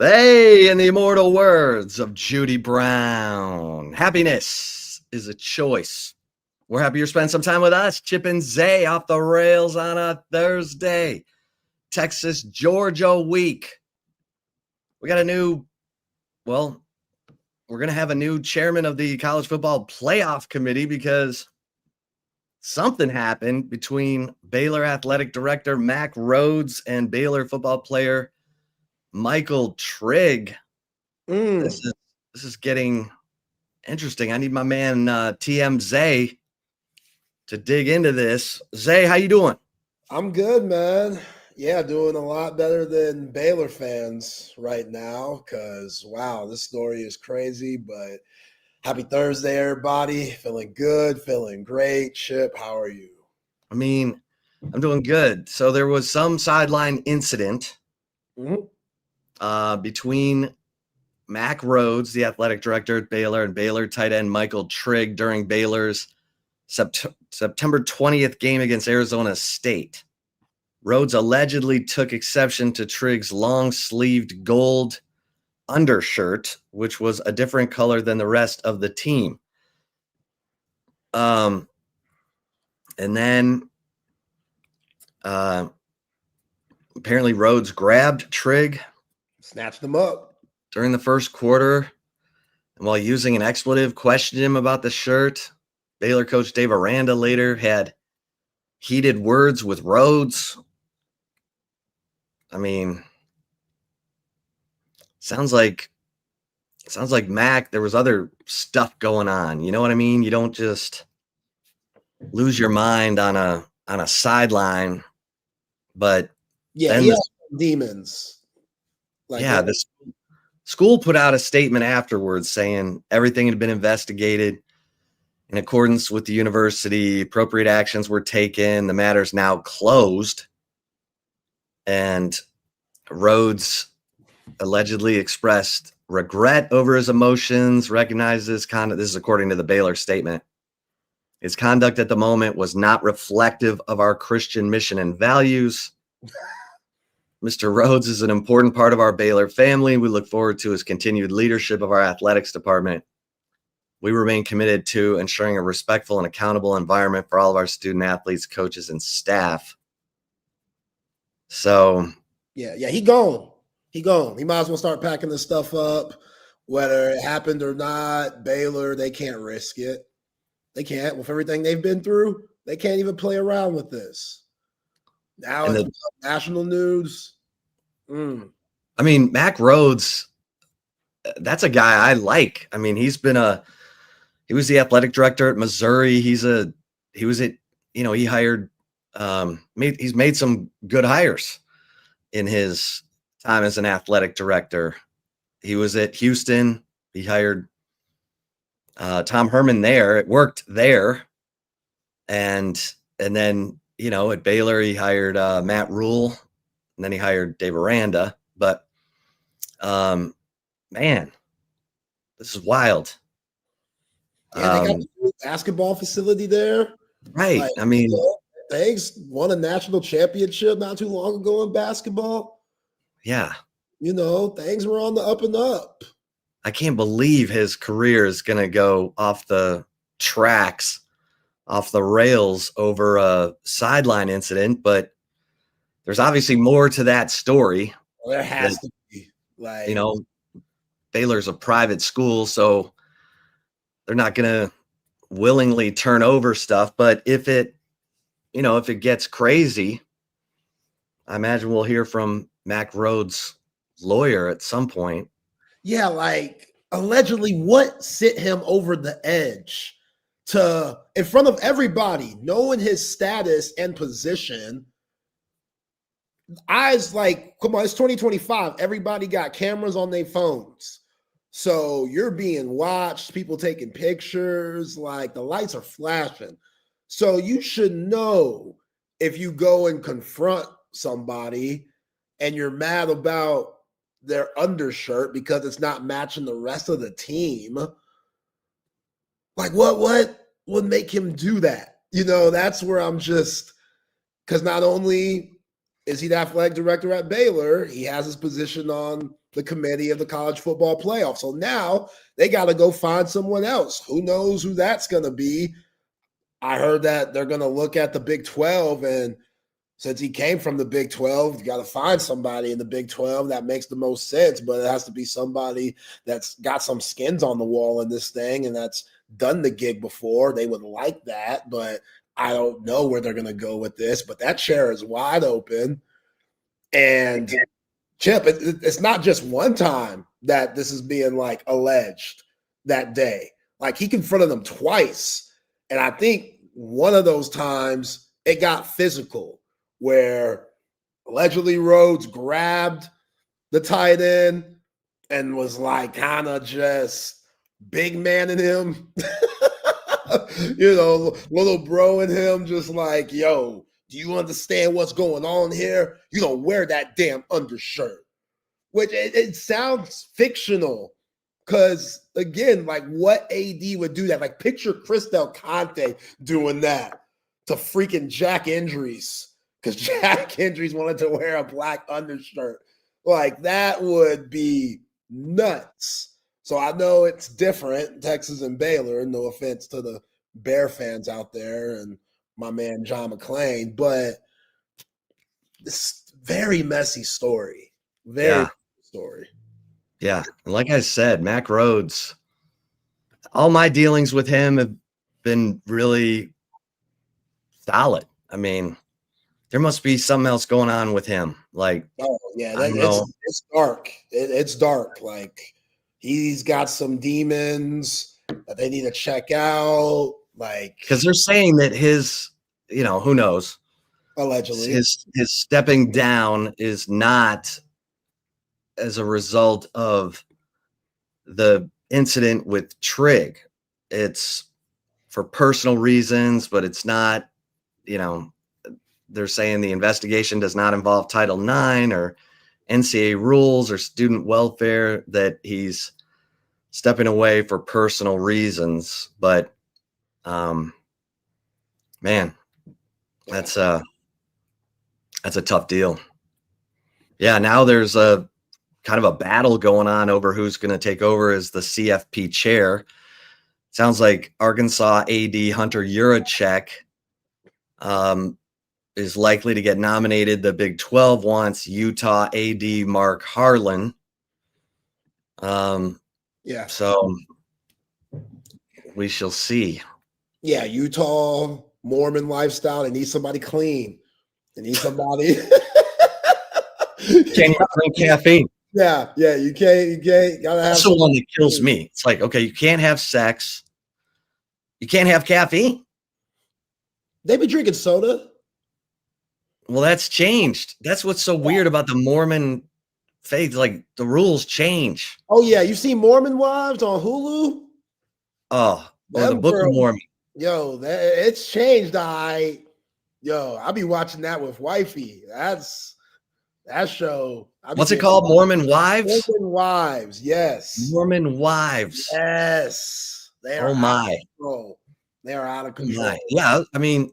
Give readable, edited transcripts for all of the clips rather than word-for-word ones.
Hey, in the immortal words of Judy Brown, happiness is a choice. We're happy you're spending some time with us. Chip and Zay off the rails on a Thursday. Texas, Georgia week. We got we're going to have a new chairman of the college football playoff committee because something happened between Baylor athletic director Mack Rhoades and Baylor football player Michael Trigg. This is getting interesting. I need my man TM Zay to dig into this. Zay, how you doing? I'm good, man. Yeah, doing a lot better than Baylor fans right now because, wow, this story is crazy. But happy Thursday, everybody. Feeling good, feeling great. Chip, how are you? I mean, I'm doing good. So there was some sideline incident between Mack Rhoades, the athletic director at Baylor, and Baylor tight end Michael Trigg during Baylor's September 20th game against Arizona State. Rhoades allegedly took exception to Trigg's long-sleeved gold undershirt, which was a different color than the rest of the team. And then apparently Rhoades grabbed Trigg, snatched him up during the first quarter, and while using an expletive, questioned him about the shirt. Baylor coach Dave Aranda later had heated words with Rhoades. I mean, sounds like Mac, there was other stuff going on. You know what I mean? You don't just lose your mind on a sideline, but yeah, he has demons. The school put out a statement afterwards saying everything had been investigated in accordance with the university. Appropriate actions were taken. The matter is now closed. And Rhoades allegedly expressed regret over his emotions, recognized his conduct. This is according to the Baylor statement. His conduct at the moment was not reflective of our Christian mission and values. Mr. Rhoades is an important part of our Baylor family. We look forward to his continued leadership of our athletics department. We remain committed to ensuring a respectful and accountable environment for all of our student athletes, coaches, and staff. So, yeah, he gone. He gone. He might as well start packing this stuff up. Whether it happened or not, Baylor, they can't risk it. They can't. With everything they've been through, they can't even play around with this. Now it's national news. I mean, Mack Rhoades, that's a guy I like. I mean, he was the athletic director at Missouri. He hired, he's made some good hires in his time as an athletic director. He was at Houston. He hired Tom Herman there. It worked there. And then, at Baylor, he hired Matt Rule, and then he hired Dave Aranda. But, man, this is wild. Yeah, they got the basketball facility there. Right. I mean, Thanks won a national championship not too long ago in basketball. Yeah. Things were on the up and up. I can't believe his career is going to go off the tracks, off the rails over a sideline incident, but there's obviously more to that story. Well, there has to be. Baylor's a private school, so they're not going to willingly turn over stuff, but if it gets crazy, I imagine we'll hear from Mack Rhoades' lawyer at some point. Yeah, allegedly what sent him over the edge to, in front of everybody, knowing his status and position. Eyes come on, it's 2025. Everybody got cameras on their phones. So you're being watched, people taking pictures, the lights are flashing. So you should know if you go and confront somebody and you're mad about their undershirt because it's not matching the rest of the team. What would make him do that? That's where I'm just, because not only is he the athletic director at Baylor, he has his position on the committee of the college football playoff. So now they got to go find someone else. Who knows who that's going to be? I heard that they're going to look at the Big 12, and since he came from the Big 12, you got to find somebody in the Big 12 that makes the most sense, but it has to be somebody that's got some skins on the wall in this thing and that's done the gig before. They would like that, but I don't know where they're going to go with this. But that chair is wide open. And Chip, it's not just one time that this is being like alleged that day. Like he confronted them twice. And I think one of those times it got physical, where allegedly Rhodes grabbed the tight end and was like kind of just big man in him, little bro in him, just like, yo, do you understand what's going on here? You don't wear that damn undershirt, which it sounds fictional. Because, again, like what AD would do that? Like picture Chris Del Conte doing that to freaking Jack Indries, because Jack Indries wanted to wear a black undershirt. Like that would be nuts. So I know it's different, Texas and Baylor. No offense to the Bear fans out there and my man John McClain, but this very messy story. Very story. Yeah. And like I said, Mac Rhodes, all my dealings with him have been really solid. I mean, there must be something else going on with him. Like, oh yeah, it's dark. It's dark. Like he's got some demons that they need to check out. Like, because they're saying that his, who knows, allegedly his stepping down is not as a result of the incident with Trigg. It's for personal reasons, but it's not, they're saying the investigation does not involve Title IX or NCAA rules or student welfare, that he's stepping away for personal reasons. But, man, that's a tough deal. Yeah. Now there's a kind of a battle going on over who's going to take over as the CFP chair. Sounds like Arkansas AD Hunter Yurachek is likely to get nominated. The Big 12 wants Utah AD Mark Harlan. Yeah. So we shall see. Yeah, Utah Mormon lifestyle. They need somebody clean. They need somebody. Can't even drink caffeine. Yeah, you can't. Gotta have. That's the one that kills me. It's like, okay, you can't have sex. You can't have caffeine. They be drinking soda. Well, that's changed. That's what's so weird about the Mormon faith. Like the rules change. Oh yeah, you see Mormon Wives on Hulu? Oh, or the Book of Mormon. Yo, it's changed. I be watching that with wifey. That show. What's it called? Mormon Wives? Mormon Wives, yes. Mormon Wives. Yes. They are my. Out of control. They are out of control. Yeah. I mean,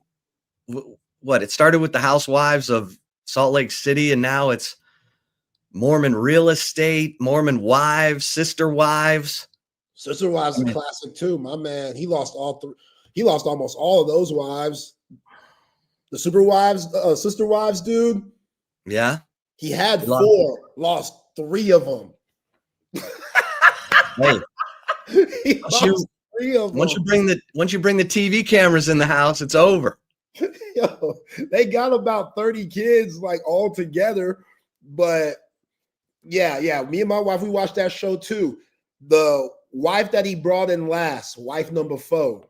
what? It started with the housewives of Salt Lake City, and now it's Mormon real estate, Mormon wives, sister wives. Sister Wives is a classic too. My man, he lost almost all of those wives. The sister wives, dude. Yeah. He had 4, lost 3 of them. Hey, he lost 3 of them. Once you bring the TV cameras in the house, it's over. Yo, they got about 30 kids like all together. But yeah, me and my wife, we watched that show too. The wife that he brought in last, wife number 4,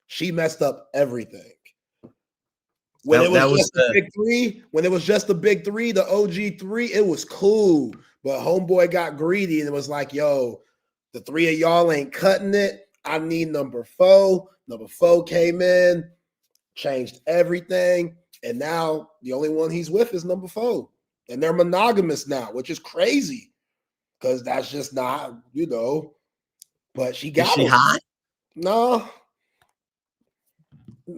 she messed up everything. When it was just the big 3, the OG 3, it was cool. But homeboy got greedy and it was like, yo, the 3 of y'all ain't cutting it. I need number 4. Number 4 came in, changed everything. And now the only one he's with is number 4. And they're monogamous now, which is crazy. Because that's just not, But she got Is she hot? No.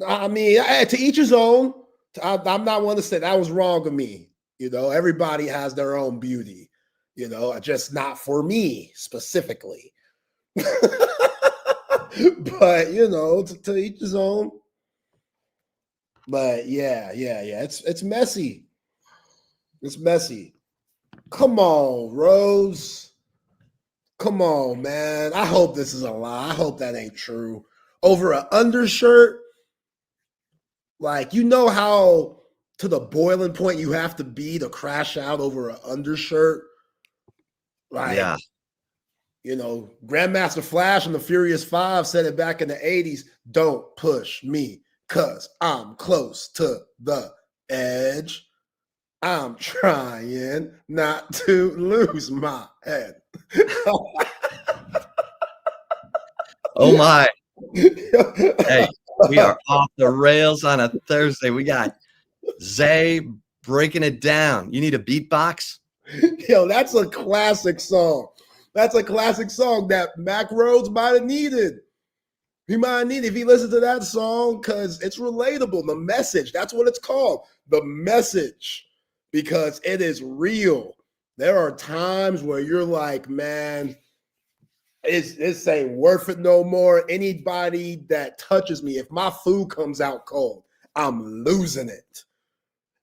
I mean, to each his own. I'm not one to say that was wrong of me. Everybody has their own beauty. just not for me specifically. But to each his own. But yeah, it's messy. It's messy. Come on, Rose. Come on, man. I hope this is a lie. I hope that ain't true. Over an undershirt, like, how to the boiling point you have to be to crash out over an undershirt. Like, yeah. Grandmaster Flash and the Furious Five said it back in the 80s. Don't push me, cause I'm close to the edge. I'm trying not to lose my head. Oh my. Hey, we are off the rails on a Thursday. We got Zay breaking it down. You need a beatbox? Yo, that's a classic song. That's a classic song that Mac Rhodes might have needed. He might have needed if he listened to that song, because it's relatable. The message, that's what it's called. The message, because it is real. There are times where you're like, man, this ain't worth it no more. Anybody that touches me, if my food comes out cold, I'm losing it.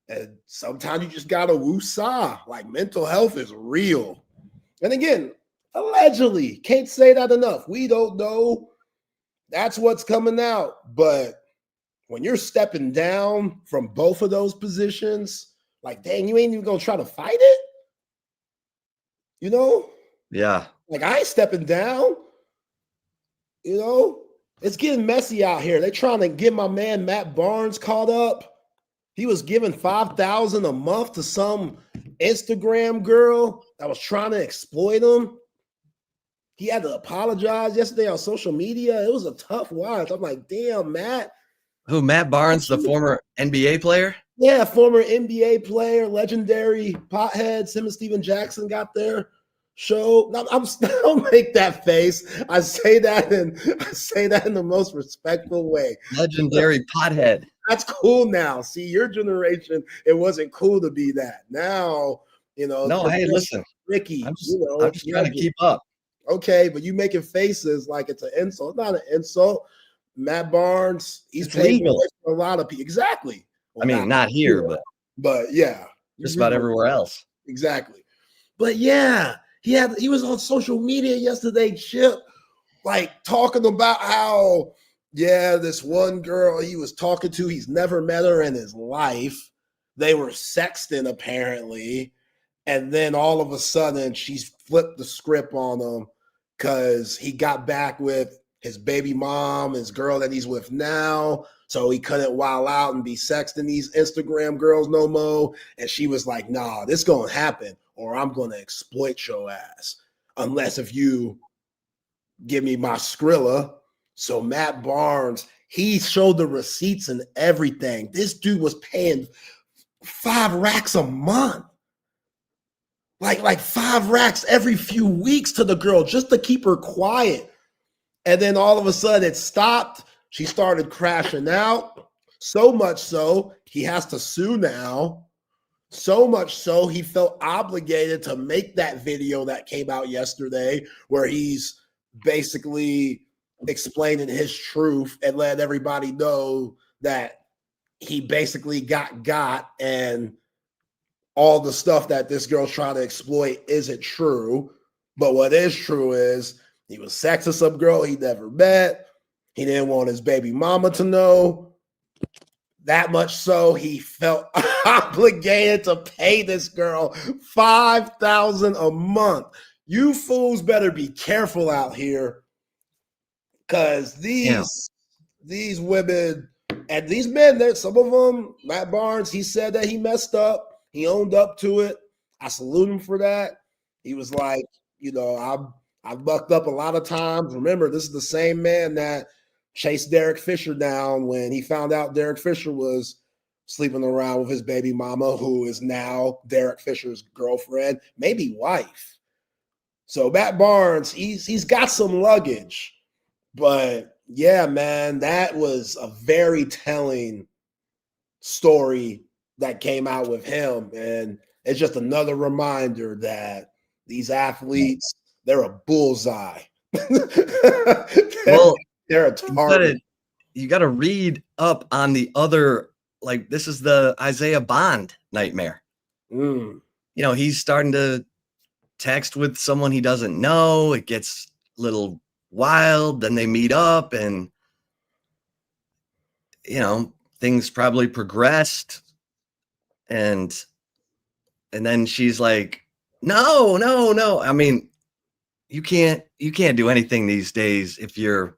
And sometimes you just gotta woo-saw. Like, mental health is real. And again, allegedly, can't say that enough. We don't know. That's what's coming out. But when you're stepping down from both of those positions, like, dang, you ain't even gonna try to fight it? Yeah. Like, I ain't stepping down. It's getting messy out here. They're trying to get my man Matt Barnes caught up. He was giving $5,000 a month to some Instagram girl that was trying to exploit him. He had to apologize yesterday on social media. It was a tough watch. I'm like, damn, Matt. Who, Matt Barnes, the former NBA player? Yeah, former NBA player, legendary potheads. Him and Steven Jackson got their show. Don't make that face. I say that in the most respectful way. Legendary pothead. That's cool now. See, your generation, it wasn't cool to be that. Now, No, hey, listen, Ricky. I'm just trying to keep up. Okay, but you making faces like it's an insult. It's not an insult. Matt Barnes, he's playing for a lot of people. Exactly. Well, I mean, not here, but yeah, just about everywhere else. Exactly. But yeah, he was on social media yesterday, Chip, like talking about how, this one girl he was talking to, he's never met her in his life. They were sexting apparently, and then all of a sudden she's flipped the script on him because he got back with his baby mom, his girl that he's with now. So he couldn't wild out and be sexting these Instagram girls no more. And she was like, nah, this gonna happen or I'm gonna exploit your ass. Unless if you give me my Skrilla. So Matt Barnes, he showed the receipts and everything. This dude was paying 5 racks a month. Like 5 racks every few weeks to the girl just to keep her quiet. And then all of a sudden it stopped. She started crashing out. So much so, he has to sue now. So much so, he felt obligated to make that video that came out yesterday where he's basically explaining his truth and letting everybody know that he basically got and all the stuff that this girl's trying to exploit isn't true. But what is true is he was sexing some girl he never met. He didn't want his baby mama to know. That much so, he felt obligated to pay this girl $5,000 a month. You fools better be careful out here, because these women and these men, some of them, Matt Barnes, he said that he messed up. He owned up to it. I salute him for that. He was like, I've bucked up a lot of times. Remember, this is the same man that chased Derek Fisher down when he found out Derek Fisher was sleeping around with his baby mama, who is now Derek Fisher's girlfriend, maybe wife. So Matt Barnes, he's got some luggage. But yeah, man, that was a very telling story that came out with him. And it's just another reminder that These athletes, they're a bullseye. Well, they're a target. You got to read up on the other, like, this is the Isaiah Bond nightmare. Mm. You know, he's starting to text with someone he doesn't know. It gets a little wild. Then they meet up and, you know, things probably progressed. And then she's like, no. I mean, you can't do anything these days if you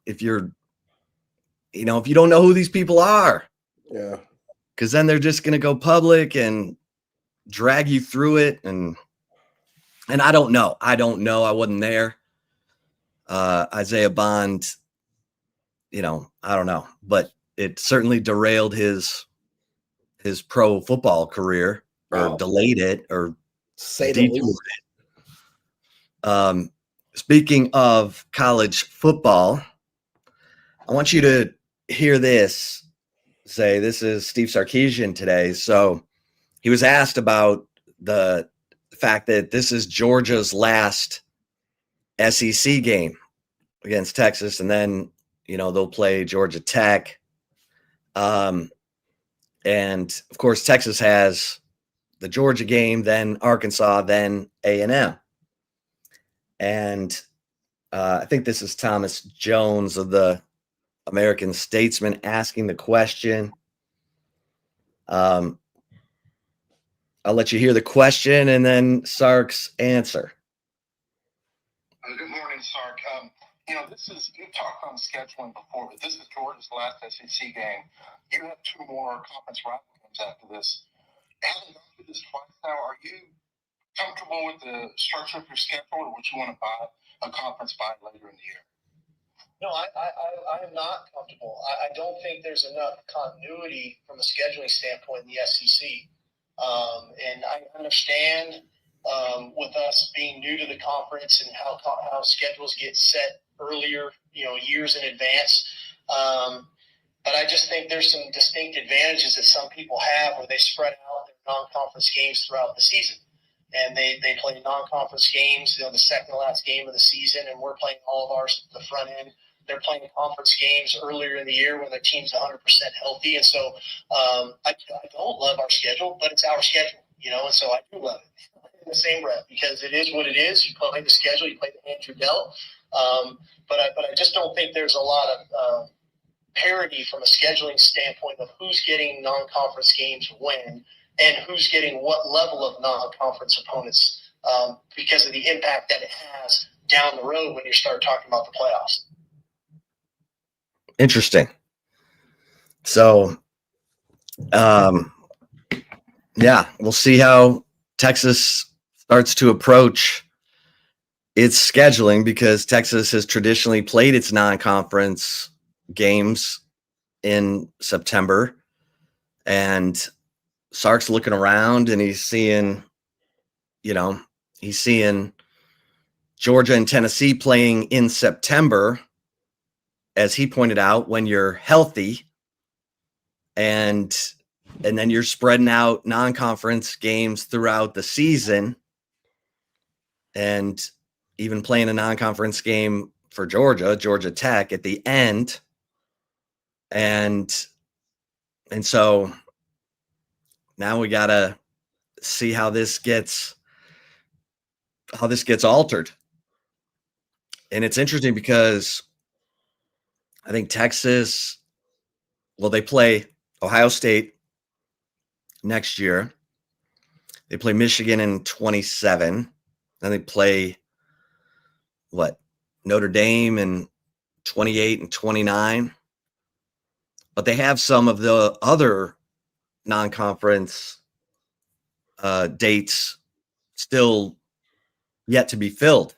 don't know who these people are. Yeah. Because then they're just going to go public and drag you through it. And I don't know. I wasn't there. Isaiah Bond, I don't know. But it certainly derailed his pro football career, or delayed it, or detoured it. Speaking of college football, I want you to hear this. This is Steve Sarkisian today. So he was asked about the fact that this is Georgia's last SEC game against Texas, and then, they'll play Georgia Tech. And of course, Texas has the Georgia game, then Arkansas, then A&M. And I think this is Thomas Jones of the American Statesman asking the question. I'll let you hear the question and then Sark's answer. Good morning, Sark. You've talked on scheduling before, but this is Georgia's last SEC game. You have two more conference rival games after this. Having gone through this twice now, are you comfortable with the structure of your schedule, or would you want to buy a conference bye later in the year? No, I am not comfortable. I don't think there's enough continuity from a scheduling standpoint in the SEC. And I understand with us being new to the conference and how schedules get set earlier, years in advance. But I just think there's some distinct advantages that some people have where they spread out their non-conference games throughout the season. And they play non-conference games, the second to last game of the season, and we're playing all of ours at the front end. They're playing conference games earlier in the year when their team's 100% healthy. And so I don't love our schedule, but it's our schedule, and so I do love it in the same breath because it is what it is. You play the schedule, you play the hand you're dealt. But I just don't think there's a lot of parity from a scheduling standpoint of who's getting non-conference games when and who's getting what level of non-conference opponents because of the impact that it has down the road when you start talking about the playoffs. Interesting. So, we'll see how Texas starts to approach its scheduling because Texas has traditionally played its non-conference games in September, and Sark's looking around and he's seeing Georgia and Tennessee playing in September, as he pointed out, when you're healthy, and then you're spreading out non-conference games throughout the season, and even playing a non-conference game for Georgia Tech at the end. And so now we got to see how this gets altered. And it's interesting because I think Texas, they play Ohio State next year. They play Michigan in 27. Then they play Notre Dame in 28 and 29. But they have some of the other non-conference dates still yet to be filled.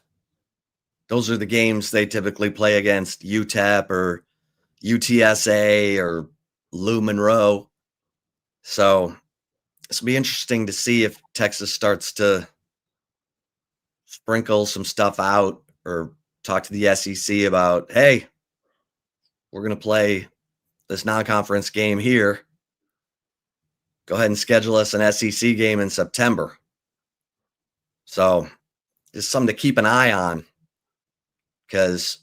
Those are the games they typically play against UTEP or UTSA or Lou Monroe. So this will be interesting to see if Texas starts to sprinkle some stuff out or talk to the SEC about, hey, we're going to play this non-conference game here. Go ahead and schedule us an SEC game in September. So it's something to keep an eye on because,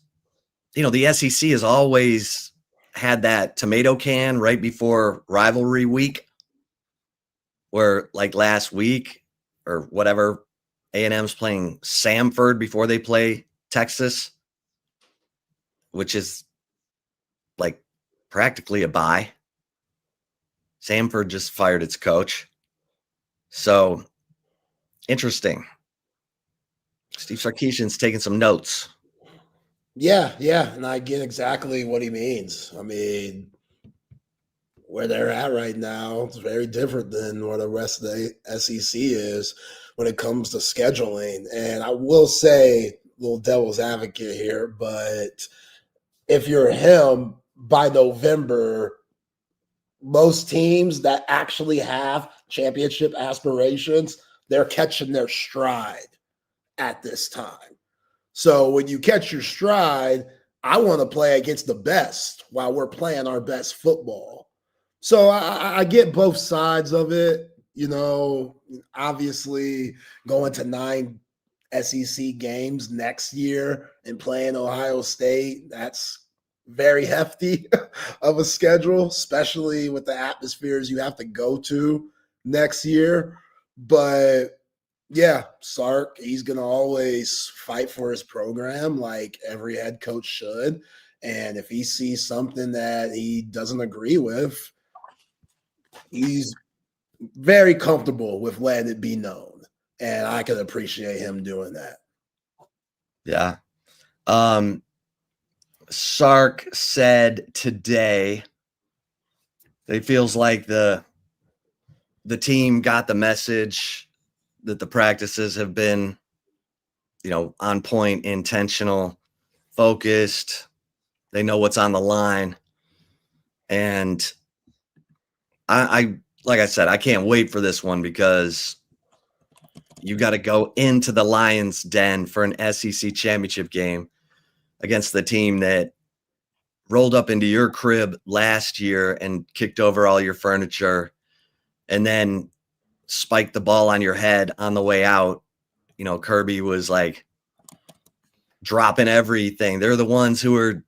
the SEC has always had that tomato can right before rivalry week where like last week or whatever, A&M's playing Samford before they play Texas, which is like practically a bye. Samford just fired its coach. So interesting. Steve Sarkisian's taking some notes. Yeah, and I get exactly what he means. I mean, where they're at right now, it's very different than what the rest of the SEC is when it comes to scheduling. And I will say, little devil's advocate here, but if you're him by November, most teams that actually have championship aspirations, they're catching their stride at this time. So when you catch your stride, I want to play against the best while we're playing our best football. So I get both sides of it. Obviously going to 9 SEC games next year and playing Ohio State, that's very hefty of a schedule, especially with the atmospheres you have to go to next year. But yeah, Sark, he's going to always fight for his program like every head coach should. And if he sees something that he doesn't agree with, he's very comfortable with letting it be known. And I can appreciate him doing that. Yeah. Sark said today that it feels like the team got the message that the practices have been, on point, intentional, focused. They know what's on the line. And I like I said, I can't wait for this one because you got to go into the Lions' den for an SEC championship game against the team that rolled up into your crib last year and kicked over all your furniture and then spiked the ball on your head on the way out. Kirby was like dropping everything. They're the ones who were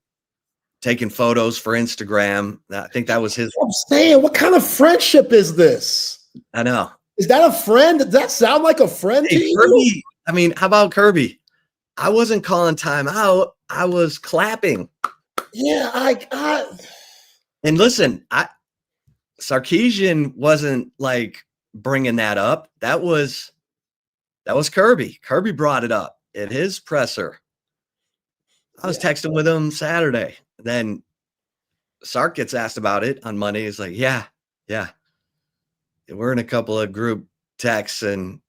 taking photos for Instagram. I think that was his. I'm saying, what kind of friendship is this? I know. Is that a friend? Does that sound like a friend to you? Kirby, I mean, how about Kirby? I wasn't calling timeout. I was clapping. Yeah, and listen, Sarkisian wasn't like bringing that up. That was Kirby. Kirby brought it up at his presser. I was texting with him Saturday. Then Sark gets asked about it on Monday. He's like, yeah. We're in a couple of group texts and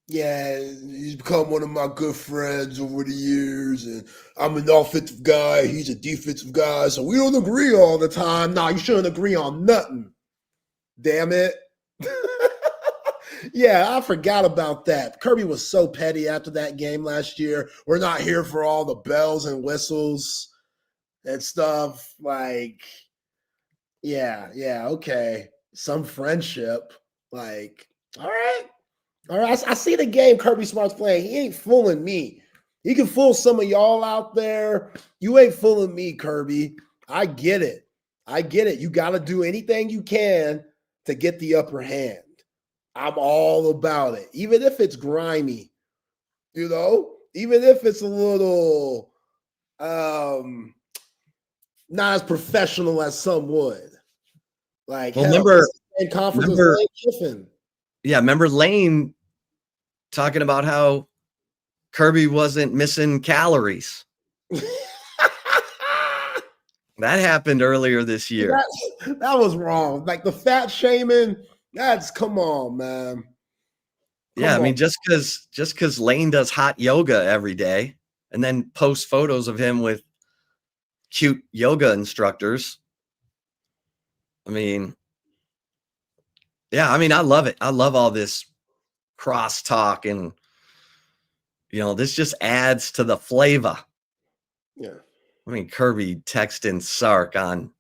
yeah, he's become one of my good friends over the years, and I'm an offensive guy, he's a defensive guy, so we don't agree all the time. No, you shouldn't agree on nothing. Damn it. Yeah, I forgot about that. Kirby was so petty after that game last year. We're not here for all the bells and whistles and stuff. Like, yeah, okay. Some friendship. Like, all right. I see the game Kirby Smart's playing. He ain't fooling me. He can fool some of y'all out there. You ain't fooling me, Kirby. I get it. You got to do anything you can to get the upper hand. I'm all about it. Even if it's grimy, even if it's a little not as professional as some would. Like, well, remember Lane talking about how Kirby wasn't missing calories. That happened earlier this year. That was wrong. Like the fat shaming, come on, man. I mean, just because Lane does hot yoga every day and then posts photos of him with cute yoga instructors. I mean, I love it. I love all this crosstalk and, this just adds to the flavor. Yeah. I mean, Kirby texting Sark on.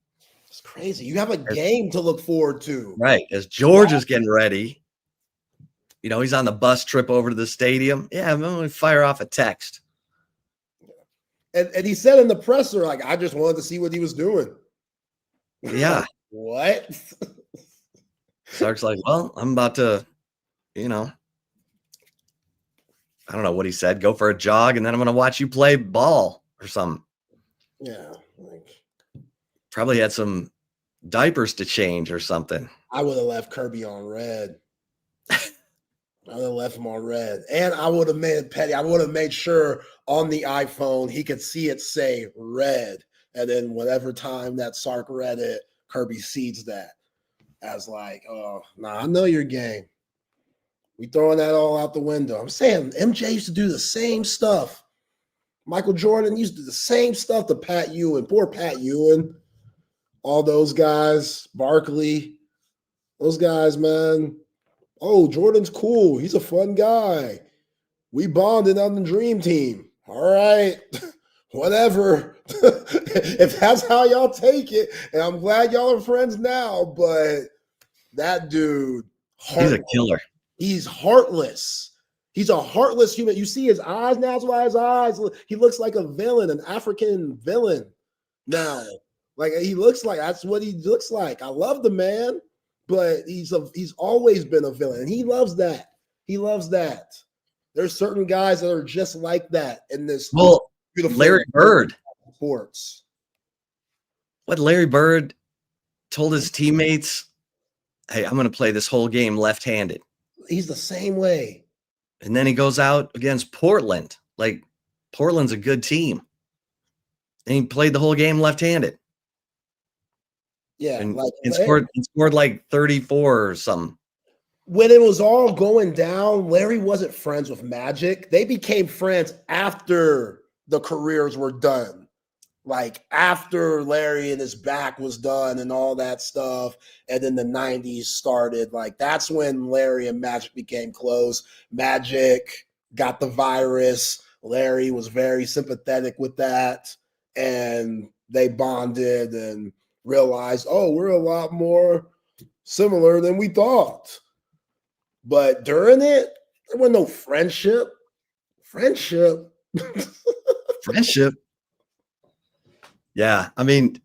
It's crazy. You have a game to look forward to. Right. As George is getting ready, he's on the bus trip over to the stadium. Yeah, I'm going to fire off a text. And he said in the presser, like, I just wanted to see what he was doing. Yeah. What? Sark's like, well, I'm about to, I don't know what he said, go for a jog, and then I'm going to watch you play ball or something. Yeah. Probably had some diapers to change or something. I would have left Kirby on red. I would have left him on red. And I would have made it petty. I would have made sure on the iPhone he could see it say red. And then whatever time that Sark read it, Kirby sees that as like, oh, nah, I know your game. We throwing that all out the window. I'm saying MJ used to do the same stuff. Michael Jordan used to do the same stuff to Pat Ewing. Poor Pat Ewing. All those guys, Barkley, those guys, man. Oh, Jordan's cool. He's a fun guy. We bonded on the dream team. All right. Whatever. If that's how y'all take it, and I'm glad y'all are friends now, but that dude, he's a killer. He's heartless. He's a heartless human. You see his eyes now. That's why his eyes, he looks like a villain, an African villain now. Like he looks like, that's what he looks like. I love the man, but he's always been a villain. And he loves that. He loves that. There's certain guys that are just like that in this. Well, Larry Bird. Sports. What Larry Bird told his teammates, hey, I'm going to play this whole game left-handed. He's the same way. And then he goes out against Portland. Like, Portland's a good team. And he played the whole game left-handed. Yeah. And scored like 34 or something. When it was all going down, Larry wasn't friends with Magic. They became friends after the careers were done. Like after Larry and his back was done and all that stuff. And then the 90s started. Like that's when Larry and Magic became close. Magic got the virus. Larry was very sympathetic with that. And they bonded and realized, oh, we're a lot more similar than we thought. But during it, there was no friendship. Friendship. Yeah. I mean,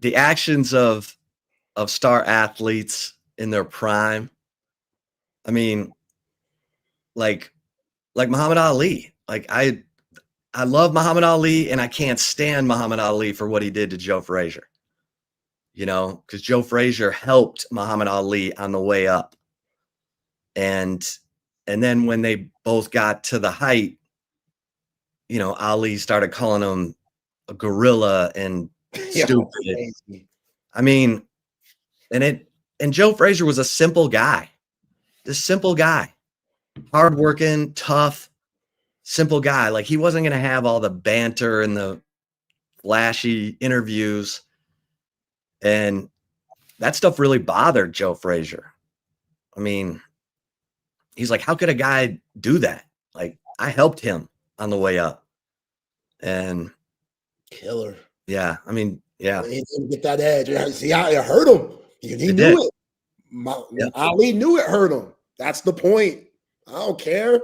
the actions of star athletes in their prime. I mean, like Muhammad Ali. Like I love Muhammad Ali and I can't stand Muhammad Ali for what he did to Joe Frazier. Because Joe Frazier helped Muhammad Ali on the way up. And then when they both got to the height, Ali started calling him a gorilla and stupid. I mean, and Joe Frazier was a simple guy. This simple guy. Hardworking, tough, simple guy. Like he wasn't going to have all the banter and the flashy interviews. And that stuff really bothered Joe Frazier. I mean, he's like, how could a guy do that? Like, I helped him on the way up. And killer. Yeah. I mean, yeah. He didn't get that edge. See how it hurt him. He knew it. Ali knew it hurt him. That's the point. I don't care.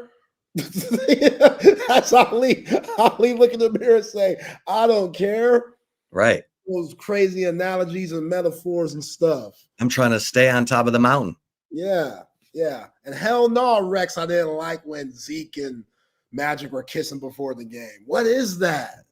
That's Ali. Ali look in the mirror and say, I don't care. Right. Those crazy analogies and metaphors and stuff. I'm trying to stay on top of the mountain. Yeah. Yeah. And hell no, Rex, I didn't like when Zeke and Magic were kissing before the game. What is that?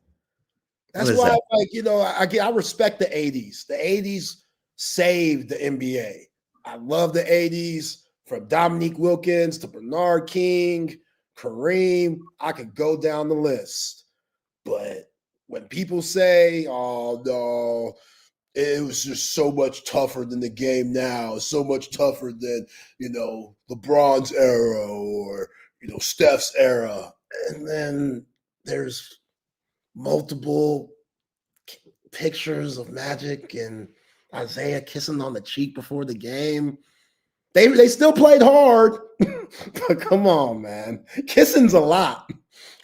That's why, I respect the 80s. The 80s saved the NBA. I love the 80s, from Dominique Wilkins to Bernard King, Kareem. I could go down the list. But when people say, oh, no, it was just so much tougher than the game now, so much tougher than, LeBron's era or, Steph's era. And then there's multiple pictures of Magic and Isaiah kissing on the cheek before the game. They still played hard, but come on, man. Kissing's a lot.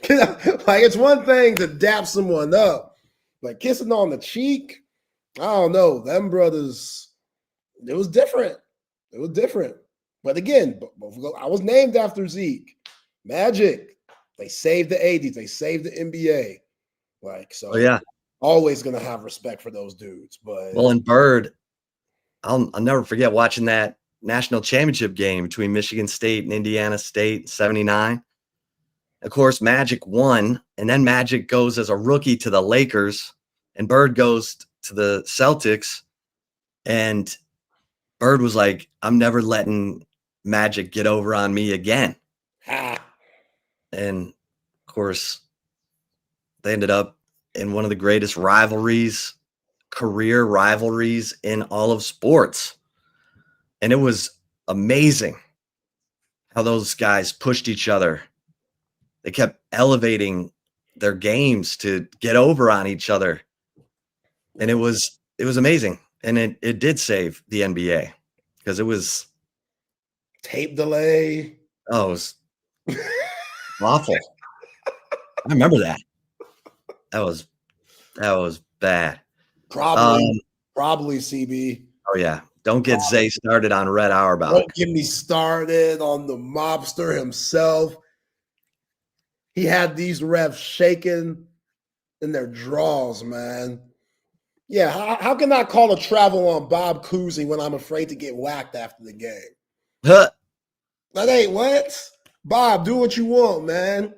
Like it's one thing to dap someone up, but kissing on the cheek, I don't know. Them brothers, it was different. It was different. But again, I was named after Zeke. Magic. They saved the 80s. They saved the NBA. Like, so yeah. Always going to have respect for those dudes. But Well, and Bird, I'll never forget watching that national championship game between Michigan State and Indiana State, 79. Of course, Magic won, and then Magic goes as a rookie to the Lakers, and Bird goes to the Celtics, and Bird was like, I'm never letting Magic get over on me again. And, of course, they ended up in one of the greatest career rivalries in all of sports. And it was amazing how those guys pushed each other. They kept elevating their games to get over on each other. And it was amazing. And it did save the NBA because it was tape delay. Oh, it was awful. I remember that. That was bad. Probably CB. Oh yeah. Don't get Zay started on Red Auerbach. Don't get me started on the mobster himself. He had these refs shaking in their draws, man. Yeah, how can I call a travel on Bob Cousy when I'm afraid to get whacked after the game? Huh. That ain't what? Bob, do what you want, man.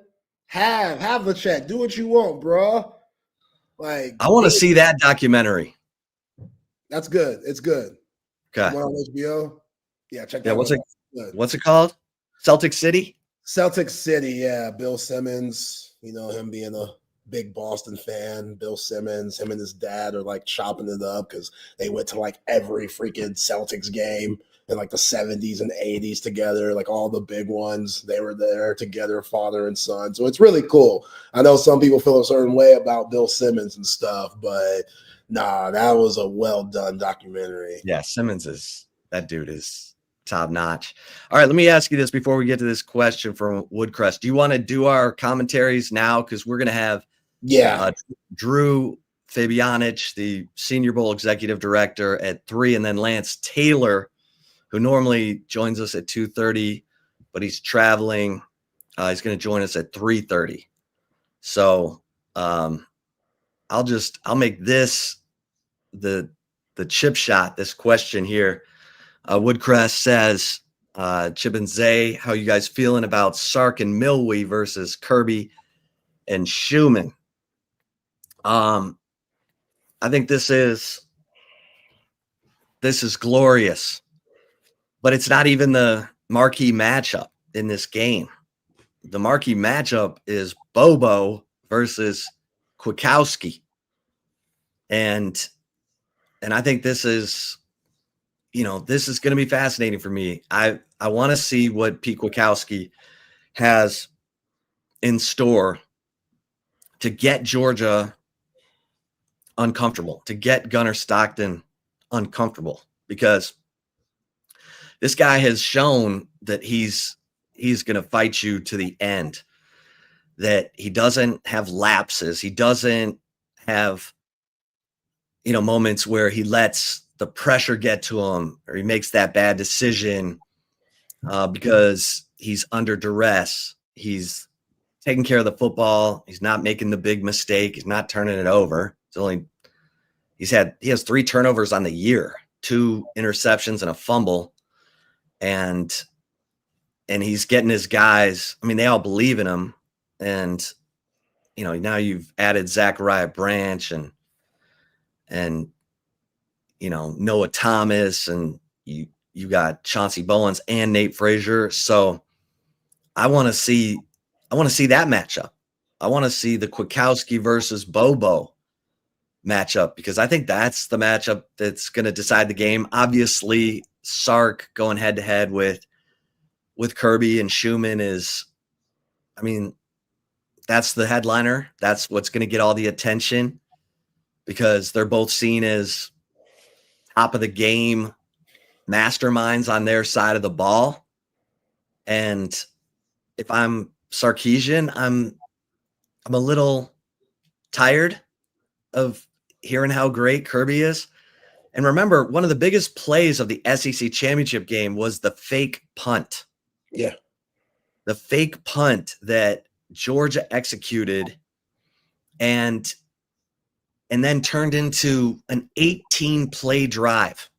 Have the check. Do what you want, bro. Like, I want to see that documentary. That's good. It's good. Okay. One on HBO. Yeah, check that out. What's it called? Celtic City? Celtic City, yeah. Bill Simmons, him being a big Boston fan. Bill Simmons, him and his dad are like chopping it up because they went to like every freaking Celtics game in like the 70s and 80s together, like all the big ones. They were there together, father and son. So it's really cool. I know some people feel a certain way about Bill Simmons and stuff, but nah, that was a well done documentary. Yeah, that dude is top notch. All right, let me ask you this before we get to this question from Woodcrest. Do you want to do our commentaries now? Because we're going to have Drew Fabianich, the Senior Bowl Executive Director, at 3, and then Lance Taylor, who normally joins us at 2:30, but he's traveling. He's going to join us at 3:30. So I'll make this the chip shot, this question here. Woodcrest says, Chip and Zay, how you guys feeling about Sark and Milwee versus Kirby and Schumann? I think this is glorious, but it's not even the marquee matchup in this game. The marquee matchup is Bobo versus Kwiatkowski. And I think this is going to be fascinating for me. I want to see what Pete Kwiatkowski has in store to get Georgia uncomfortable, to get Gunnar Stockton uncomfortable, because this guy has shown that he's going to fight you to the end, that he doesn't have lapses. He doesn't have, moments where he lets the pressure get to him or he makes that bad decision because he's under duress. He's taking care of the football. He's not making the big mistake. He's not turning it over. He has 3 turnovers on the year, 2 interceptions and a fumble. And he's getting his guys. I mean, they all believe in him. And, now you've added Zachariah Branch and Noah Thomas, and you got Chauncey Bowens and Nate Frazier. So I want to see that matchup. I want to see the Kwiatkowski versus Bobo matchup, because I think that's the matchup that's going to decide the game. Obviously, Sark going head to head with Kirby and Schumann that's the headliner. That's what's going to get all the attention, because they're both seen as top of the game masterminds on their side of the ball. And if I'm Sarkisian, I'm a little tired of hearing how great Kirby is. And remember, one of the biggest plays of the SEC championship game was the fake punt. Yeah. The fake punt that Georgia executed and then turned into an 18-play drive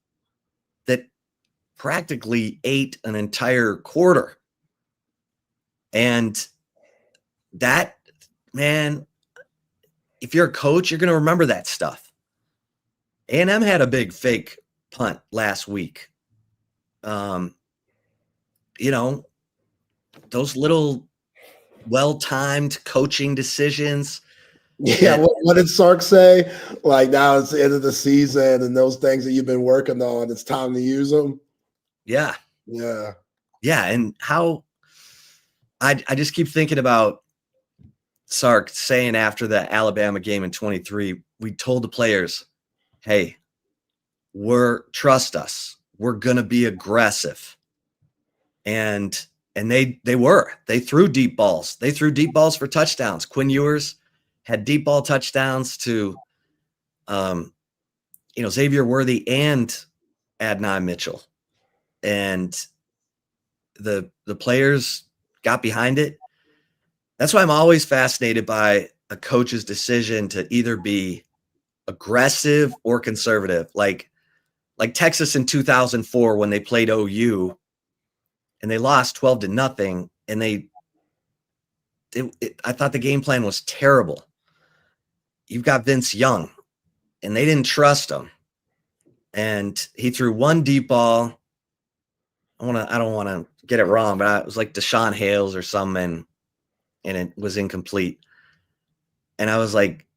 that practically ate an entire quarter. And that, man, if you're a coach, you're going to remember that stuff. A&M had a big fake punt last week. You know, those little well-timed coaching decisions. Yeah, what did Sark say? Like, now it's the end of the season, and those things that you've been working on, it's time to use them. Yeah. Yeah. Yeah, and how I just keep thinking about Sark saying after the Alabama game in 23, we told the players, hey, trust us. We're going to be aggressive. And they threw deep balls. They threw deep balls for touchdowns. Quinn Ewers had deep ball touchdowns to, Xavier Worthy and Adnan Mitchell. And the players got behind it. That's why I'm always fascinated by a coach's decision to either be aggressive or conservative. Like Texas in 2004 when they played OU and they lost 12-0, and I thought the game plan was terrible. You've got Vince Young, and they didn't trust him. And he threw one deep ball. I don't want to get it wrong, but it was like Deshaun Hales or something, and it was incomplete. And I was like,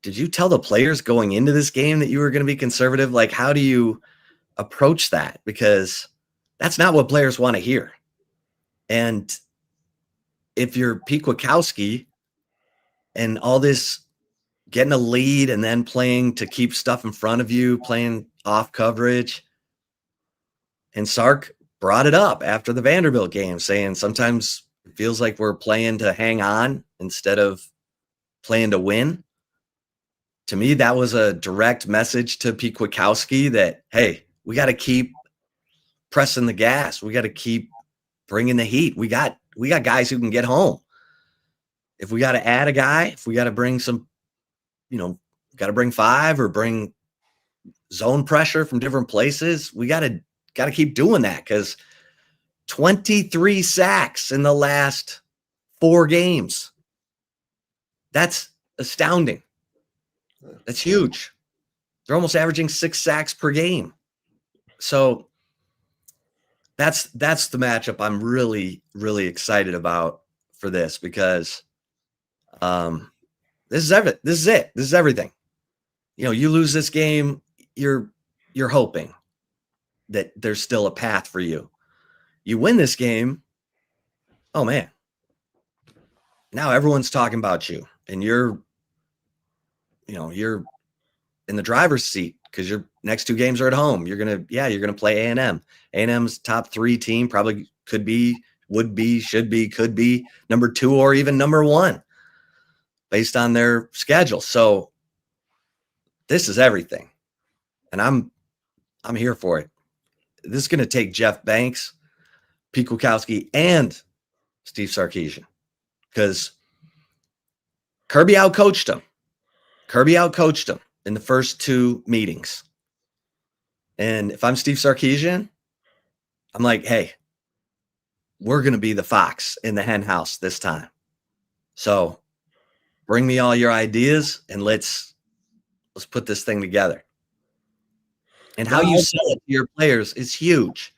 did you tell the players going into this game that you were going to be conservative? Like, how do you approach that? Because that's not what players want to hear. And if you're Pete Kwiatkowski and all this getting a lead and then playing to keep stuff in front of you, playing off coverage, and Sark brought it up after the Vanderbilt game, saying sometimes it feels like we're playing to hang on instead of playing to win. To me, that was a direct message to Pete Kwiatkowski that, hey, we got to keep pressing the gas. We got to keep bringing the heat. We got guys who can get home. If we got to add a guy, if we got to bring some, got to bring 5 or bring zone pressure from different places, we got to keep doing that, because 23 sacks in the last 4 games. That's astounding. That's huge. They're almost averaging 6 sacks per game. So that's the matchup I'm really, really excited about for this, because this is it. This is everything. You lose this game, you're hoping that there's still a path for you. You win this game, oh man. Now everyone's talking about you, and you're in the driver's seat because your next 2 games are at home. You're gonna play A&M. A&M's top 3 team, probably could be, would be, should be, could be number 2 or even number 1 based on their schedule. So this is everything, and I'm here for it. This is going to take Jeff Banks, Pete Kwiatkowski, and Steve Sarkisian, because Kirby outcoached him in the first 2 meetings. And if I'm Steve Sarkisian, I'm like, hey, we're going to be the fox in the hen house this time. So bring me all your ideas and let's put this thing together. And how you sell it to your players is huge.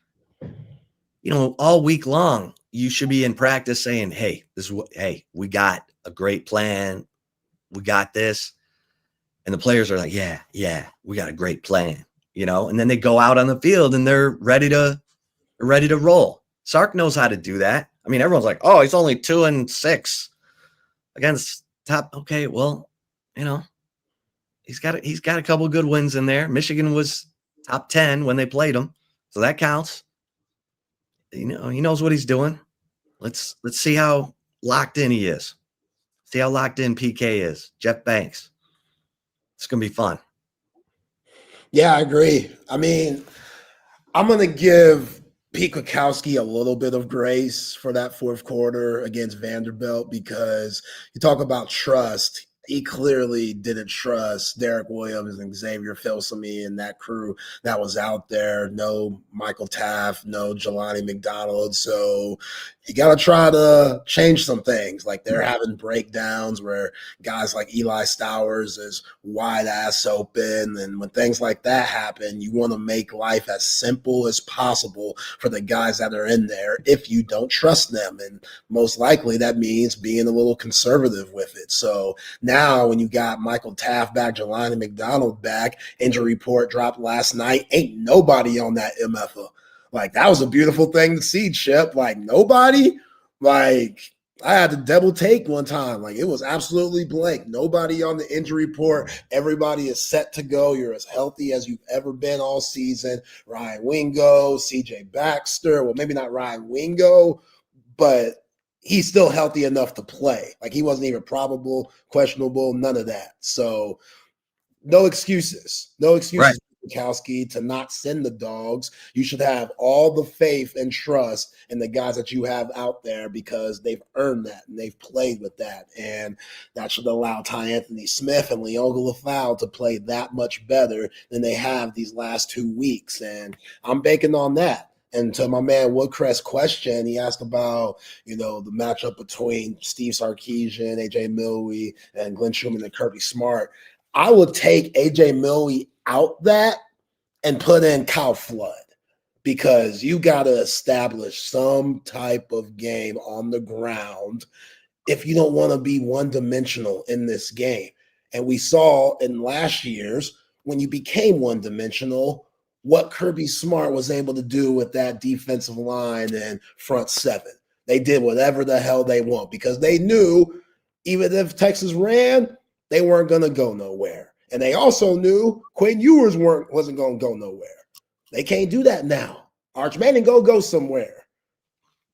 All week long, you should be in practice saying, hey, we got a great plan. We got this. And the players are like, yeah, we got a great plan, and then they go out on the field and they're ready to roll. Sark knows how to do that. I mean, everyone's like, oh, he's only 2-6 against top. Okay, well, he's got a couple of good wins in there. Michigan was top 10 when they played him, so that counts. He knows what he's doing. Let's see how locked in he is. See how locked in PK is. Jeff Banks. It's gonna be fun. Yeah, I agree. I mean, I'm going to give Pete Kwiatkowski a little bit of grace for that fourth quarter against Vanderbilt because you talk about trust. He clearly didn't trust Derek Williams and Xavier Filsaime and that crew that was out there. No Michael Taft, no Jelani McDonald. So you got to try to change some things. Like they're having breakdowns where guys like Eli Stowers is wide ass open. And when things like that happen, you want to make life as simple as possible for the guys that are in there if you don't trust them. And most likely that means being a little conservative with it. So now when you got Michael Taft back, Jelani McDonald back, injury report dropped last night, ain't nobody on that MFA. Like, that was a beautiful thing to see, Chip. Like, nobody, like, I had to double take one time. Like, it was absolutely blank. Nobody on the injury report. Everybody is set to go. You're as healthy as you've ever been all season. Ryan Wingo, CJ Baxter. Well, maybe not Ryan Wingo, but he's still healthy enough to play. Like, he wasn't even probable, questionable, none of that. So, no excuses. No excuses. Right. Kwiatkowski, to not send the dogs. You should have all the faith and trust in the guys that you have out there because they've earned that and they've played with that. And that should allow Ty Anthony Smith and Leoga Lafau to play that much better than they have these last 2 weeks. And I'm banking on that. And to my man Woodcrest's question, he asked about, the matchup between Steve Sarkisian, AJ Milwee, and Glenn Schumann and Kirby Smart. I would take AJ Milwee out that and put in Kyle Flood because you got to establish some type of game on the ground if you don't want to be one-dimensional in this game. And we saw in last year's when you became one-dimensional what Kirby Smart was able to do with that defensive line and front seven. They did whatever the hell they want because they knew even if Texas ran, they weren't going to go nowhere. And they also knew Quinn Ewers wasn't going to go nowhere. They can't do that now. Arch Manning go somewhere.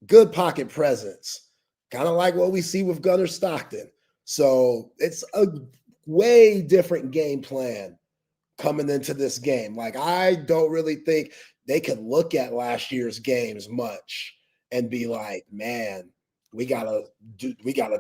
Good pocket presence. Kind of like what we see with Gunnar Stockton. So it's a way different game plan coming into this game. Like, I don't really think they could look at last year's games much and be like, man, we gotta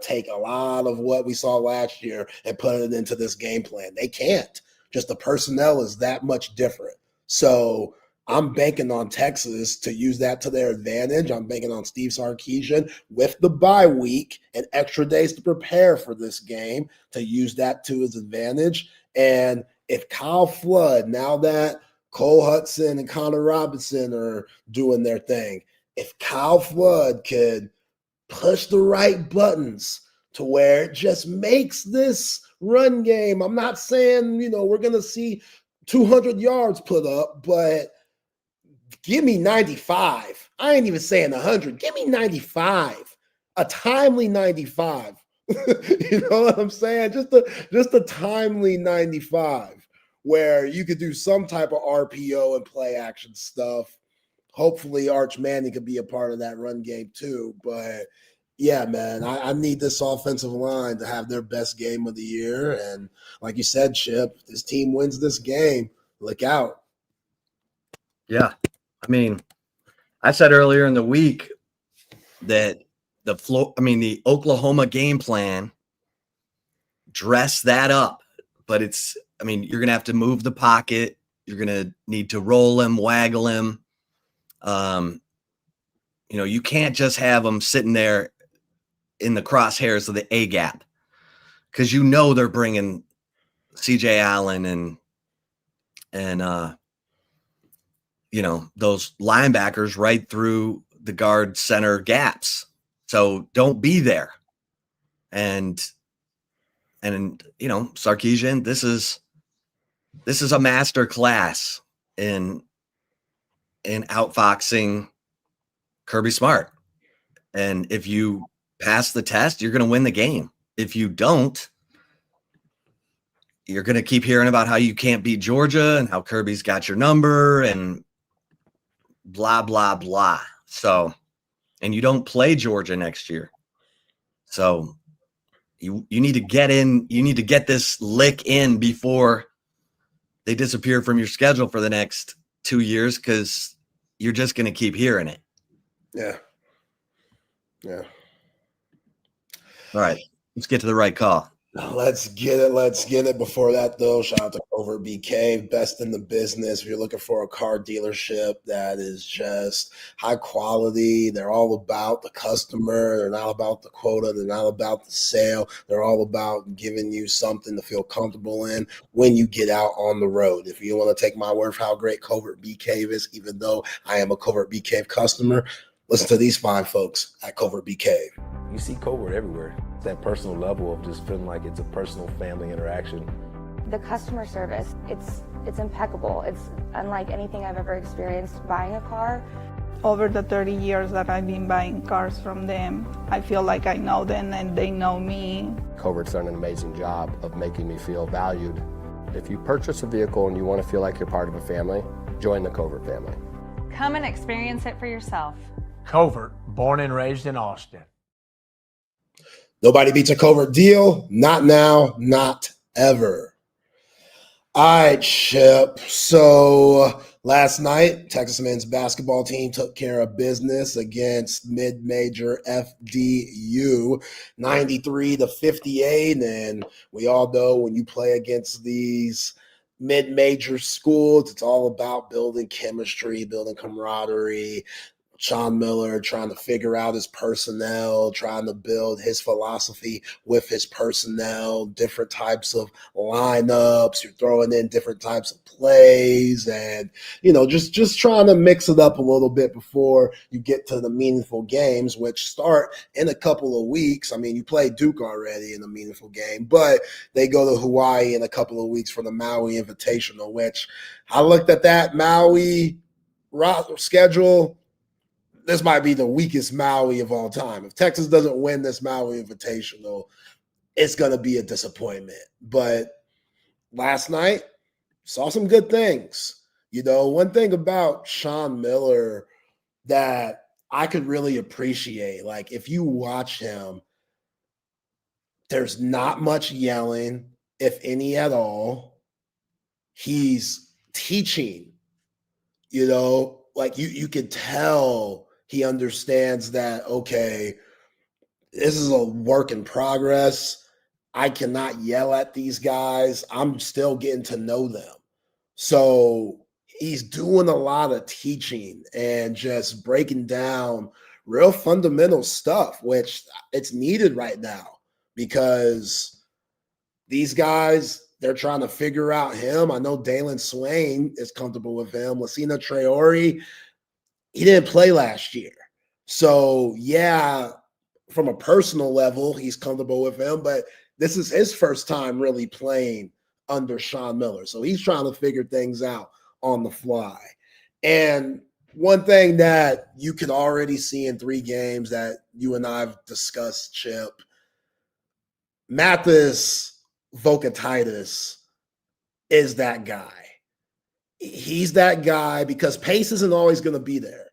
take a lot of what we saw last year and put it into this game plan. They can't. Just the personnel is that much different. So I'm banking on Texas to use that to their advantage. I'm banking on Steve Sarkisian with the bye week and extra days to prepare for this game to use that to his advantage. And if Kyle Flood, now that Cole Hudson and Connor Robinson are doing their thing, if Kyle Flood could push the right buttons to where it just makes this run game. I'm not saying, we're going to see 200 yards put up, but give me 95. I ain't even saying 100. Give me 95. A timely 95. You know what I'm saying? Just a timely 95 where you could do some type of RPO and play action stuff. Hopefully Arch Manning could be a part of that run game too. But yeah, man, I need this offensive line to have their best game of the year. And like you said, Chip, this team wins this game. Look out. Yeah. I mean, I said earlier in the week that the Oklahoma game plan, dress that up. But you're going to have to move the pocket. You're going to need to roll him, waggle him. You can't just have them sitting there in the crosshairs of the A gap because they're bringing CJ Allen and those linebackers right through the guard center gaps. So don't be there. And Sarkisian, this is a master class in outfoxing Kirby Smart. And if you pass the test, you're going to win the game. If you don't, you're going to keep hearing about how you can't beat Georgia and how Kirby's got your number and blah, blah, blah. So, and you don't play Georgia next year. So you need to get in, you need to get this lick in before they disappear from your schedule for the next 2 years because you're just going to keep hearing it. Yeah. Yeah. All right, let's get to the right call. Let's get it. Let's get it. Before that, though, shout out to Covert BK, best in the business. If you're looking for a car dealership that is just high quality, they're all about the customer. They're not about the quota. They're not about the sale. They're all about giving you something to feel comfortable in when you get out on the road. If you want to take my word for how great Covert BK is, even though I am a Covert BK customer, listen to these fine folks at Covert BK. You see Covert everywhere. It's that personal level of just feeling like it's a personal family interaction. The customer service, it's impeccable. It's unlike anything I've ever experienced buying a car. Over the 30 years that I've been buying cars from them, I feel like I know them and they know me. Covert's done an amazing job of making me feel valued. If you purchase a vehicle and you want to feel like you're part of a family, join the Covert family. Come and experience it for yourself. Covert, born and raised in Austin. Nobody beats a Covert deal. Not now, not ever. All right, Chip. So last night, Texas men's basketball team took care of business against mid-major FDU, 93-58. And we all know when you play against these mid-major schools, it's all about building chemistry, building camaraderie. Sean Miller trying to figure out his personnel, trying to build his philosophy with his personnel, different types of lineups. You're throwing in different types of plays and, just trying to mix it up a little bit before you get to the meaningful games, which start in a couple of weeks. I mean, you played Duke already in a meaningful game, but they go to Hawaii in a couple of weeks for the Maui Invitational, which I looked at that Maui schedule. This might be the weakest Maui of all time. If Texas doesn't win this Maui Invitational, it's going to be a disappointment. But last night, saw some good things. One thing about Sean Miller that I could really appreciate, like if you watch him, there's not much yelling, if any at all. He's teaching, like you could tell he understands that, okay, this is a work in progress. I cannot yell at these guys. I'm still getting to know them. So he's doing a lot of teaching and just breaking down real fundamental stuff, which it's needed right now because these guys, they're trying to figure out him. I know Dalen Swain is comfortable with him. Lassina Traore, he didn't play last year. So, yeah, from a personal level, he's comfortable with him, but this is his first time really playing under Sean Miller. So he's trying to figure things out on the fly. And one thing that you could already see in 3 games that you and I have discussed, Chip, Mathis Vocatitis is that guy. He's that guy because pace isn't always going to be there.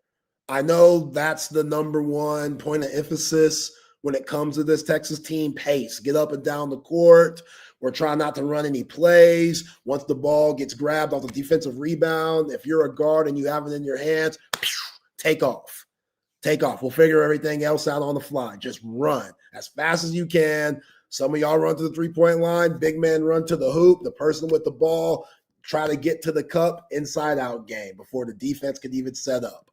I know that's the number one point of emphasis when it comes to this Texas team, pace. Get up and down the court. We're trying not to run any plays. Once the ball gets grabbed off the defensive rebound, if you're a guard and you have it in your hands, take off. Take off. We'll figure everything else out on the fly. Just run as fast as you can. Some of y'all run to the three-point line. Big men run to the hoop. The person with the ball try to get to the cup, inside-out game before the defense can even set up.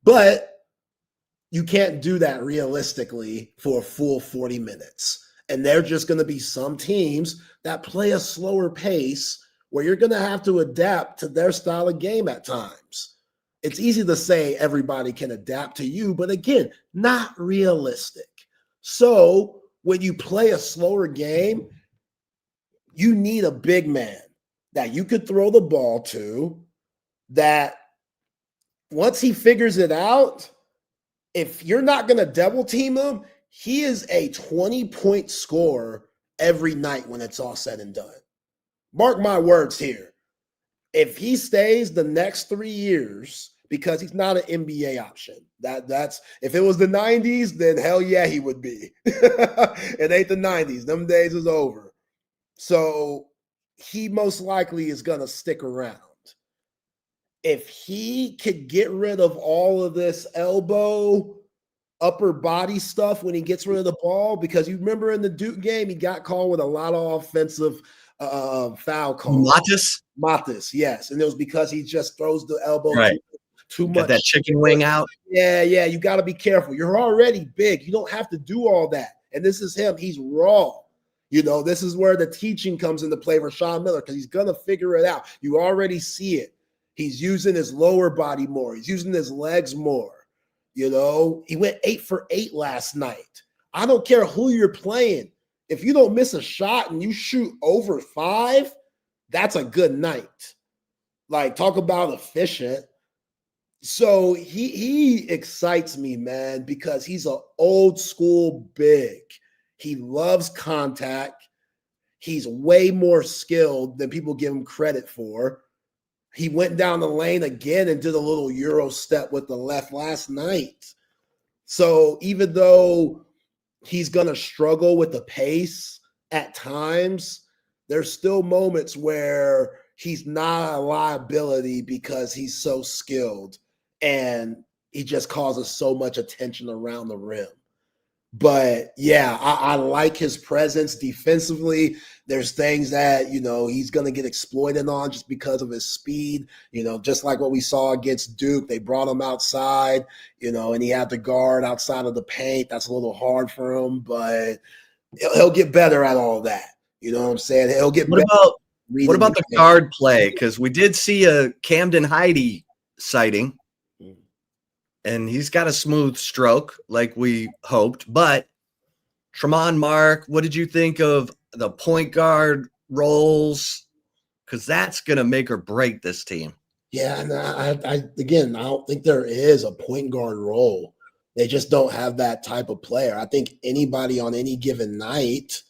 But you can't do that realistically for a full 40 minutes. And there are just going to be some teams that play a slower pace where you're going to have to adapt to their style of game at times. It's easy to say everybody can adapt to you, but again, not realistic. So when you play a slower game, you need a big man that you could throw the ball to, that once he figures it out, if you're not going to double team him, he is a 20-point scorer every night when it's all said and done. Mark my words here. If he stays the next 3 years, because he's not an NBA option, that's if it was the 90s, then hell yeah, he would be. It ain't the 90s. Them days is over. So he most likely is going to stick around. If he could get rid of all of this elbow, upper body stuff when he gets rid of the ball, because you remember in the Duke game, he got called with a lot of offensive foul calls. Matas, yes. And it was because he just throws the elbow too much. Got that chicken wing out. Yeah. You got to be careful. You're already big. You don't have to do all that. And this is him. He's raw. This is where the teaching comes into play for Sean Miller, because he's going to figure it out. You already see it. He's using his lower body more. He's using his legs more. He went 8 for 8 last night. I don't care who you're playing. If you don't miss a shot and you shoot over 5, that's a good night. Like, talk about efficient. So he excites me, man, because he's an old school big. He loves contact. He's way more skilled than people give him credit for. He went down the lane again and did a little Euro step with the left last night. So even though he's going to struggle with the pace at times, there's still moments where he's not a liability because he's so skilled and he just causes so much attention around the rim. But yeah, I like his presence defensively. There's things that, he's going to get exploited on just because of his speed, just like what we saw against Duke. They brought him outside, and he had to guard outside of the paint. That's a little hard for him, but he'll get better at all that. You know what I'm saying? He'll get better. What about the guard play? Because we did see a Camden Heide sighting. And he's got a smooth stroke like we hoped. But Tremont Mark, what did you think of the point guard roles? Because that's going to make or break this team. Yeah, and I don't think there is a point guard role. They just don't have that type of player. I think anybody on any given night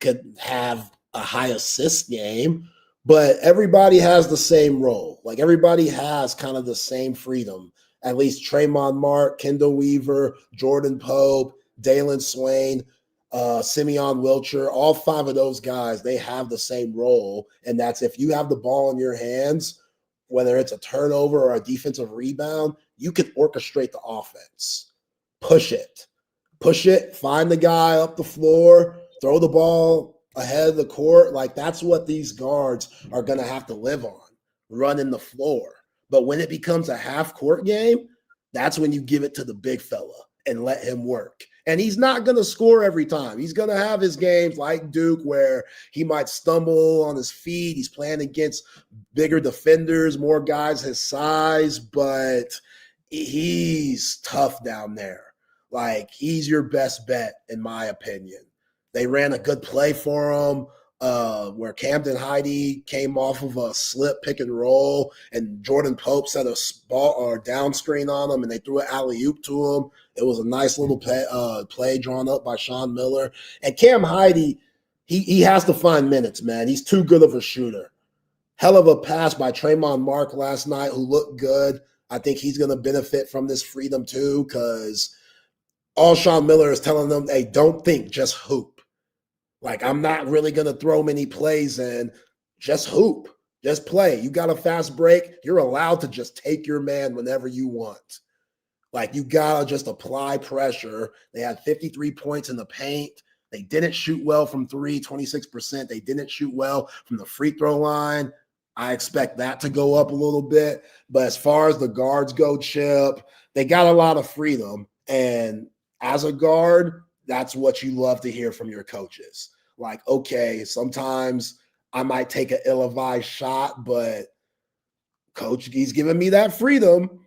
could have a high assist game, but everybody has the same role. Like, everybody has kind of the same freedom. At least Tremont Mark, Kendall Weaver, Jordan Pope, Dalen Swain, Simeon Wilcher, all 5 of those guys, they have the same role. And that's if you have the ball in your hands, whether it's a turnover or a defensive rebound, you can orchestrate the offense. Push it, find the guy up the floor, throw the ball ahead of the court. Like, that's what these guards are going to have to live on, running the floor. But when it becomes a half-court game, that's when you give it to the big fella and let him work. And he's not going to score every time. He's going to have his games like Duke where he might stumble on his feet. He's playing against bigger defenders, more guys his size, but he's tough down there. Like, he's your best bet, in my opinion. They ran a good play for him. Where Camden Heide came off of a slip pick and roll, and Jordan Pope set a ball or down screen on him, and they threw an alley-oop to him. It was a nice little play drawn up by Sean Miller. And Cam Heide, he has to find minutes, man. He's too good of a shooter. Hell of a pass by Tremont Mark last night, who looked good. I think he's going to benefit from this freedom too, because all Sean Miller is telling them, hey, don't think, just hoop. Like, I'm not really going to throw many plays in. Just hoop. Just play. You got a fast break. You're allowed to just take your man whenever you want. Like, you got to just apply pressure. They had 53 points in the paint. They didn't shoot well from 3, 26%. They didn't shoot well from the free throw line. I expect that to go up a little bit. But as far as the guards go, Chip, they got a lot of freedom. And as a guard, that's what you love to hear from your coaches. Like, okay, sometimes I might take an ill-advised shot, but coach, he's giving me that freedom.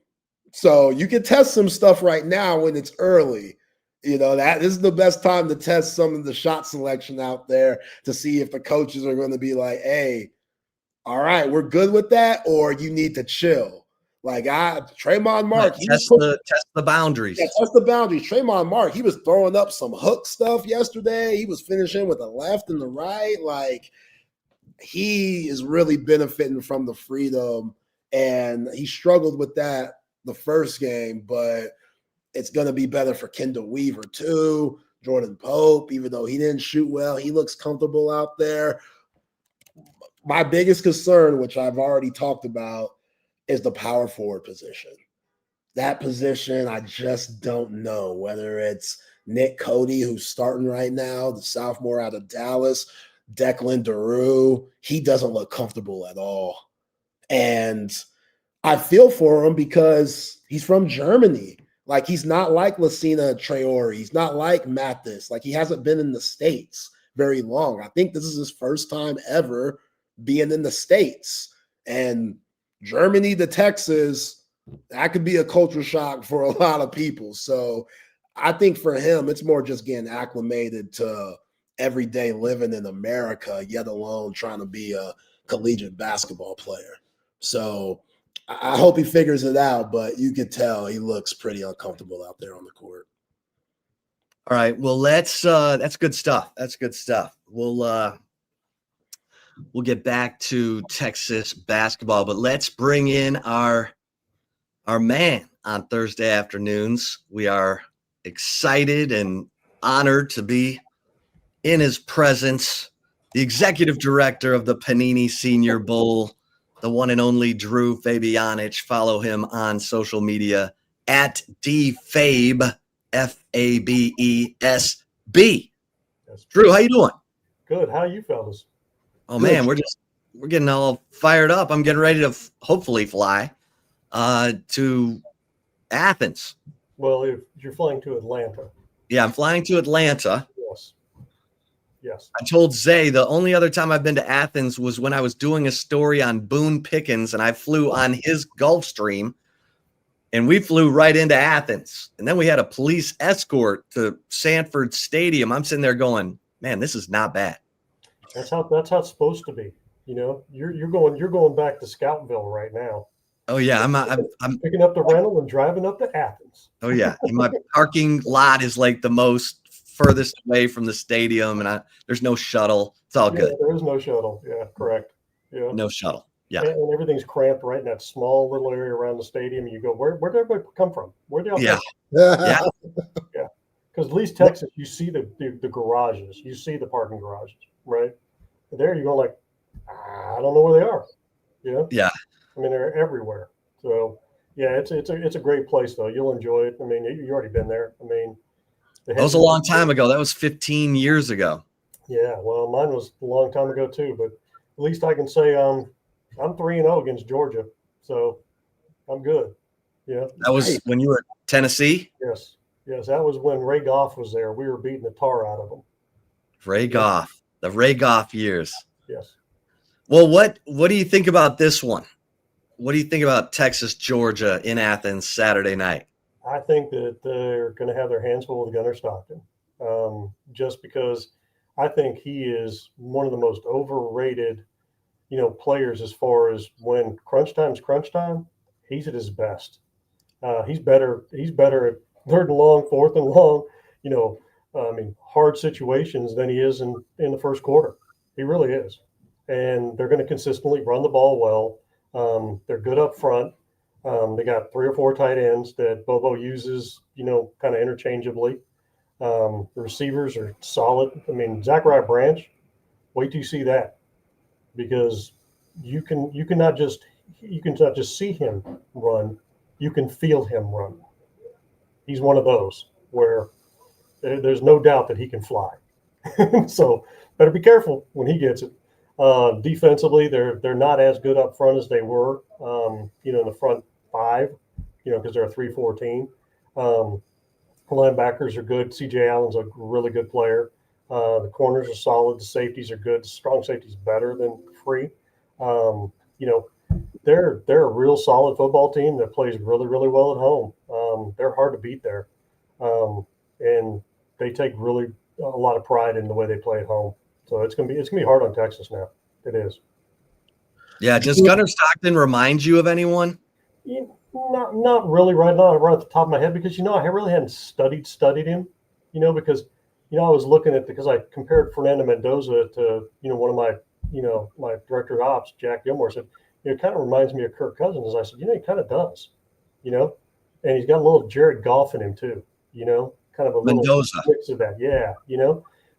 So you can test some stuff right now when it's early. This is the best time to test some of the shot selection out there to see if the coaches are going to be like, hey, all right, we're good with that, or you need to chill. Like, Tremont Mark. Test the boundaries. Yeah, test the boundaries. Tremont Mark, he was throwing up some hook stuff yesterday. He was finishing with the left and the right. Like, he is really benefiting from the freedom, and he struggled with that the first game, but it's going to be better for Kendall Weaver too. Jordan Pope, even though he didn't shoot well, he looks comfortable out there. My biggest concern, which I've already talked about, is the power forward position. That position, I just don't know whether it's Nick Cody, who's starting right now, the sophomore out of Dallas, Declan Daru. He doesn't look comfortable at all. And I feel for him because he's from Germany. Like, he's not like Lassina Traore. He's not like Mathis. Like, he hasn't been in the States very long. I think this is his first time ever being in the States. And Germany to Texas, that could be a culture shock for a lot of people. So I think for him, it's more just getting acclimated to everyday living in America, yet alone trying to be a collegiate basketball player. So I hope he figures it out, but you could tell he looks pretty uncomfortable out there on the court. All right. Well, that's good stuff. That's good stuff. We'll get back to Texas basketball, but let's bring in our man on Thursday afternoons. We are excited and honored to be in his presence, the executive director of the Panini Senior Bowl, the one and only Drew Fabianich. Follow him on social media at DFabe, FABESB. Drew, how you doing? Good. How are you fellas? Oh man, we're getting all fired up. I'm getting ready to hopefully fly to Athens. Well, if you're flying to Atlanta. Yeah, I'm flying to Atlanta. Yes. I told Zay the only other time I've been to Athens was when I was doing a story on Boone Pickens, and I flew on his Gulfstream, and we flew right into Athens. And then we had a police escort to Sanford Stadium. I'm sitting there going, man, this is not bad. That's how it's supposed to be. You know, you're going back to Scoutville right now. Oh yeah, I'm picking up the rental and driving up to Athens. Oh yeah, and my parking lot is like the most furthest away from the stadium, and there's no shuttle. It's all good. There is no shuttle. Yeah, correct. Yeah, no shuttle. Yeah, and everything's cramped right in that small little area around the stadium. You go, where did everybody come from? Where did y'all come from? Yeah. Yeah. Because at least Texas, you see the garages, you see the parking garages, right? There you go, like, I don't know where they are. Yeah. I mean, they're everywhere. So yeah, it's a great place though. You'll enjoy it. I mean, you already been there. I mean, that was a long time ago. That was 15 years ago. Yeah, well, mine was a long time ago too. But at least I can say I'm 3-0 against Georgia, so I'm good. Yeah. That was when you were at Tennessee. Yes. That was when Ray Goff was there. We were beating the tar out of them. Ray Goff, the Ray Goff years. Yes. Well, what do you think about this one? What do you think about Texas, Georgia in Athens Saturday night? I think that they're going to have their hands full with Gunnar Stockton, just because I think he is one of the most overrated, players as far as when crunch time. He's at his best. He's better at third and long, fourth and long, hard situations than he is in the first quarter. He really is. And they're going to consistently run the ball well. They're good up front. They got 3 or 4 tight ends that Bobo uses, kind of interchangeably. The receivers are solid. I mean, Zachariah Branch, wait till you see that, because you can not just see him run, you can feel him run. He's one of those where there's no doubt that he can fly. So better be careful when he gets it. Defensively, they're not as good up front as they were, in the front 5, because they're a 3-4 team. Linebackers are good. CJ Allen's a really good player. The corners are solid. The safeties are good. The strong safety's better than free. They're a real solid football team that plays really, really well at home. They're hard to beat there. And they take really a lot of pride in the way they play at home. So it's gonna be hard on Texas now. It is. Yeah. Does Gunnar Stockton remind you of anyone? Not really right now, right at the top of my head, because I really hadn't studied him. Because I was looking at because I compared Fernando Mendoza to one of my my director of ops, Jack Gilmore, said it kind of reminds me of Kirk Cousins. I said he kind of does, and he's got a little Jared Goff in him too, kind of a Mendoza little mix of that, yeah,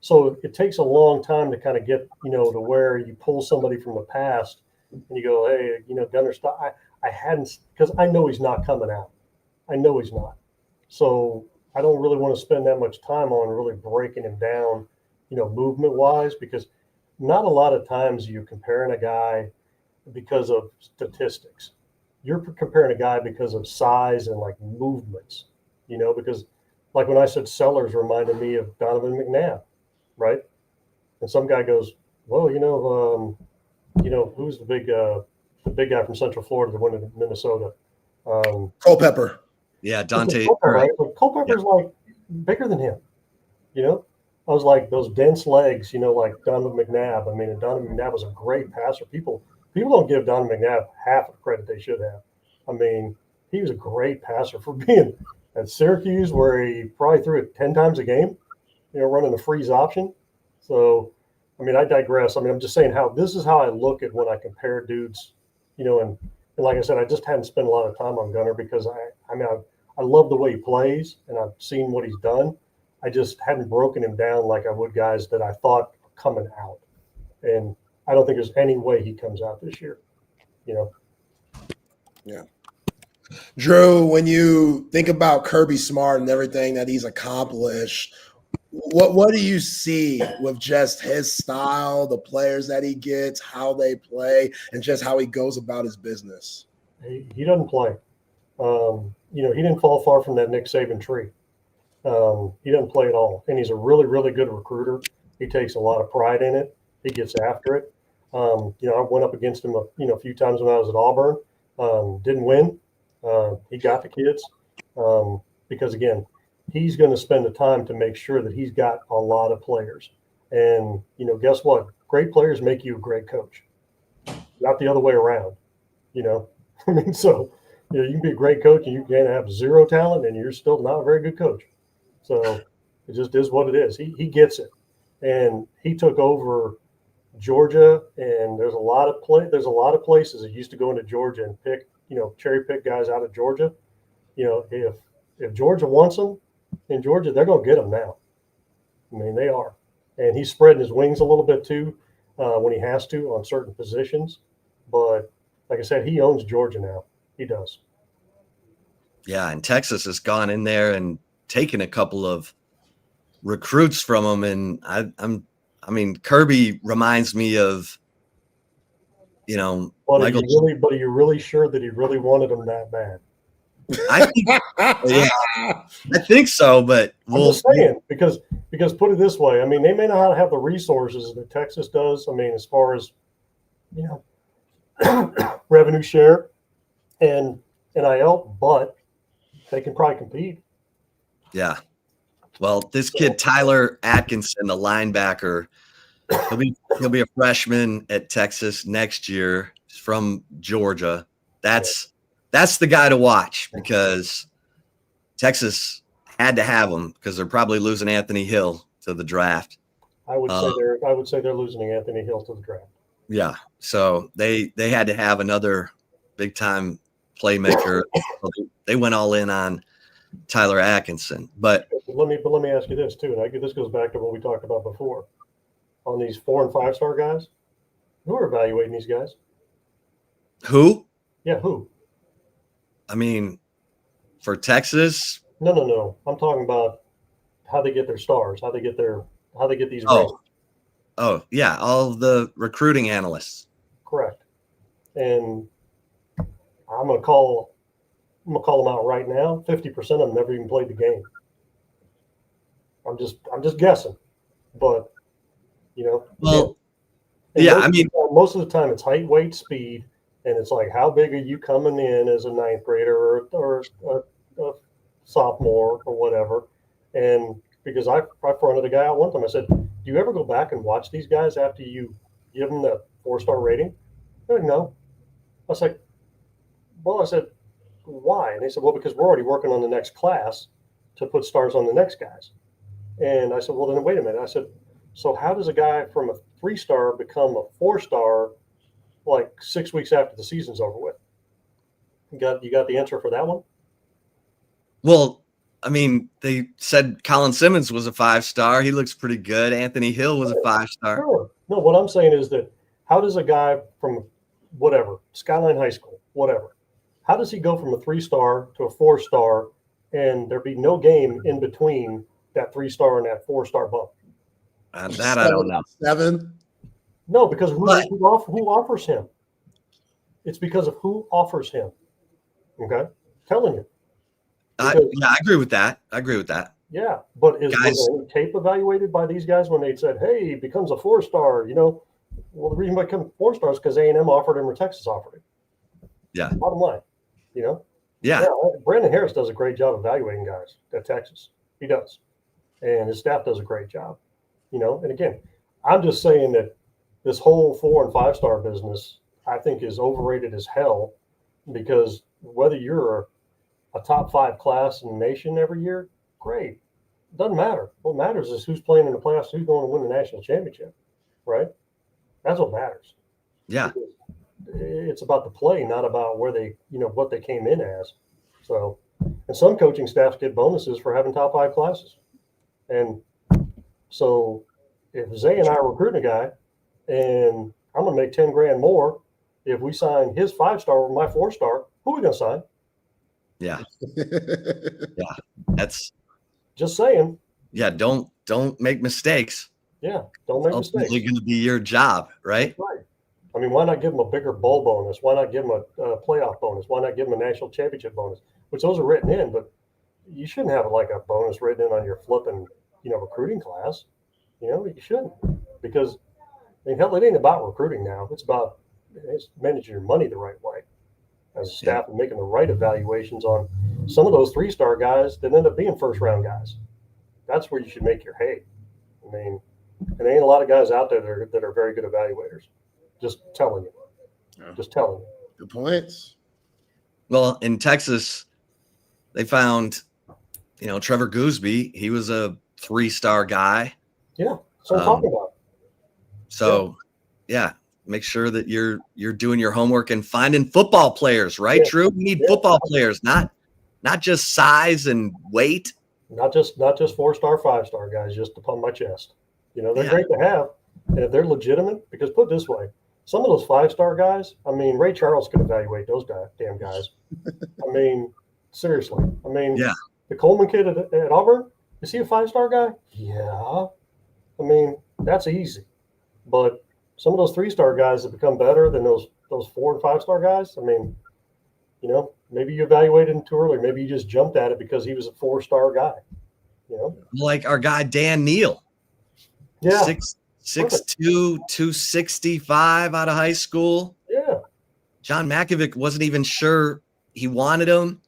So it takes a long time to kind of get, to where you pull somebody from the past and you go, hey, Gunner, stop. I hadn't, because I know he's not coming out. I know he's not. So I don't really want to spend that much time on really breaking him down, movement wise, because not a lot of times you're comparing a guy because of statistics. You're comparing a guy because of size and like movements, because like when I said Sellers reminded me of Donovan McNabb, right? And some guy goes, well, who's the big guy from Central Florida that went to Minnesota? Culpepper. Yeah, Dante. Culpepper, right? Like, Culpepper's like bigger than him, I was like those dense legs, like Donovan McNabb. I mean, and Donovan McNabb was a great passer. People don't give Donovan McNabb half of the credit they should have. I mean, he was a great passer for being at Syracuse, where he probably threw it 10 times a game, running a freeze option. So, I mean, I digress. I mean, I'm just saying this is how I look at when I compare dudes, and like I said, I just hadn't spent a lot of time on Gunner because I love the way he plays and I've seen what he's done. I just hadn't broken him down like I would guys that I thought were coming out. And I don't think there's any way he comes out this year, Yeah. Drew, when you think about Kirby Smart and everything that he's accomplished, what do you see with just his style, the players that he gets, how they play, and just how he goes about his business? He doesn't play. He didn't fall far from that Nick Saban tree. He doesn't play at all. And he's a really, really good recruiter. He takes a lot of pride in it. He gets after it. I went up against him a few times when I was at Auburn. Didn't win. He got the kids because, again, he's going to spend the time to make sure that he's got a lot of players. And, guess what? Great players make you a great coach, not the other way around, I mean, so, you can be a great coach and you can have zero talent and you're still not a very good coach. So it just is what it is. He gets it. And he took over Georgia, and there's a lot of places that used to go into Georgia and pick, cherry pick guys out of Georgia. If Georgia wants them in Georgia, they're going to get them now. I mean, they are. And he's spreading his wings a little bit too when he has to on certain positions. But like I said, he owns Georgia now. He does. Yeah, and Texas has gone in there and taken a couple of recruits from him, and I mean, Kirby reminds me of, But Michael. Are you really sure that he really wanted him that bad? I think so, but I'm just saying because put it this way, I mean, they may not have the resources that Texas does. I mean, as far as revenue share and NIL, but they can probably compete. Yeah. Well, this kid Tyler Atkinson, the linebacker, he'll be a freshman at Texas next year. He's from Georgia. That's the guy to watch because Texas had to have him because they're probably losing Anthony Hill to the draft. I would say they're losing Anthony Hill to the draft. Yeah. So they had to have another big time playmaker. They went all in on Tyler Atkinson. But let me ask you this too, and this goes back to what we talked about before on these 4- and 5-star guys. Who are evaluating these guys? Who? Yeah, who? I mean, for Texas? No. I'm talking about how they get their stars, how they get these. Oh, yeah, all the recruiting analysts. Correct. And I'm gonna call them out right now. 50% of them never even played the game. I'm just guessing, but well, yeah. I mean, most of the time it's height, weight, speed, and it's like how big are you coming in as a 9th grader or a sophomore or whatever. And because I fronted a guy out one time, I said, "Do you ever go back and watch these guys after you give them the 4-star rating?" They're like, "No." I was like, "Well," I said, "Why?" And they said, "Well, because we're already working on the next class to put stars on the next guys." And I said, "Well, then wait a minute." I said, "So how does a guy from a 3-star become a 4-star like 6 weeks after the season's over with?" You got the answer for that one? Well, I mean, they said Colin Simmons was a 5-star. He looks pretty good. Anthony Hill was a 5-star. Sure. No, what I'm saying is that how does a guy from whatever, Skyline High School, whatever, how does he go from a 3-star to a 4-star and there be no game in between that 3-star and that 4-star bump? That I don't know. 7? No, because who offers him? It's because of who offers him. Okay? Telling you. I agree with that. Yeah, but was Guys- the tape evaluated by these guys when they said, "Hey, he becomes a 4-star"? You know, well, the reason why he becomes 4-star is because A&M offered him or Texas offered him. Yeah. Bottom line, you know. Yeah. Brandon Harris does a great job evaluating guys at Texas. He does, and his staff does a great job. You know, and again, I'm just saying that this whole 4- and 5-star business, I think, is overrated as hell, because whether you're a top 5 class in the nation every year, great. Doesn't matter. What matters is who's playing in the playoffs, who's going to win the national championship, right? That's what matters. Yeah. It's about the play, not about where they, you know, what they came in as. So, and some coaching staffs get bonuses for having top 5 classes. And so if Zay and I are recruiting a guy and I'm going to make 10 grand more if we sign his 5-star with my 4-star, who are we going to sign? Yeah. Yeah. That's Just saying. yeah. Don't make mistakes. Yeah. Don't make It's ultimately mistakes. going to be your job, right? Right. I mean, why not give them a bigger bowl bonus? Why not give them a playoff bonus? Why not give them a national championship bonus? Which those are written in, but you shouldn't have like a bonus written in on your flipping, you know, recruiting class. You know, you shouldn't, because I mean, hell, it ain't about recruiting now. It's about managing your money the right way as a staff and making the right evaluations on some of those 3-star guys that end up being 1st-round guys. That's where you should make your hay. I mean, and there ain't a lot of guys out there that are very good evaluators. Just telling you. Yeah. Just telling you. Good points. Well, in Texas, they found, you know, Trevor Gooseby. He was a 3-star guy. Yeah. That's what I'm talking about. So, yeah, make sure that you're doing your homework and finding football players, right? Yeah. True. We need football players, not just size and weight. Not just 4-star, 5-star guys, just to pump my chest. You know, they're Yeah. great to have. And if they're legitimate, because put it this way, some of those 5-star guys, I mean, Ray Charles could evaluate those damn guys. I mean, seriously. I mean, Yeah. the Coleman kid at Auburn, is he a 5-star guy? Yeah. I mean, that's easy. But some of those 3-star guys have become better than those 4- and 5-star guys. I mean, you know, maybe you evaluated him too early. Maybe you just jumped at it because he was a 4-star guy. You know, Like our guy Dan Neal. yeah, 6'2", 265 out of high school. yeah, John Makovic wasn't even sure he wanted him.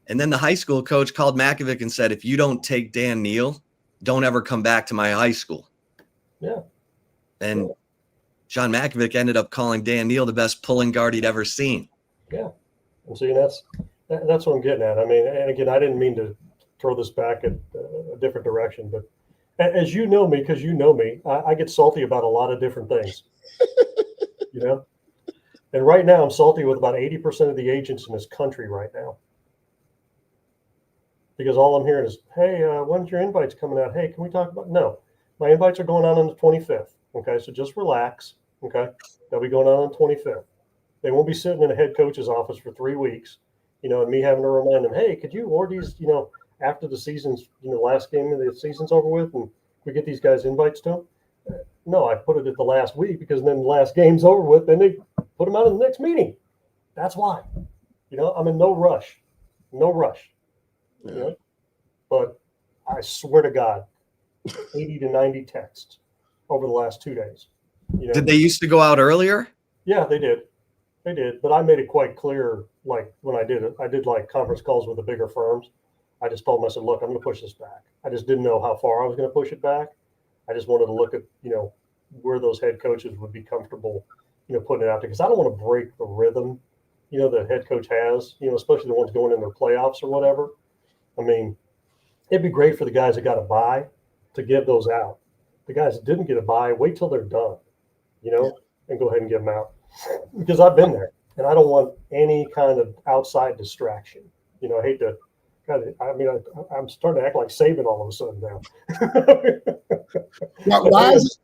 And then the high school coach called Makovic and said, if you don't take Dan Neal, don't ever come back to my high school. yeah. And John Makovic ended up calling Dan Neal the best pulling guard he'd ever seen. Yeah. And see, that's what I'm getting at. I mean, and again, I didn't mean to throw this back at a different direction, but as you know me, because you know me, I get salty about a lot of different things, you know? And right now I'm salty with about 80% of the agents in this country right now. Because all I'm hearing is, hey, when's your invites coming out? Hey, can we talk about? No, my invites are going on the 25th. Okay, so just relax. Okay, they'll be going on the 25th. They won't be sitting in a head coach's office for 3 weeks, you know, and me having to remind them, hey, could you award these, you know, after the season's, you know, last game of the season's over with, and we get these guys invites to them? No, I put it at the last week, because then the last game's over with, then they put them out in the next meeting. That's why. You know, I'm in no rush. No rush. Yeah. You know? But I swear to God, 80 to 90 texts over the last 2 days. You know? Did they used to go out earlier? Yeah, they did. They did. But I made it quite clear, like when I did it, I did like conference calls with the bigger firms. I just told them, I said, look, I'm going to push this back. I just didn't know how far I was going to push it back. I just wanted to look at, you know, where those head coaches would be comfortable, you know, putting it out there. Because I don't want to break the rhythm, you know, the head coach has, you know, especially the ones going in their playoffs or whatever. I mean, it'd be great for the guys that got a bye to give those out. The guys that didn't get a bye, wait till they're done, you know, and go ahead and give them out. Because I've been there, and I don't want any kind of outside distraction. You know, I hate to I'm starting to act like Saban all of a sudden now. Why is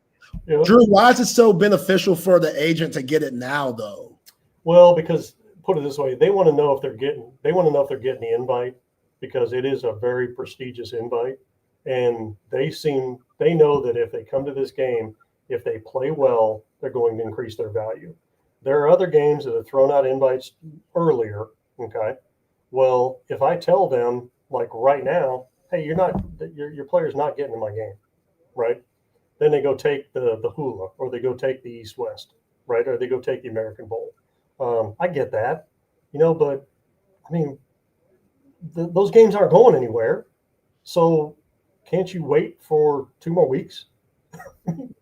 it, Drew? Why is it so beneficial for the agent to get it now, though? Well, because put it this way, they want to know if they're getting the invite, because it is a very prestigious invite, and they know that if they come to this game, if they play well, they're going to increase their value. There are other games that have thrown out invites earlier. Okay. Well, if I tell them, like right now, hey, your player's not getting in my game, right? Then they go take the Hula, or they go take the East West, right? Or they go take the American Bowl. I get that, but I mean, those games aren't going anywhere. So can't you wait for 2 more weeks? And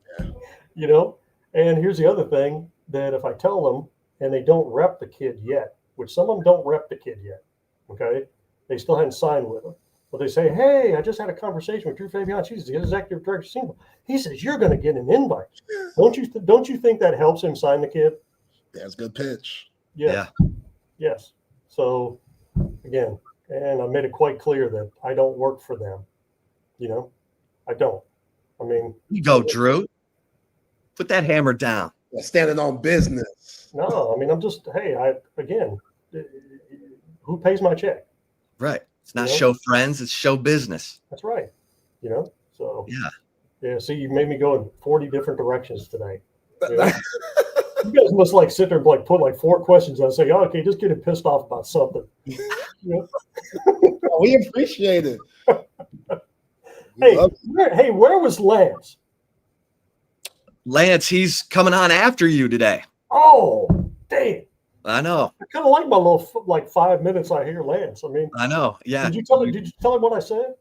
here's the other thing, that if I tell them and they don't rep the kid yet, which some of them don't rep the kid yet, okay, they still hadn't signed with him, but they say, hey, I just had a conversation with Drew Fabian. He's the executive director of Single. He says, you're going to get an invite. Don't you think that helps him sign the kid? That's a good pitch. Yeah. Yes. So again, and I made it quite clear that I don't work for them. I don't. I mean, you go, Drew. Put that hammer down. Standing on business. No, I mean, I'm just, who pays my check? Right. It's not show friends, it's show business. That's right. So yeah. See, you made me go in 40 different directions today. You guys must sit there and put 4 questions and say, oh, okay, just getting pissed off about something. We appreciate it. Where was Lance? Lance, he's coming on after you today. Oh, damn. I know. I kind of like my little 5 minutes I hear Lance. I mean, I know. Yeah. Did you tell him what I said?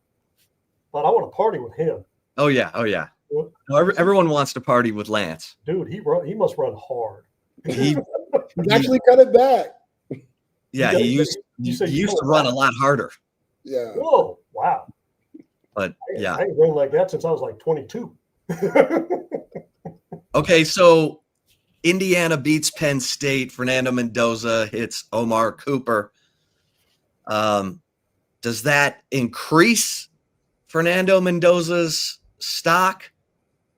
But I want to party with him. Oh yeah. No, everyone wants to party with Lance. Dude, he must run hard. He actually cut it back. Yeah, he used to run a lot harder. Yeah. Whoa, wow. But yeah, I ain't run like that since I was 22. Okay, so Indiana beats Penn State. Fernando Mendoza hits Omar Cooper. Does that increase Fernando Mendoza's stock?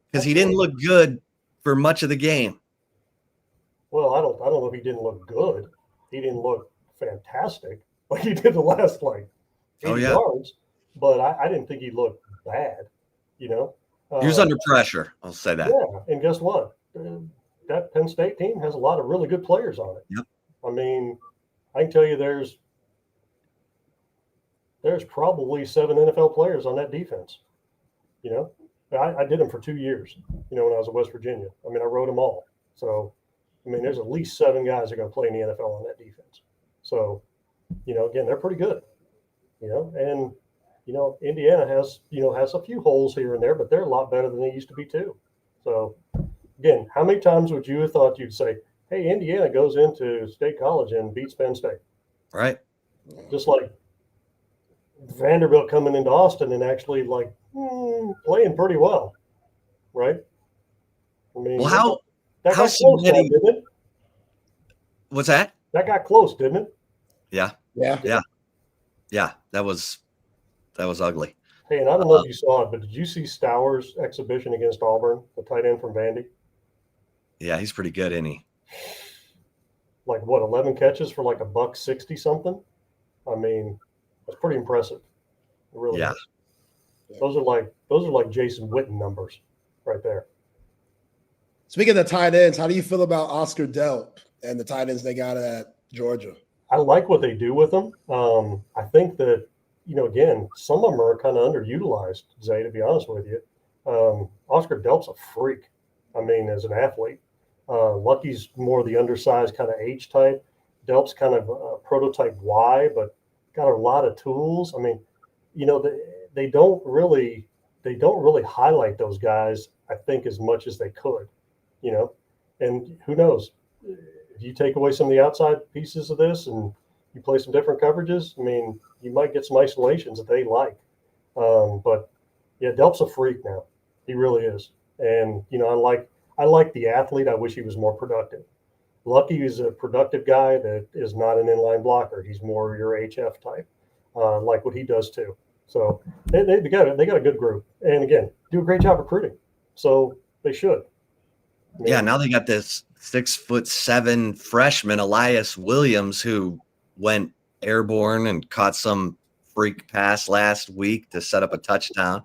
Because he didn't look good for much of the game. Well, I don't know if he didn't look good. He didn't look fantastic like he did the last 80 yards. But I didn't think he looked bad. He was under pressure. I'll say that. Yeah, and guess what? That Penn State team has a lot of really good players on it. Yep. I mean, I can tell you there's probably 7 NFL players on that defense. I did them for 2 years, when I was at West Virginia. I mean, I wrote them all. So, I mean, there's at least 7 guys that are going to play in the NFL on that defense. So, again, they're pretty good, and, Indiana has a few holes here and there, but they're a lot better than they used to be too. So, again, how many times would you have thought you'd say, hey, Indiana goes into State College and beats Penn State? Right. Just like Vanderbilt coming into Austin and actually playing pretty well, right? I mean, well, that got close, didn't it? What's that? That got close, didn't it? Yeah. That was ugly. Hey, and I don't know if you saw it, but did you see Stowers' exhibition against Auburn, the tight end from Vandy? Yeah, he's pretty good, isn't he? 11 catches for $160 something? I mean, that's pretty impressive. It really is. Those are like Jason Witten numbers right there. Speaking of tight ends, how do you feel about Oscar Delp and the tight ends they got at Georgia? I like what they do with them. I think that, again, some of them are kind of underutilized, Zay, to be honest with you. Oscar Delp's a freak. I mean, as an athlete. Lucky's more the undersized kind of H type. Delp's kind of a prototype Y, but got a lot of tools. I mean, they don't really highlight those guys, I think, as much as they could, and who knows, if you take away some of the outside pieces of this and you play some different coverages, I mean, you might get some isolations that they like. But yeah, Delp's a freak now. He really is. And, I like the athlete. I wish he was more productive. Lucky is a productive guy that is not an inline blocker. He's more your HF type. like what he does too. So they got a good group, and again, do a great job recruiting. So they should. Yeah, now they got this 6'7" freshman Elias Williams who went airborne and caught some freak pass last week to set up a touchdown.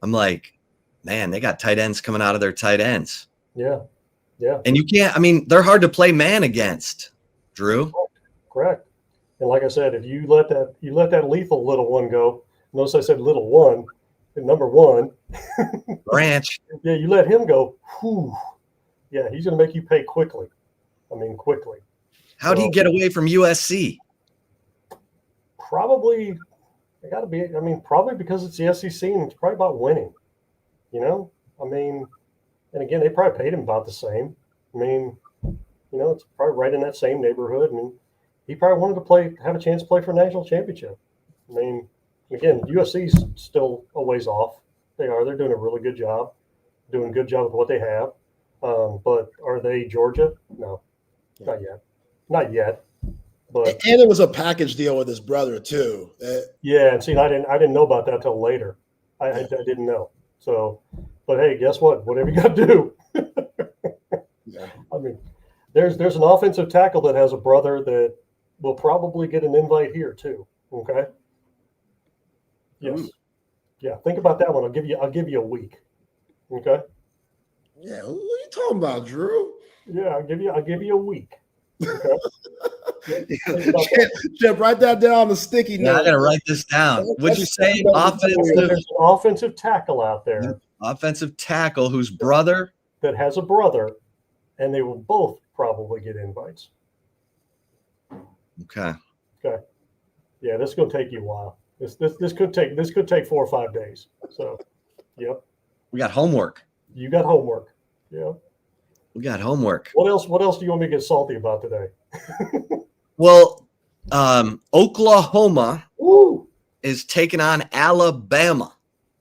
I'm like, man, they got tight ends coming out of their tight ends. Yeah. And you can't. I mean, they're hard to play man against. Drew. Correct. And like I said, if you let that lethal little one go, notice I said little one, number one, Branch. Yeah, you let him go. Whew. Yeah, he's going to make you pay quickly. I mean, quickly. How'd he get away from USC? Probably, it got to be. I mean, probably because it's the SEC and it's probably about winning. You know, I mean, and again, they probably paid him about the same. I mean, you know, it's probably right in that same neighborhood. I mean, he probably wanted to have a chance to play for a national championship. I mean, again, USC's still a ways off. They're doing a really good job, doing a good job with what they have. But are they Georgia? No, not yet. But and it was a package deal with his brother too. Yeah, and see, I didn't know about that till later. I didn't know. So, but hey, guess what? Whatever you got to do. Yeah. I mean, there's an offensive tackle that has a brother that will probably get an invite here too. Okay. Yes. Ooh. Yeah. Think about that one. I'll give you a week. Okay. Yeah. What are you talking about, Drew? Yeah, I'll give you a week. Okay. Chip, write that down on the sticky note. Yeah, I gotta write this down. Would you say There's an offensive tackle out there, offensive tackle whose brother that has a brother, and they will both probably get invites. Okay. Yeah, this is gonna take you a while. This could take 4 or 5 days. So, yep. We got homework. You got homework. Yeah. We got homework. What else do you want me to get salty about today? Well, Oklahoma Woo! is taking on Alabama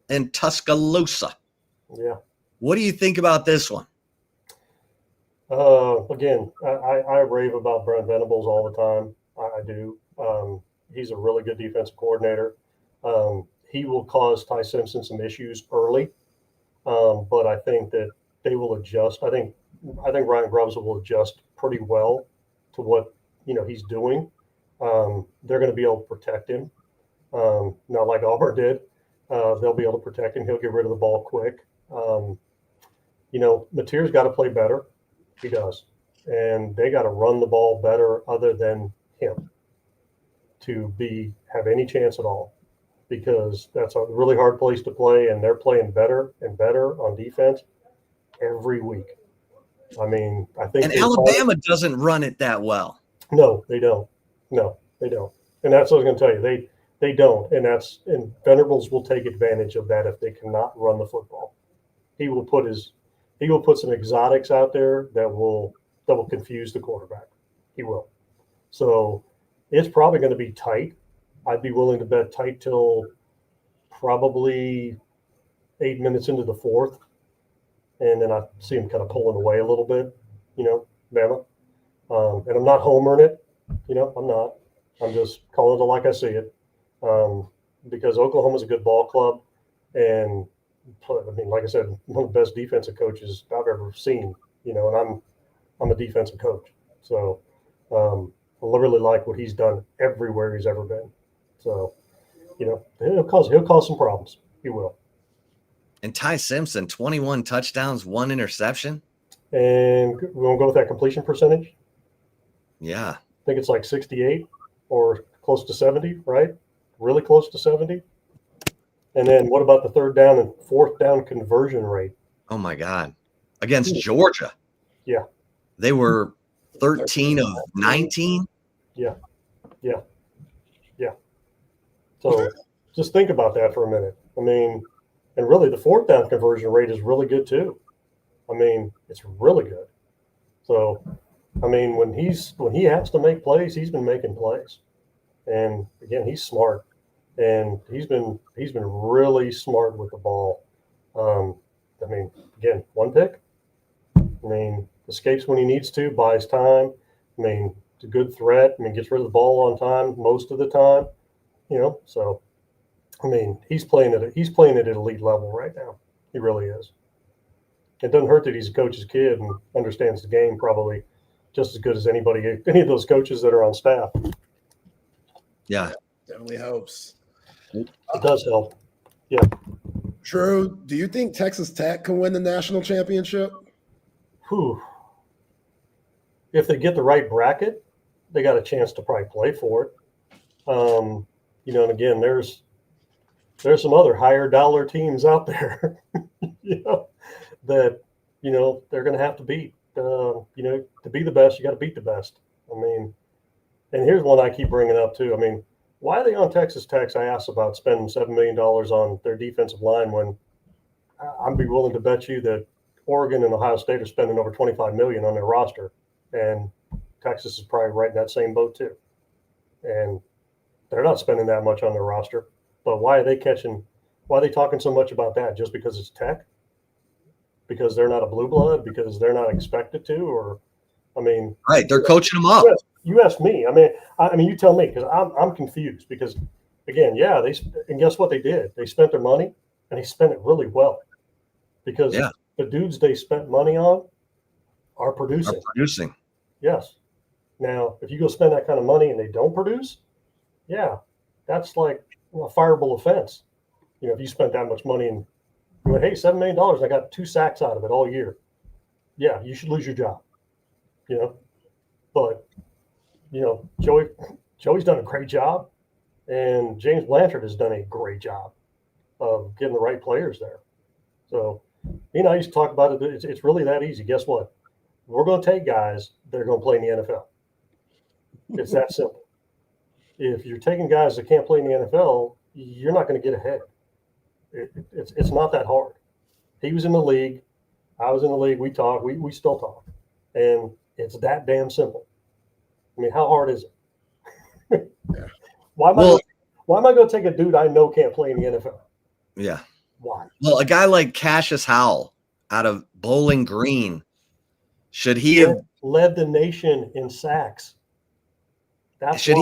in Tuscaloosa. Yeah. What do you think about this one? Again, I rave about Brent Venables all the time. I do. He's a really good defensive coordinator. He will cause Ty Simpson some issues early, but I think that they will adjust. I think Ryan Grubbs will adjust pretty well to what he's doing. They're going to be able to protect him, not like Auburn did. They'll be able to protect him. He'll get rid of the ball quick. Mateer's got to play better. He does, and they got to run the ball better other than him to have any chance at all, because that's a really hard place to play, and they're playing better and better on defense every week. I mean, I think Alabama doesn't run it that well. No, they don't. No, they don't. And that's what I was going to tell you. They don't. And Venables will take advantage of that if they cannot run the football. He will put some exotics out there that will confuse the quarterback. He will. So it's probably going to be tight. I'd be willing to bet tight till probably 8 minutes into the fourth. And then I see him kind of pulling away a little bit, Bama. And I'm not homering it. I'm not. I'm just calling it like I see it. Because Oklahoma's a good ball club. And, I mean, like I said, one of the best defensive coaches I've ever seen, and I'm a defensive coach. So I really like what he's done everywhere he's ever been. So, he'll cause some problems. He will. And Ty Simpson, 21 touchdowns, 1 interception. And we want to go with that completion percentage? Yeah. I think it's like 68 or close to 70, right? Really close to 70. And then what about the third down and fourth down conversion rate? Oh, my God. Against Georgia. Yeah. They were 13 of 19. Yeah. So just think about that for a minute. I mean, and really the fourth down conversion rate is really good too. I mean, it's really good. So, I mean, when he has to make plays, he's been making plays. And again, he's smart. And he's been really smart with the ball. I mean, again, one pick. I mean, escapes when he needs to, buys time. I mean, it's a good threat. I mean, gets rid of the ball on time most of the time. So I mean, he's playing at elite level right now. He really is. It doesn't hurt that he's a coach's kid and understands the game probably just as good as any of those coaches that are on staff. Yeah, definitely helps. It does help. Yeah. Drew, do you think Texas Tech can win the national championship? If they get the right bracket, they got a chance to probably play for it. And again, there's some other higher dollar teams out there, that, they're going to have to beat. To be the best, you got to beat the best. I mean, and here's one I keep bringing up too. I mean, why are they on Texas Tech? I asked about spending $7 million on their defensive line when I'd be willing to bet you that Oregon and Ohio State are spending over $25 million on their roster, and Texas is probably right in that same boat too. And they're not spending that much on their roster, but why are they talking so much about that? Just because it's Tech? Because they're not a blue blood? Because they're not expected to? Or, I mean, right? They're coaching them up. You ask me. I mean, you tell me, because I'm confused. Because again, and guess what they did? They spent their money, and they spent it really well. Because the dudes they spent money on are producing. Yes. Now, if you go spend that kind of money and they don't produce, that's like a fireable offense. If you spent that much money and you went, hey, $7 million, I got 2 sacks out of it all year. Yeah, you should lose your job. But Joey's done a great job, and James Blanchard has done a great job of getting the right players there. So, I used to talk about it. It's really that easy. Guess what? We're going to take guys that are going to play in the NFL. It's that simple. If you're taking guys that can't play in the NFL, you're not going to get ahead. It's not that hard. He was in the league. I was in the league. We talk. We still talk. And it's that damn simple. I mean, how hard is it? Why am I going to take a dude I know can't play in the NFL? Yeah. Why? Well, a guy like Cassius Howell out of Bowling Green, should he have led the nation in sacks? Should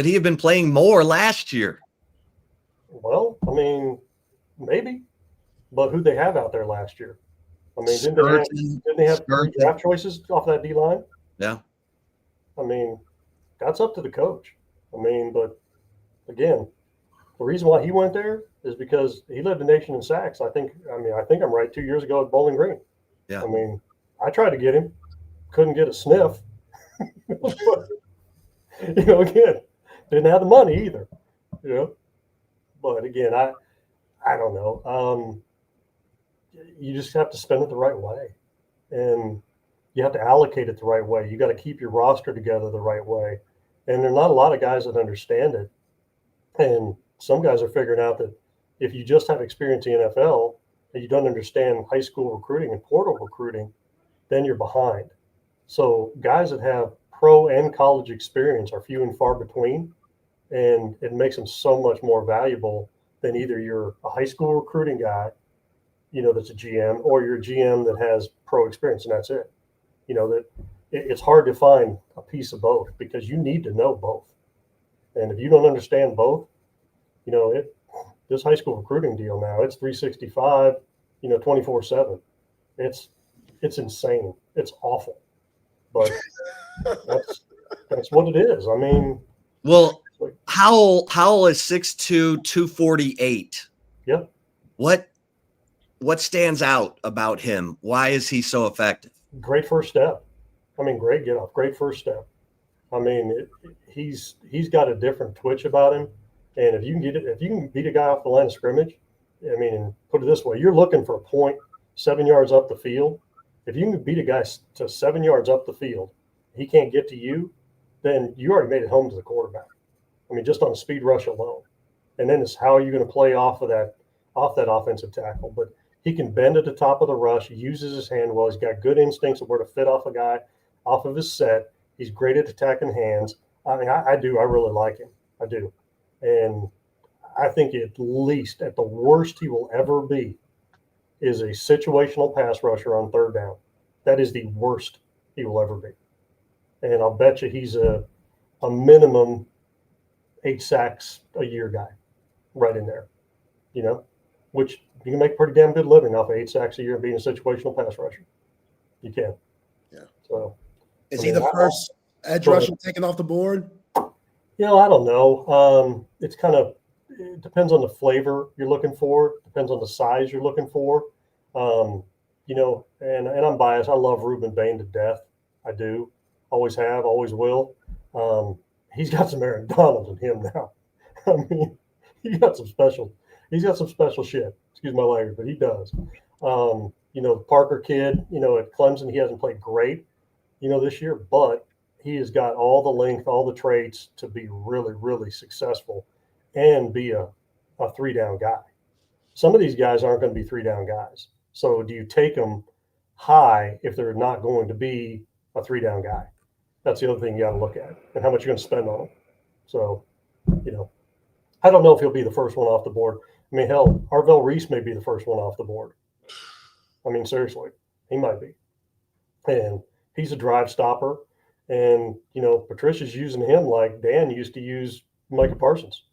he have been playing more last year? Well, I mean, maybe. But who'd they have out there last year? I mean, didn't they have 3 draft choices off that D line? Yeah. I mean, that's up to the coach. I mean, but again, the reason why he went there is because he led the nation in sacks. I think I'm right. 2 years ago at Bowling Green. Yeah. I mean, I tried to get him, couldn't get a sniff. Again, didn't have the money either. But again, I don't know. You just have to spend it the right way, and you have to allocate it the right way. You got to keep your roster together the right way, and there are not a lot of guys that understand it. And some guys are figuring out that if you just have experience in the NFL and you don't understand high school recruiting and portal recruiting, then you're behind. So guys that have pro and college experience are few and far between, and it makes them so much more valuable than either you're a high school recruiting guy, that's a GM, or you're a GM that has pro experience, and that's it. That it's hard to find a piece of both because you need to know both. And if you don't understand both, this high school recruiting deal now, it's 365, 24/7. It's insane. It's awful. But that's what it is. I mean, well, Howell is 6'2", 248. Yeah. What stands out about him? Why is he so effective? Great first step. I mean, great get off. Great first step. I mean, he's got a different twitch about him. And if you can beat a guy off the line of scrimmage, I mean, and put it this way, you're looking for a point 7 yards up the field. If you can beat a guy to 7 yards up the field, he can't get to you, then you already made it home to the quarterback. I mean, just on a speed rush alone. And then it's how are you going to play off that offensive tackle. But he can bend at the top of the rush. He uses his hand well. He's got good instincts of where to fit off a guy, off of his set. He's great at attacking hands. I mean, I do. I really like him. I do. And I think at least at the worst he will ever be is a situational pass rusher on third down. That is the worst he will ever be. And I'll bet you he's a minimum 8 sacks a year guy right in there, which you can make a pretty damn good living off of 8 sacks a year and being a situational pass rusher. You can. Yeah. So is he the first edge rusher taken off the board? I don't know. It depends on the flavor you're looking for. Depends on the size you're looking for. And I'm biased. I love Reuben Bain to death. I do. Always have, always will. He's got some Aaron Donald in him now. I mean, he's got some special shit. Excuse my language, but he does. The Parker kid, at Clemson, he hasn't played great, this year, but he has got all the length, all the traits to be really, really successful and be a 3-down guy. Some of these guys aren't going to be 3-down guys. So do you take them high if they're not going to be a 3-down guy? That's the other thing you got to look at, and how much you're going to spend on them. So, I don't know if he'll be the first one off the board. I mean, hell, Arvell Reese may be the first one off the board. I mean, seriously, he might be. And he's a drive stopper. And, Patricia's using him like Dan used to use Micah Parsons.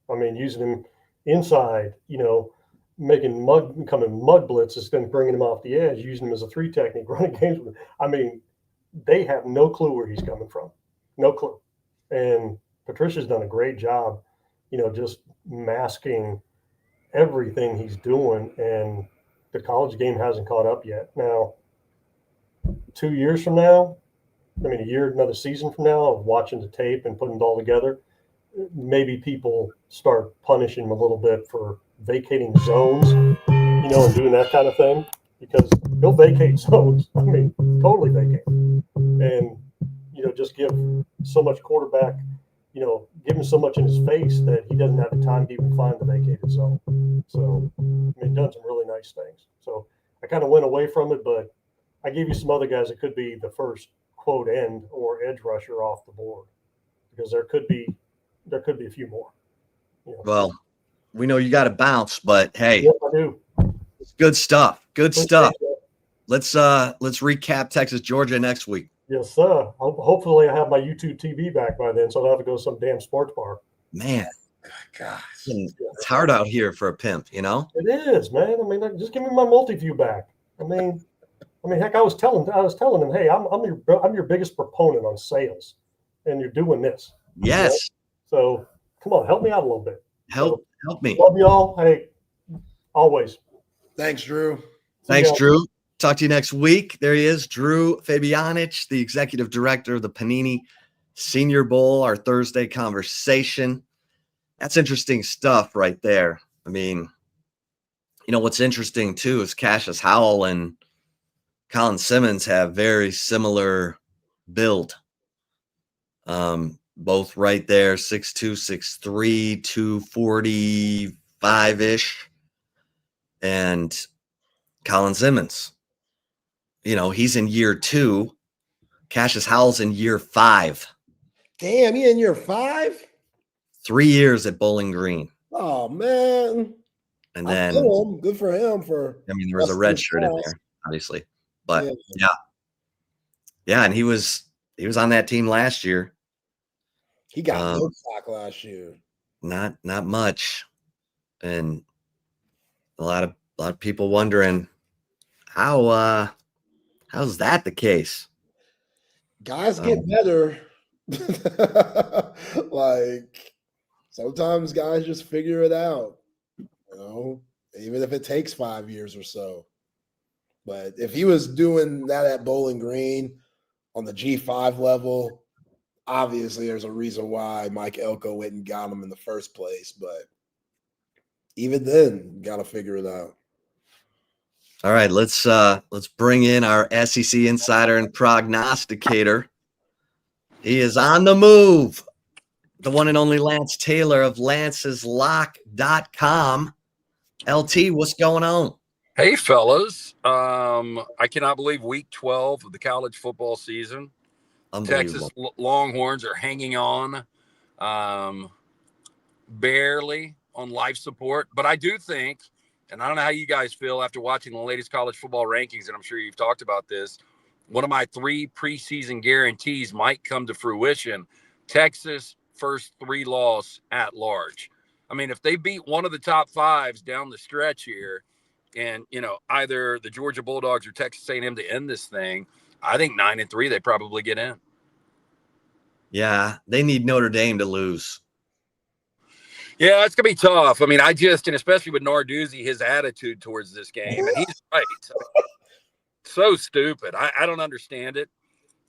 I mean, using him inside, coming mud blitzes, then bringing him off the edge, using him as a 3 technique, running games with him. I mean, they have no clue where he's coming from. No clue. And Patricia's done a great job, just masking everything he's doing. And the college game hasn't caught up yet. Now, 2 years from now, another season from now of watching the tape and putting it all together, maybe people start punishing him a little bit for vacating zones, and doing that kind of thing, because he'll vacate zones. I mean, totally vacate. And, just give so much quarterback, give him so much in his face that he doesn't have the time to even find the vacated zone. So, done some really nice things. So I kind of went away from it, but I gave you some other guys that could be the first quote end or edge rusher off the board, because there could be a few more. Well, we know you got to bounce, but hey, yep, I do. It's good stuff. Good stuff. Let's recap Texas Georgia next week. Yes, sir. Hopefully I have my YouTube TV back by then, so I don't have to go to some damn sports bar. Man, God, it's hard out here for a pimp, It is, man. Just give me my multi-view back. Heck, I was telling him, hey, I'm your biggest proponent on sales, and you're doing this. Yes. So come on, help me out a little bit. Help me. Love y'all. Hey, always. Thanks, Drew. Thanks, Drew. Talk to you next week. There he is, Drew Fabianich, the executive director of the Panini Senior Bowl, our Thursday conversation. That's interesting stuff right there. What's interesting too is Cassius Howell and Colin Simmons have very similar build. Both right there, 6'2", 6'3", 245-ish. And Colin Simmons, he's in year 2. Cassius Howell's in year 5. Damn, he in year 5? 3 years at Bowling Green. Oh, man. And then good for him. There was a red shirt in there, obviously. But yeah, and he was on that team last year. He got no stock last year. Not much. And a lot of people wondering how's that the case? Guys get better. Sometimes guys just figure it out, even if it takes 5 years or so. But if he was doing that at Bowling Green on the G5 level, obviously there's a reason why Mike Elko went and got him in the first place. But even then, got to figure it out. All right, let's bring in our SEC insider and prognosticator. He is on the move. The one and only Lance Taylor of lanceslock.com. LT, what's going on? Hey, fellas. I cannot believe week 12 of the college football season. Texas Longhorns are hanging on, barely on life support. But I do think, and I don't know how you guys feel after watching the latest college football rankings, and I'm sure you've talked about this, one of my 3 preseason guarantees might come to fruition. Texas first 3 loss at large. I mean, if they beat one of the top 5s down the stretch here, and either the Georgia Bulldogs or Texas A&M to end this thing, I think 9-3 they probably get in. Yeah, they need Notre Dame to lose. Yeah, it's gonna be tough. I mean, and especially with Narduzzi, his attitude towards this game, and he's right. So stupid. I don't understand it.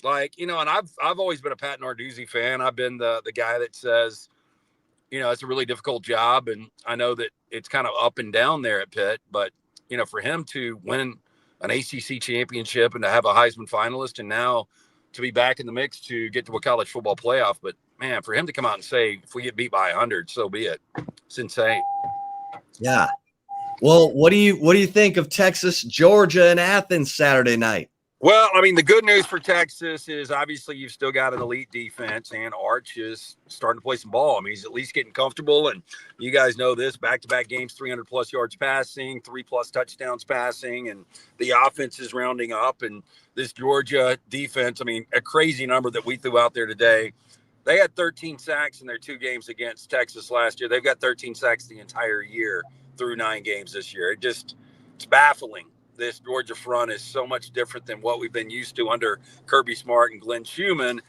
Like, and I've always been a Pat Narduzzi fan. I've been the guy that says, it's a really difficult job, and I know that it's kind of up and down there at Pitt, but for him to win an ACC championship and to have a Heisman finalist, and now to be back in the mix to get to a college football playoff, but man, for him to come out and say, if we get beat by 100, so be it. It's insane. Yeah. Well, what do you think of Texas, Georgia, and Athens Saturday night? Well, I mean, the good news for Texas is obviously you've still got an elite defense, and Arch is starting to play some ball. I mean, he's at least getting comfortable, and you guys know this, back-to-back games, 300-plus yards passing, 3+ touchdowns passing, and the offense is rounding up. And this Georgia defense, I mean, a crazy number that we threw out there today. They had 13 sacks in their 2 games against Texas last year. They've got 13 sacks the entire year through 9 games this year. It's baffling. This Georgia front is so much different than what we've been used to under Kirby Smart and Glenn Humann.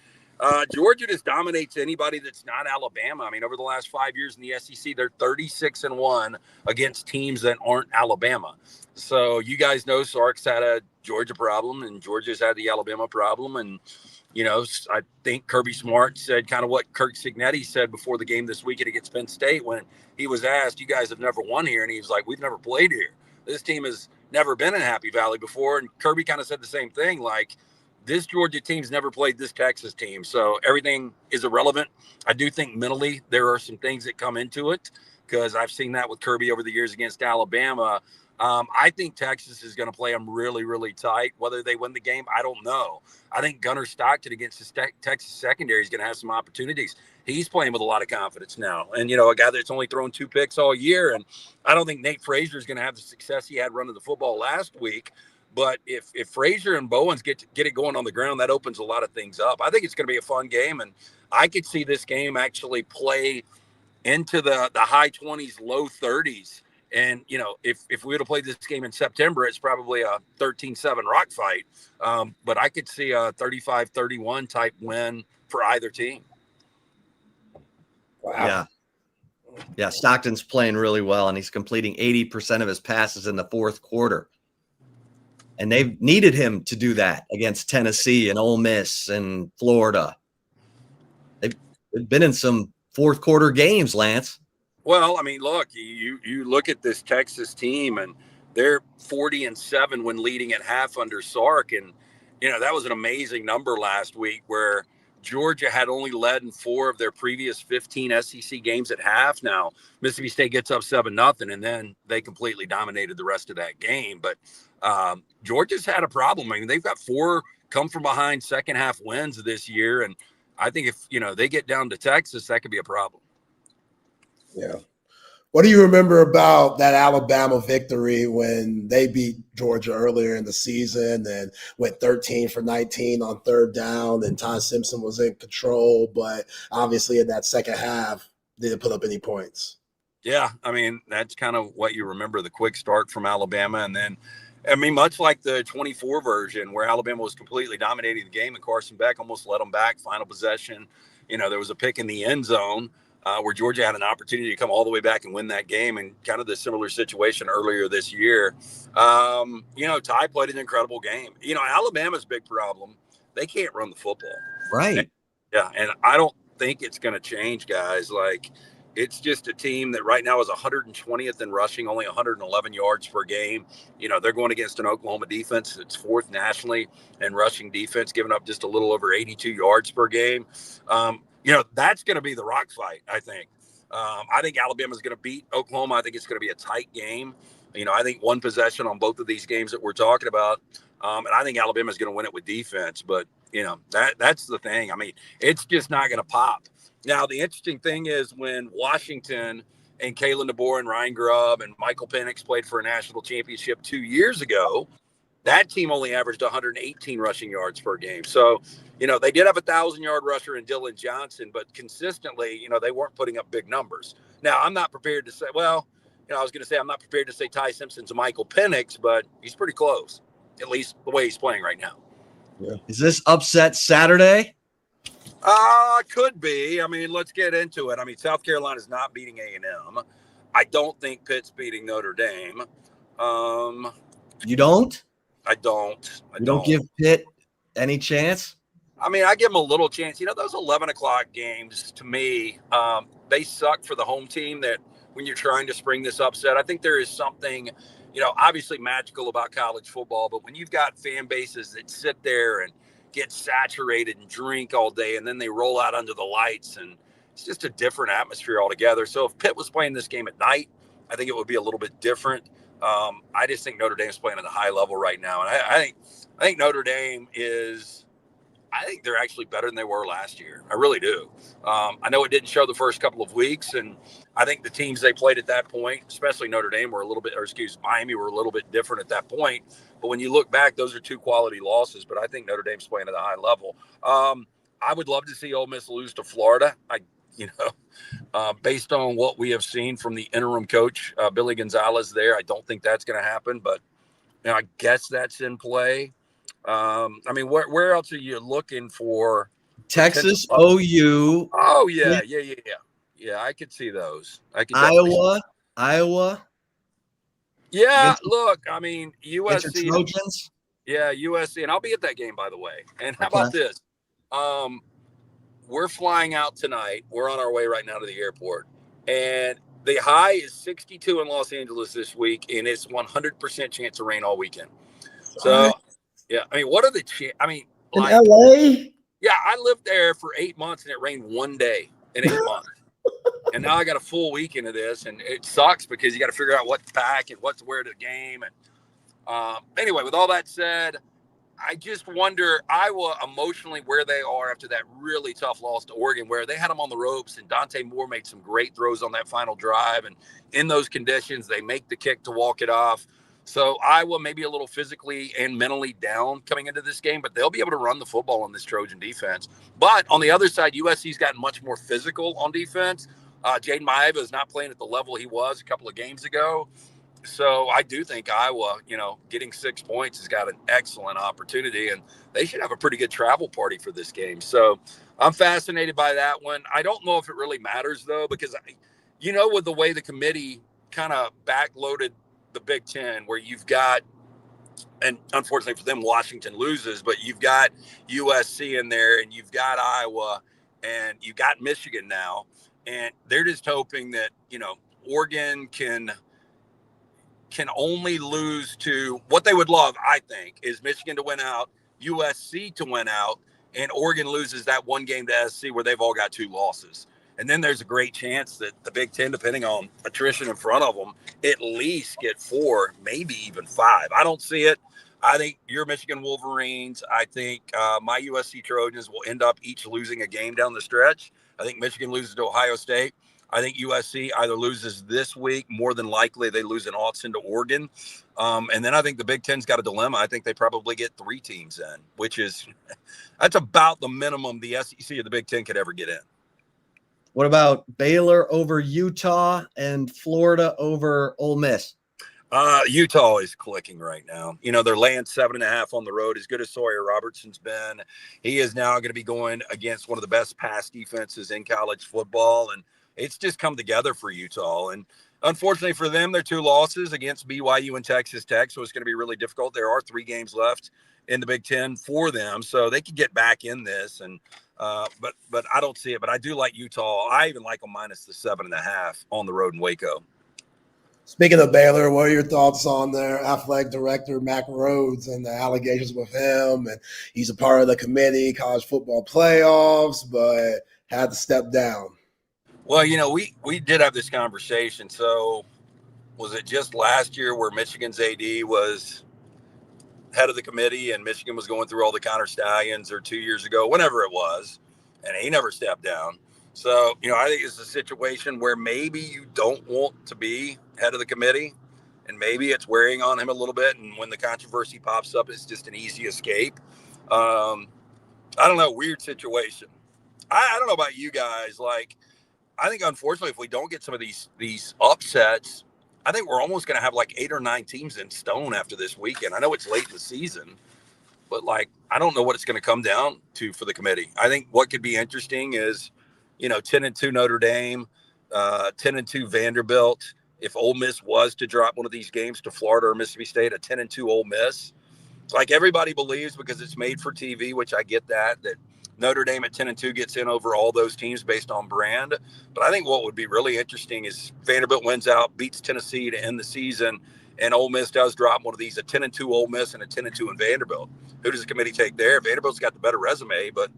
Georgia just dominates anybody that's not Alabama. I mean, over the last 5 years in the SEC, they're 36-1 against teams that aren't Alabama. So you guys know Sark's had a Georgia problem, and Georgia's had the Alabama problem. And, I think Kirby Smart said kind of what Kirk Cignetti said before the game this weekend against Penn State when he was asked, you guys have never won here. And he was like, we've never played here. This team has never been in Happy Valley before. And Kirby kind of said the same thing, like, this Georgia team's never played this Texas team. So everything is irrelevant. I do think mentally there are some things that come into it, because I've seen that with Kirby over the years against Alabama. I think Texas is going to play them really, really tight. Whether they win the game, I don't know. I think Gunnar Stockton against the Texas secondary is going to have some opportunities. He's playing with a lot of confidence now. And, a guy that's only thrown 2 picks all year. And I don't think Nate Frazier is going to have the success he had running the football last week. But if Frazier and Bowens get it going on the ground, that opens a lot of things up. I think it's going to be a fun game. And I could see this game actually play into the high 20s, low 30s. And, if we would have played this game in September, it's probably a 13-7 rock fight. But I could see a 35-31 type win for either team. Wow. Yeah. Yeah. Stockton's playing really well, and he's completing 80% of his passes in the 4th quarter. And they've needed him to do that against Tennessee and Ole Miss and Florida. They've been in some 4th quarter games, Lance. Well, I mean, look, you look at this Texas team, and they're 40-7 when leading at half under Sark. And, that was an amazing number last week, where Georgia had only led in 4 of their previous 15 SEC games at half. Now, Mississippi State gets up 7-0, and then they completely dominated the rest of that game. But Georgia's had a problem. I mean, they've got 4 come from behind second half wins this year. And I think if, they get down to Texas, that could be a problem. Yeah. What do you remember about that Alabama victory when they beat Georgia earlier in the season and went 13 for 19 on 3rd down, and Ty Simpson was in control, but obviously in that second half didn't put up any points? Yeah, I mean, that's kind of what you remember, the quick start from Alabama. And then, I mean, much like the 24 version where Alabama was completely dominating the game and Carson Beck almost led them back, final possession. There was a pick in the end zone. Where Georgia had an opportunity to come all the way back and win that game, and kind of the similar situation earlier this year. Ty played an incredible game. Alabama's big problem, they can't run the football. Right. And I don't think it's going to change, guys. Like, it's just a team that right now is 120th in rushing, only 111 yards per game. They're going against an Oklahoma defense that's 4th nationally in rushing defense, giving up just a little over 82 yards per game. That's going to be the rock fight, I think. I think Alabama's going to beat Oklahoma. I think it's going to be a tight game. I think 1 possession on both of these games that we're talking about. And I think Alabama's going to win it with defense. But, that's the thing. I mean, it's just not going to pop. Now, the interesting thing is when Washington and Kalen DeBoer and Ryan Grubb and Michael Penix played for a national championship 2 years ago, That team only averaged 118 rushing yards per game. So, they did have a 1,000-yard rusher in Dylan Johnson, but consistently, they weren't putting up big numbers. Now, I'm not prepared to say, I was going to say I'm not prepared to say Ty Simpson's a Michael Penix, but he's pretty close, at least the way he's playing right now. Yeah. Is this upset Saturday? Could be. I mean, let's get into it. I mean, South Carolina's not beating A&M. I don't think Pitt's beating Notre Dame. You don't? I don't. You don't give Pitt any chance? I mean, I give them a little chance. Those 11 o'clock games, to me, they suck for the home team that when you're trying to spring this upset. I think there is something, obviously magical about college football, but when you've got fan bases that sit there and get saturated and drink all day, and then they roll out under the lights, and it's just a different atmosphere altogether. So if Pitt was playing this game at night, I think it would be a little bit different. I just think Notre Dame's playing at a high level right now. And I think Notre Dame I think they're actually better than they were last year. I really do. I know it didn't show the first couple of weeks, and I think the teams they played at that point, especially Notre Dame, Miami were a little bit different at that point. But when you look back, those are two quality losses. But I think Notre Dame's playing at a high level. I would love to see Ole Miss lose to Florida. Based on what we have seen from the interim coach, Billy Gonzalez there, I don't think that's going to happen. But I guess that's in play. I mean, where else are you looking for? Texas, OU. Oh, yeah. I could see those. Iowa. Yeah, look, I mean, USC. Trojans. Yeah, USC. And I'll be at that game, by the way. And how about this? We're flying out tonight. We're on our way right now to the airport. And the high is 62 in Los Angeles this week, and it's 100% chance of rain all weekend. So, yeah, I mean, what are the in LA? Yeah, I lived there for 8 months, and it rained one day in 8 months. And now I got a full week into this, and it sucks because you got to figure out what to pack and what to wear to the game. And anyway, with all that said, I just wonder Iowa emotionally where they are after that really tough loss to Oregon, where they had them on the ropes, and Dante Moore made some great throws on that final drive. And in those conditions, they make the kick to walk it off. So Iowa may be a little physically and mentally down coming into this game, but they'll be able to run the football on this Trojan defense. But on the other side, USC's gotten much more physical on defense. Jaden Maeva is not playing at the level he was a couple of games ago. So I do think Iowa, getting 6 points has got an excellent opportunity, and they should have a pretty good travel party for this game. So I'm fascinated by that one. I don't know if it really matters, though, because, with the way the committee kind of backloaded the Big Ten, where you've got, and unfortunately for them, Washington loses, but you've got USC in there, and you've got Iowa, and you've got Michigan now, and they're just hoping that, Oregon can only lose to what they would love, I think, is Michigan to win out, USC to win out, and Oregon loses that one game to SC where they've all got 2 losses. And then there's a great chance that the Big Ten, depending on attrition in front of them, at least get 4, maybe even 5. I don't see it. I think your Michigan Wolverines, I think my USC Trojans will end up each losing a game down the stretch. I think Michigan loses to Ohio State. I think USC either loses this week, more than likely they lose in Altstadt to Oregon. And then I think the Big Ten's got a dilemma. I think they probably get 3 teams in, which is that's about the minimum the SEC or the Big Ten could ever get in. What about Baylor over Utah and Florida over Ole Miss? Utah is clicking right now. They're laying 7.5 on the road. As good as Sawyer Robertson's been, he is now going to be going against one of the best pass defenses in college football. And it's just come together for Utah. And unfortunately for them, their 2 losses against BYU and Texas Tech. So it's going to be really difficult. There are 3 games left in the Big Ten for them. So they could get back in this. And but I don't see it. But I do like Utah. I even like them minus the 7.5 on the road in Waco. Speaking of Baylor, what are your thoughts on their athletic director, Mac Rhodes, and the allegations with him? And he's a part of the committee, college football playoffs, but had to step down. Well, we did have this conversation. So was it just last year where Michigan's AD was head of the committee and Michigan was going through all the Connor Stallions, or 2 years ago, whenever it was, and he never stepped down? So, I think it's a situation where maybe you don't want to be head of the committee. and maybe it's wearing on him a little bit. And when the controversy pops up, it's just an easy escape. I don't know. Weird situation. I don't know about you guys. Like, I think unfortunately, if we don't get some of these upsets, I think we're almost going to have like 8 or 9 teams in stone after this weekend. I know it's late in the season, but like, I don't know what it's going to come down to for the committee. I think what could be interesting is, 10-2 Notre Dame, 10-2 Vanderbilt. If Ole Miss was to drop one of these games to Florida or Mississippi State, a 10-2 Ole Miss, like everybody believes because it's made for TV, which I get that Notre Dame at 10-2 gets in over all those teams based on brand. But I think what would be really interesting is Vanderbilt wins out, beats Tennessee to end the season, and Ole Miss does drop one of these, a 10-2 Ole Miss and a 10-2 in Vanderbilt. Who does the committee take there? Vanderbilt's got the better resume, but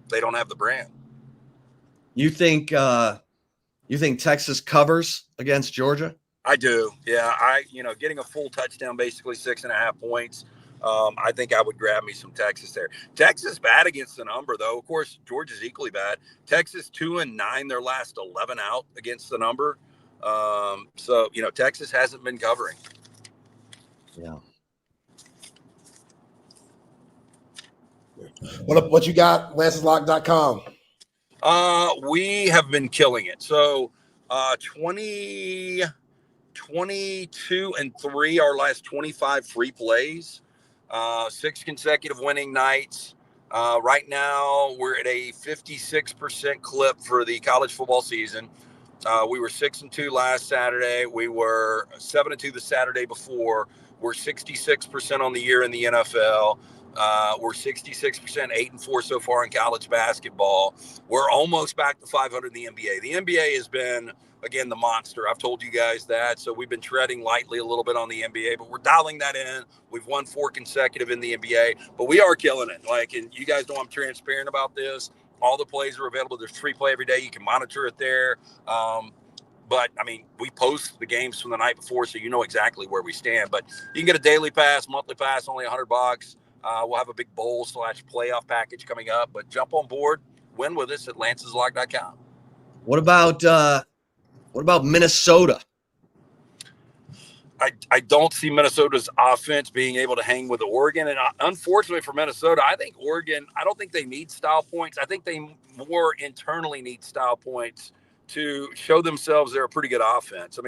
they don't have the brand. You think Texas covers against Georgia? I do. Yeah. Getting a full touchdown, basically 6.5 points. I think I would grab me some Texas there. Texas bad against the number, though. Of course, Georgia's equally bad. Texas 2-9, their last 11 out against the number. So Texas hasn't been covering. Yeah. What you got? Lance'sLock.com. We have been killing it. So 22-3, our last 25 free plays. 6 consecutive winning nights. Right now, we're at a 56% clip for the college football season. We were 6-2 last Saturday. We were 7-2 the Saturday before. We're 66% on the year in the NFL. We're 66%, 8-4 so far in college basketball. We're almost back to 500 in the NBA. The NBA has been, again, the monster. I've told you guys that. So we've been treading lightly a little bit on the NBA, but we're dialing that in. We've won 4 consecutive in the NBA, but we are killing it. And you guys know I'm transparent about this. All the plays are available. There's free play every day. You can monitor it there. But we post the games from the night before, so you know exactly where we stand. But you can get a daily pass, monthly pass, only $100. We'll have a big bowl/playoff package coming up, but jump on board, win with us at Lance'sLock.com. What about Minnesota? I don't see Minnesota's offense being able to hang with Oregon. And unfortunately for Minnesota, I think Oregon, I don't think they need style points. I think they more internally need style points to show themselves they're a pretty good offense.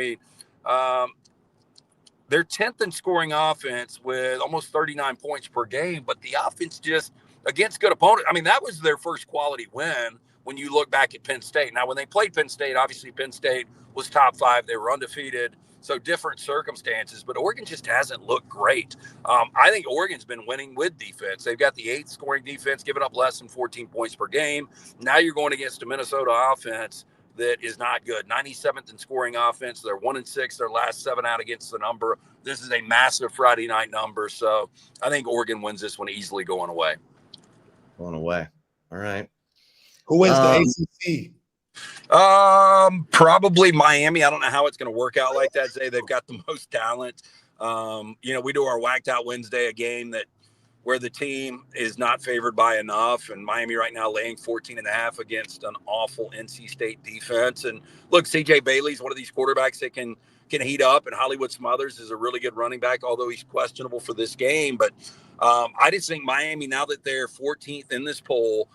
They're 10th in scoring offense with almost 39 points per game, but the offense just against good opponents. That was their first quality win when you look back at Penn State. Now, when they played Penn State, obviously Penn State was top 5. They were undefeated, so different circumstances, but Oregon just hasn't looked great. I think Oregon's been winning with defense. They've got the 8th scoring defense, giving up less than 14 points per game. Now you're going against a Minnesota offense that is not good. 97th in scoring offense. They're 1-6. Their last 7 out against the number. This is a massive Friday night number. So I think Oregon wins this one easily going away. Going away. All right. Who wins the ACC? Probably Miami. I don't know how it's going to work out like that, Zay. They've got the most talent. We do our Whacked Out Wednesday, a game where the team is not favored by enough, and Miami right now laying 14.5 against an awful NC State defense. And look, CJ Bailey's one of these quarterbacks that can heat up, and Hollywood Smothers is a really good running back, although he's questionable for this game. But I just think Miami, now that they're 14th in this poll,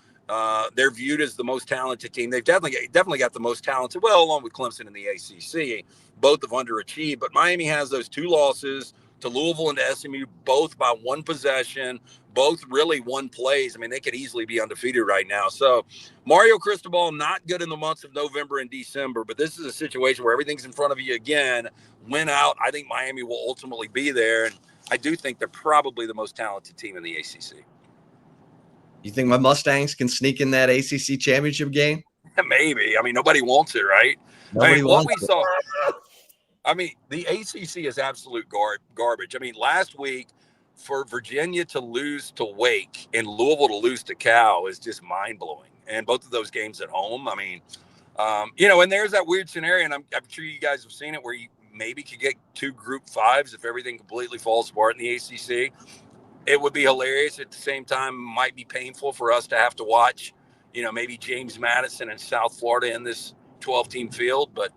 they're viewed as the most talented team. They've definitely got the most talented, well, along with Clemson in the ACC. Both have underachieved, but Miami has those 2 losses to Louisville and to SMU, both by 1 possession, both really 1 plays. They could easily be undefeated right now. So Mario Cristobal, not good in the months of November and December, but this is a situation where everything's in front of you again. Win out. I think Miami will ultimately be there. And I do think they're probably the most talented team in the ACC. You think my Mustangs can sneak in that ACC championship game? Maybe. Nobody wants it, right? Nobody wants what we saw. The ACC is absolute garbage. Last week for Virginia to lose to Wake and Louisville to lose to Cal is just mind-blowing. And both of those games at home, and there's that weird scenario, and I'm sure you guys have seen it, where you maybe could get 2 Group 5s if everything completely falls apart in the ACC. It would be hilarious. At the same time, might be painful for us to have to watch, maybe James Madison in South Florida in this 12-team field, but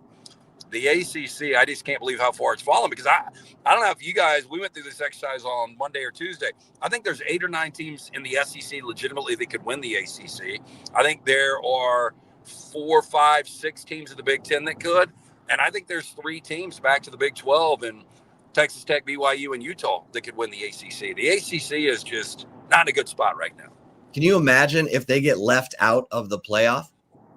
the ACC, I just can't believe how far it's fallen, because I don't know if you guys, we went through this exercise on Monday or Tuesday. I think there's 8 or 9 teams in the SEC legitimately that could win the ACC. I think there are 4, 5, 6 teams in the Big Ten that could. And I think there's 3 teams back to the Big 12 and Texas Tech, BYU, and Utah that could win the ACC. The ACC is just not in a good spot right now. Can you imagine if they get left out of the playoff?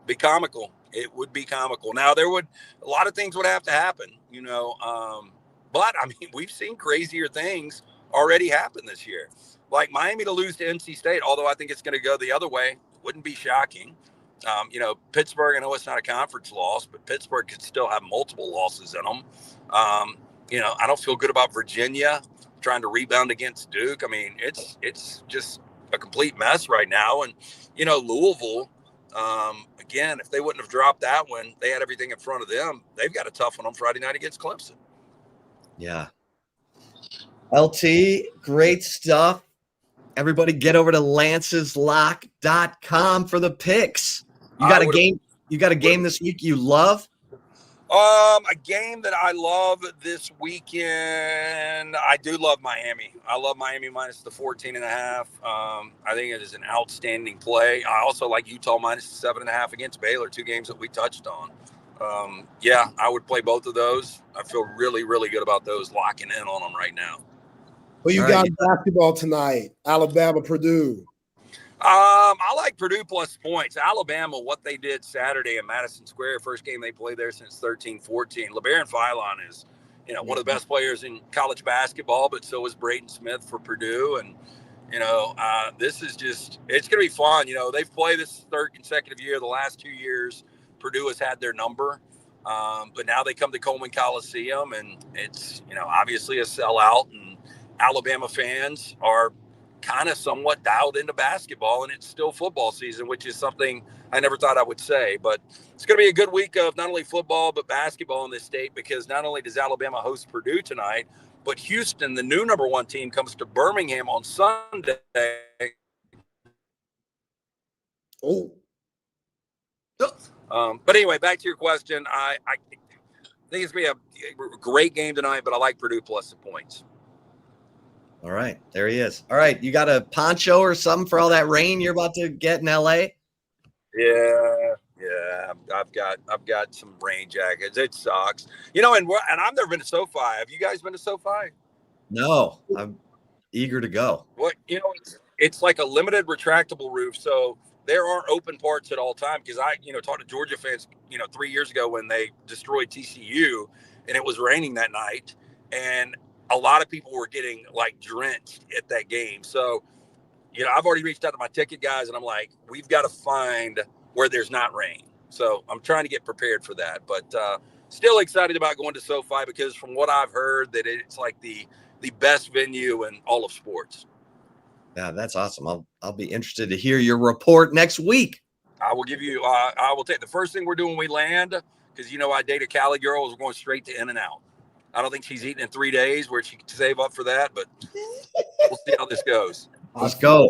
Be comical. It would be comical. Now, a lot of things would have to happen, but I mean, we've seen crazier things already happen this year. Like Miami to lose to NC State, although I think it's going to go the other way, wouldn't be shocking. Pittsburgh, I know it's not a conference loss, but Pittsburgh could still have multiple losses in them. I don't feel good about Virginia trying to rebound against Duke. I mean, it's just a complete mess right now. And, Louisville, again, if they wouldn't have dropped that one, they had everything in front of them. They've got a tough one on Friday night against Clemson. Yeah. LT, great stuff. Everybody get over to lanceslock.com for the picks. You got a game this week you love? A game that I love this weekend. I do love Miami. I love Miami minus the 14.5. I think it is an outstanding play. I also like Utah minus the 7.5 against Baylor, 2 games that we touched on. I would play both of those. I feel really, really good about those, locking in on them right now. Well, you got basketball tonight, Alabama, Purdue. I like Purdue plus points. Alabama, what they did Saturday in Madison Square, first game they played there since 13-14. LeBaron Philon is, one of the best players in college basketball, but so is Braden Smith for Purdue. And, this is it's going to be fun. They've played this 3rd consecutive year. The last 2 years, Purdue has had their number. But now they come to Coleman Coliseum, and it's, obviously a sellout, and Alabama fans are kind of somewhat dialed into basketball, and it's still football season, which is something I never thought I would say. But it's going to be a good week of not only football but basketball in this state, because not only does Alabama host Purdue tonight, but Houston, the new number 1 team, comes to Birmingham on Sunday. But anyway, back to your question. I think it's going to be a great game tonight, but I like Purdue plus the points. All right, there he is. All right, you got a poncho or something for all that rain you're about to get in LA? Yeah. I've got some rain jackets. It sucks, and I've never been to SoFi. Have you guys been to SoFi? No, I'm eager to go. Well, it's like a limited retractable roof, so there aren't open parts at all time. Because I, talked to Georgia fans, 3 years ago when they destroyed TCU, and it was raining that night, and a lot of people were getting drenched at that game. So, I've already reached out to my ticket guys, and I'm like, we've got to find where there's not rain. So I'm trying to get prepared for that, but still excited about going to SoFi, because from what I've heard, that it's like the best venue in all of sports. Yeah, that's awesome. I'll be interested to hear your report next week. I will give you, I will take the first thing we're doing when we land, because, I date a Cali girl, is we're going straight to In-N-Out. I don't think she's eating in 3 days, where she could save up for that, but we'll see how this goes. Let's go.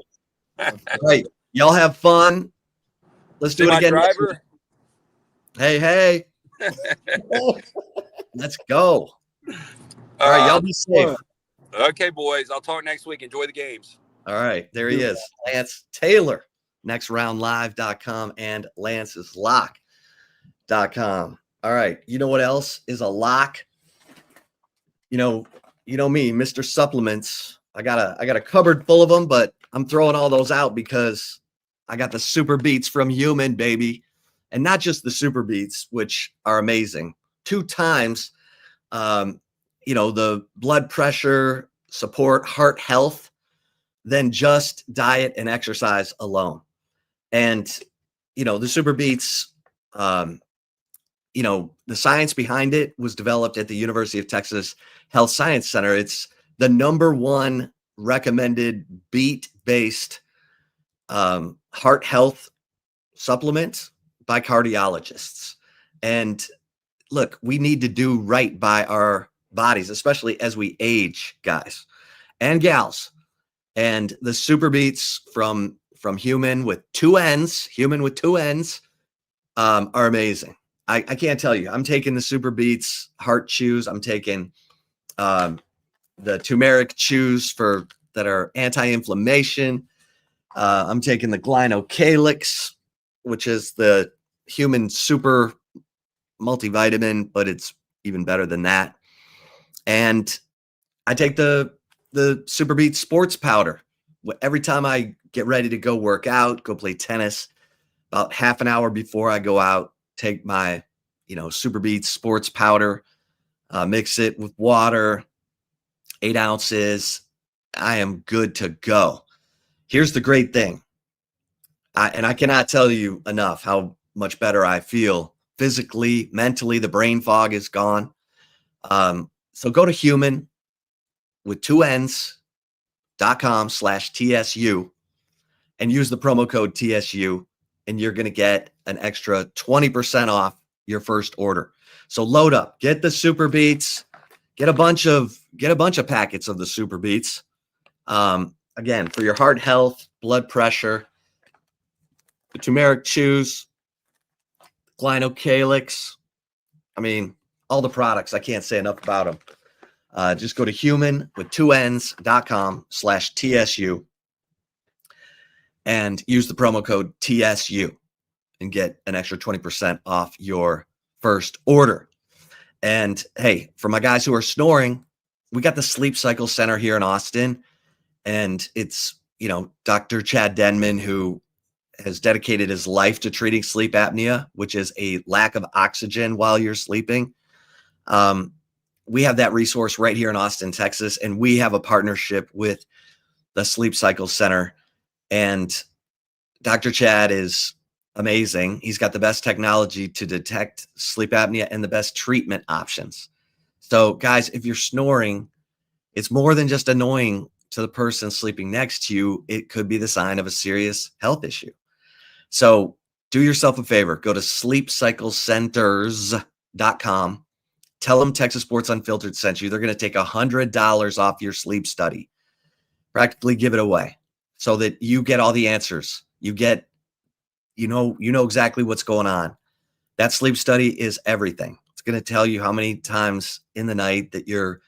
All right. Y'all have fun. Let's do it again. Driver. Hey. Let's go. All right. Y'all be safe. Okay, boys. I'll talk next week. Enjoy the games. All right. There he is. Lance Taylor, nextroundlive.com and lanceslock.com. All right. You know what else is a lock? You know me, Mr. Supplements. I got a cupboard full of them, but I'm throwing all those out because I got the Super Beats from Humann, baby. And not just the Super Beats, which are amazing. 2 times, the blood pressure, support, heart health, than just diet and exercise alone. And, the Super Beats, the science behind it was developed at the University of Texas Health Science Center. It's the number 1 recommended beet-based heart health supplement by cardiologists. And look, we need to do right by our bodies, especially as we age, guys and gals. And the Super Beats from Humann with 2 N's, are amazing. I can't tell you. I'm taking the Super Beats Heart Chews. I'm taking the turmeric chews that are anti-inflammation. I'm taking the Glynocalyx, which is the Humann super multivitamin, but it's even better than that. And I take the Super Beats sports powder. Every time I get ready to go work out, go play tennis, about half an hour before I go out, take my, Super Beats sports powder, mix it with water, 8 ounces. I am good to go. Here's the great thing. I cannot tell you enough how much better I feel physically, mentally. The brain fog is gone. So go to Humann with 2 N's.com/TSU and use the promo code TSU, and you're going to get an extra 20% off your first order. So load up, get the Super Beats, get a bunch of packets of the Super Beats. Again, for your heart health, blood pressure, the turmeric chews, Glynocalyx. I mean, all the products. I can't say enough about them. Just go to Humann with 2 N's.com/TSU and use the promo code TSU and get an extra 20% off your first order. And hey, for my guys who are snoring, we got the Sleep Cycle Center here in Austin. And it's, Dr. Chad Denman, who has dedicated his life to treating sleep apnea, which is a lack of oxygen while you're sleeping. We have that resource right here in Austin, Texas, and we have a partnership with the Sleep Cycle Center. And Dr. Chad is amazing. He's got the best technology to detect sleep apnea and the best treatment options. So, guys, if you're snoring, it's more than just annoying to the person sleeping next to you. It could be the sign of a serious health issue. So do yourself a favor. Go to sleepcyclecenters.com. Tell them Texas Sports Unfiltered sent you. They're going to take $100 off your sleep study. Practically give it away so that you get all the answers. You know exactly what's going on. That sleep study is everything. It's going to tell you how many times in the night that you're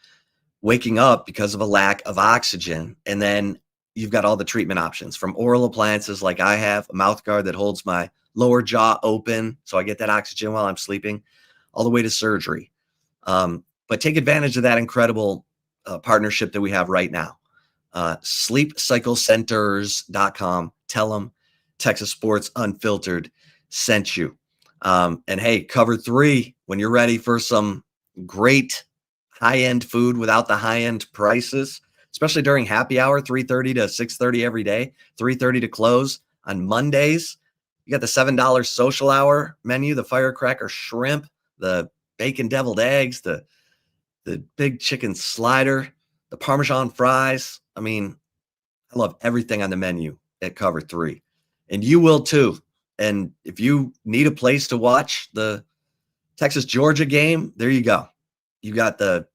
waking up because of a lack of oxygen. And then you've got all the treatment options, from oral appliances like I have, a mouth guard that holds my lower jaw open so I get that oxygen while I'm sleeping, all the way to surgery. But take advantage of that incredible partnership that we have right now. SleepCyclecenters.com. Tell them Texas Sports Unfiltered sent you. And hey, cover 3 when you're ready for some great high-end food without the high-end prices, especially during happy hour, 3:30 to 6:30 every day, 3:30 to close on Mondays. You got the $7 social hour menu, the firecracker shrimp, the bacon deviled eggs, the big chicken slider, the Parmesan fries. I mean, I love everything on the menu at Cover 3. And you will too. And if you need a place to watch the Texas-Georgia game, there you go. You got the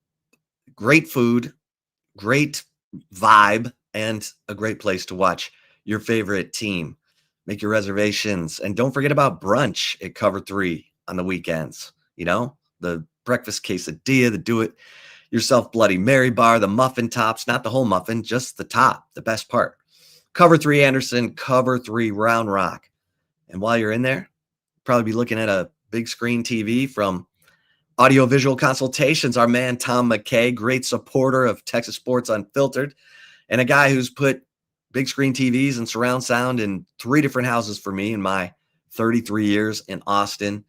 great food, great vibe, and a great place to watch your favorite team. Make your reservations. And don't forget about brunch at Cover 3 on the weekends. The breakfast quesadilla, the do-it-yourself Bloody Mary bar, the muffin tops, not the whole muffin, just the top, the best part. Cover 3 Anderson, Cover 3 Round Rock. And while you're in there, you'll probably be looking at a big screen TV from Audiovisual Consultations, our man Tom McKay, great supporter of Texas Sports Unfiltered, and a guy who's put big screen TVs and surround sound in 3 different houses for me in my 33 years in Austin.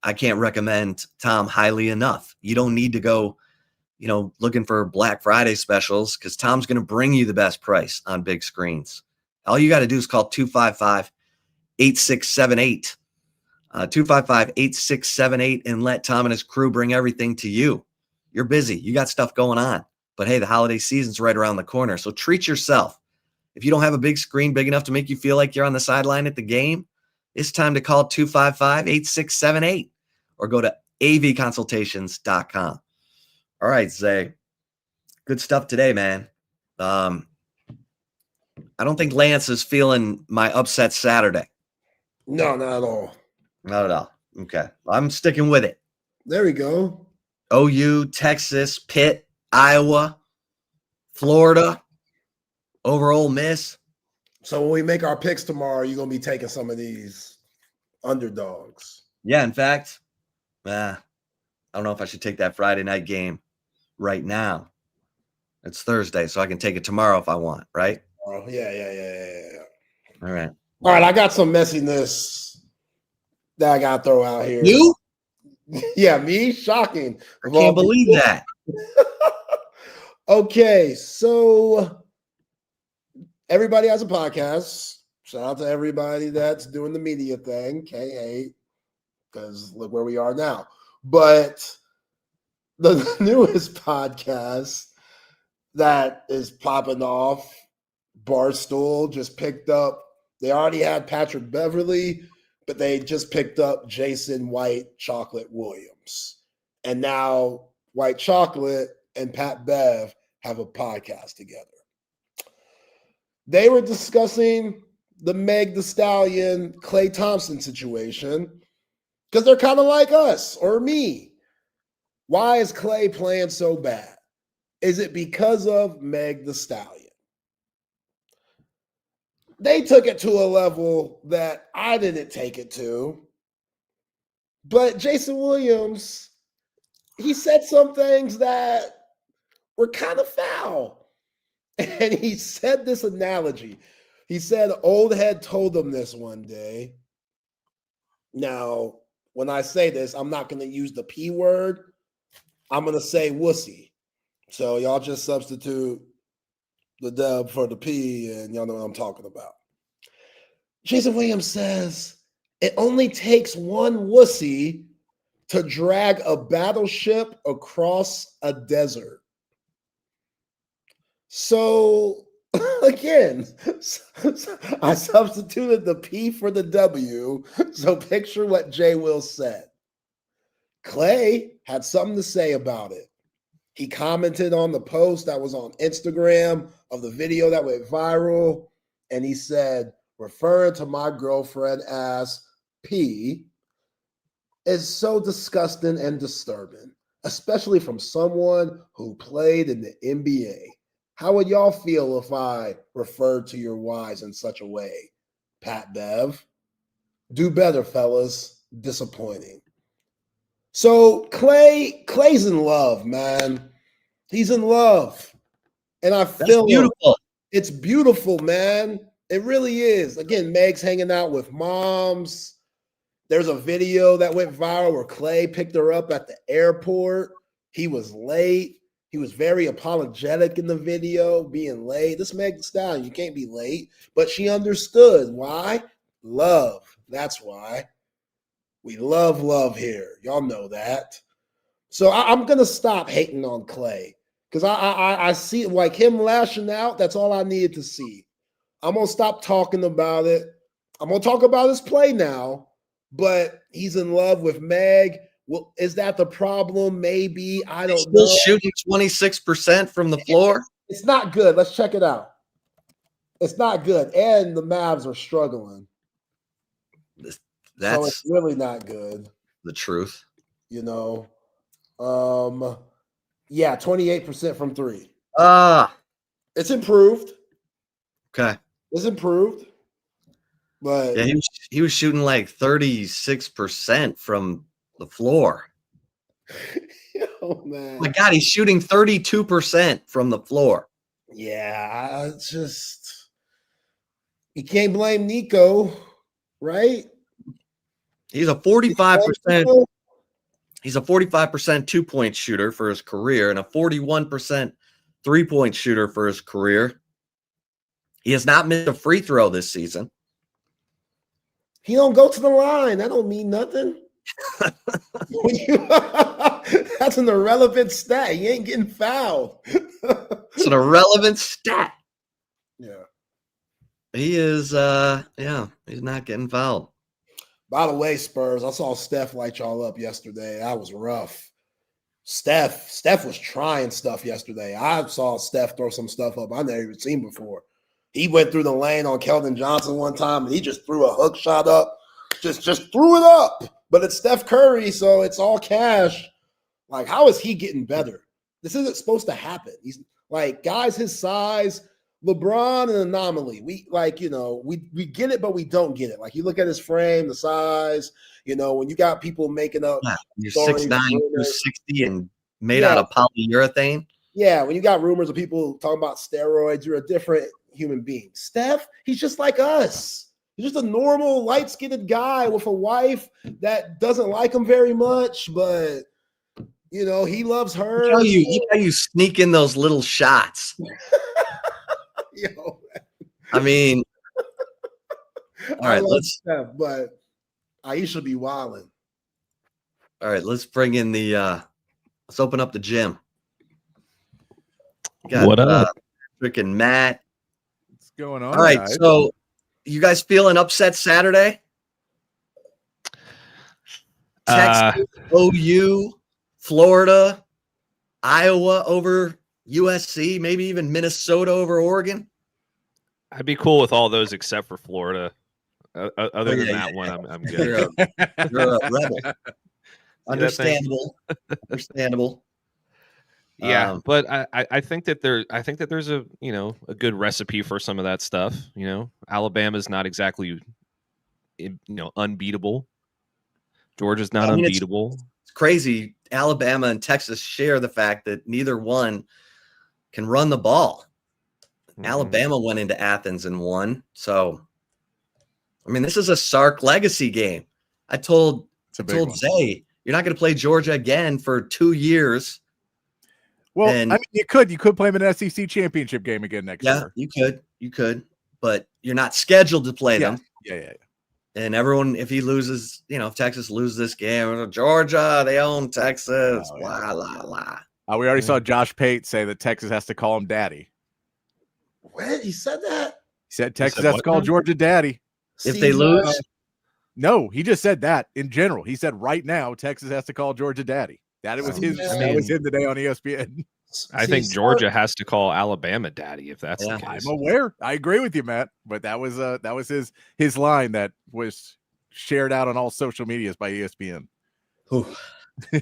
I can't recommend Tom highly enough. You don't need to go, looking for Black Friday specials, because Tom's going to bring you the best price on big screens. All you got to do is call 255-8678. 255-8678 and let Tom and his crew bring everything to you. You're busy. You got stuff going on. But hey, the holiday season's right around the corner. So treat yourself. If you don't have a big screen big enough to make you feel like you're on the sideline at the game, it's time to call 255-8678 or go to avconsultations.com. All right, Zay. Good stuff today, man. I don't think Lance is feeling my upset Saturday. No, not at all. Not at all. Okay. I'm sticking with it. There we go. OU, Texas, Pitt, Iowa, Florida, over Ole Miss. So when we make our picks tomorrow, you're going to be taking some of these underdogs. Yeah, in fact, I don't know if I should take that Friday night game right now. It's Thursday, so I can take it tomorrow if I want, right? Oh, yeah. All right. All right, I got some messiness that I got to throw out here. You? Yeah, me? Shocking. I can't believe that. Okay, so everybody has a podcast. Shout out to everybody that's doing the media thing, K8, because look where we are now. But the newest podcast that is popping off, Barstool just picked up. They already had Patrick Beverly, but they just picked up Jason White Chocolate Williams. And now White Chocolate and Pat Bev have a podcast together. They were discussing the Meg Thee Stallion, Klay Thompson situation because they're kind of like us or me. Why is Klay playing so bad? Is it because of Meg Thee Stallion? They took it to a level that I didn't take it to. But Jason Williams, he said some things that were kind of foul. And he said this analogy. He said old head told him this one day. Now, when I say this, I'm not going to use the P word. I'm going to say wussy. So y'all just substitute the dub for the P, and y'all know what I'm talking about. Jason Williams says it only takes one wussy to drag a battleship across a desert. So, again, I substituted the P for the W. So picture what Jay Will said. Klay had something to say about it. He commented on the post that was on Instagram of the video that went viral, and he said, referring to my girlfriend as P is so disgusting and disturbing, especially from someone who played in the NBA. How would y'all feel if I referred to your wives in such a way? Pat Bev. Do better, fellas. Disappointing. So Clay's in love, man. He's in love. And I feel beautiful. It's beautiful, man. It really is. Again, Meg's hanging out with moms. There's a video that went viral where Klay picked her up at the airport. He was late. He was very apologetic in the video, being late. This Meg Thee Stallion, you can't be late. But she understood. Why? Love. That's why. We love here. Y'all know that. So I'm going to stop hating on Klay because I see like him lashing out. That's all I needed to see. I'm going to stop talking about it. I'm going to talk about his play now, but he's in love with Meg. Well, is that the problem? Maybe. I don't know. Still shooting 26% from the floor? It's not good. Let's check it out. It's not good. And the Mavs are struggling. That's so it's really not good. The truth. You know. Yeah, 28% from three. It's improved. Okay. It's improved. But yeah, he was shooting like 36% from the floor. Oh man. Oh my God, he's shooting 32% from the floor. Yeah, it's just you can't blame Nico, right? He's a 45%. He's a 45% 2-point shooter for his career and a 41% 3-point shooter for his career. He has not missed a free throw this season. He don't go to the line. That don't mean nothing. That's an irrelevant stat. He ain't getting fouled. It's an irrelevant stat. Yeah. He is, he's not getting fouled. By the way, Spurs, I saw Steph light y'all up yesterday. That was rough. Steph was trying stuff yesterday. I saw Steph throw some stuff up I never even seen before. He went through the lane on Keldon Johnson one time, and he just threw a hook shot up. Just threw it up. but it's Steph Curry, so it's all cash. Like, how is he getting better? This isn't supposed to happen. He's like, guys his size, LeBron an anomaly. We we get it, but we don't get it. Like, you look at his frame, the size, when you got people making up. Yeah, you're 6'9", 260 and made out of polyurethane. Yeah, when you got rumors of people talking about steroids, you're a different human being. Steph, he's just like us. He's just a normal, light-skinned guy with a wife that doesn't like him very much, but he loves her. You sneak in those little shots. I mean, all right, let's. Steph, but Aisha be wilding. All right, let's bring in the. Let's open up the gym. What up? Freaking Matt. What's going on? All right, guys? so you guys feeling upset Saturday? Texas, OU, Florida, Iowa over USC, maybe even Minnesota over Oregon. I'd be cool with all those except for Florida. Other than that one, I'm good. You're a rebel. Understandable. Understandable. Yeah, but I think that there's a a good recipe for some of that stuff. Alabama's not exactly unbeatable. Georgia's not unbeatable. It's crazy. Alabama and Texas share the fact that neither one can run the ball. Mm-hmm. Alabama went into Athens and won. So, I mean, this is a Sark legacy game. I told Zay, you're not going to play Georgia again for 2 years. Well, I mean, you could play them in an SEC championship game again next year. Yeah, you could, but you're not scheduled to play them. Yeah. And everyone, if he loses, if Texas loses this game, Georgia, they own Texas, blah, blah, blah. We already saw Josh Pate say that Texas has to call him daddy. What? He said that? He said Texas has to call Georgia daddy. If they lose? No, he just said that in general. He said right now, Texas has to call Georgia daddy. That was that was him today on ESPN. I think Georgia has to call Alabama daddy if that's the case. I'm aware. I agree with you, Matt. But that was his line that was shared out on all social medias by ESPN.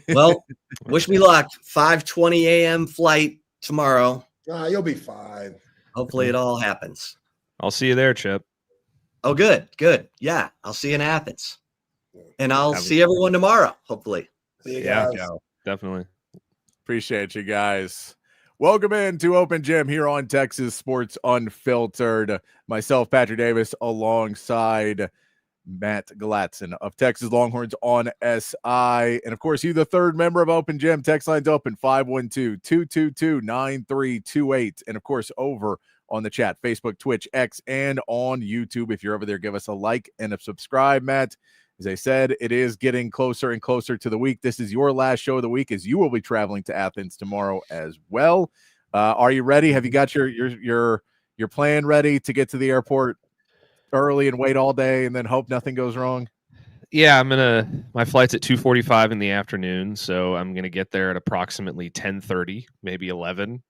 Well, wish me luck. 5:20 a.m. flight tomorrow. You'll be fine. Hopefully it all happens. I'll see you there, Chip. Oh, good. Yeah, I'll see you in Athens. And I'll see everyone tomorrow, hopefully. See you guys. Yeah, definitely. Appreciate you guys. Welcome in to Open Gym here on Texas Sports Unfiltered. Myself, Patrick Davis, alongside Matt Galatzan of Texas Longhorns on SI. And, of course, you, the third member of Open Gym. Text line's open, 512-222-9328. And, of course, over on the chat, Facebook, Twitch, X, and on YouTube. If you're over there, give us a like and a subscribe, Matt. As I said, it is getting closer and closer to the week. This is your last show of the week as you will be traveling to Athens tomorrow as well. Are you ready? Have you got your plan ready to get to the airport early and wait all day and then hope nothing goes wrong? Yeah, my flight's at 2:45 in the afternoon, so I'm going to get there at approximately 10:30, maybe 11.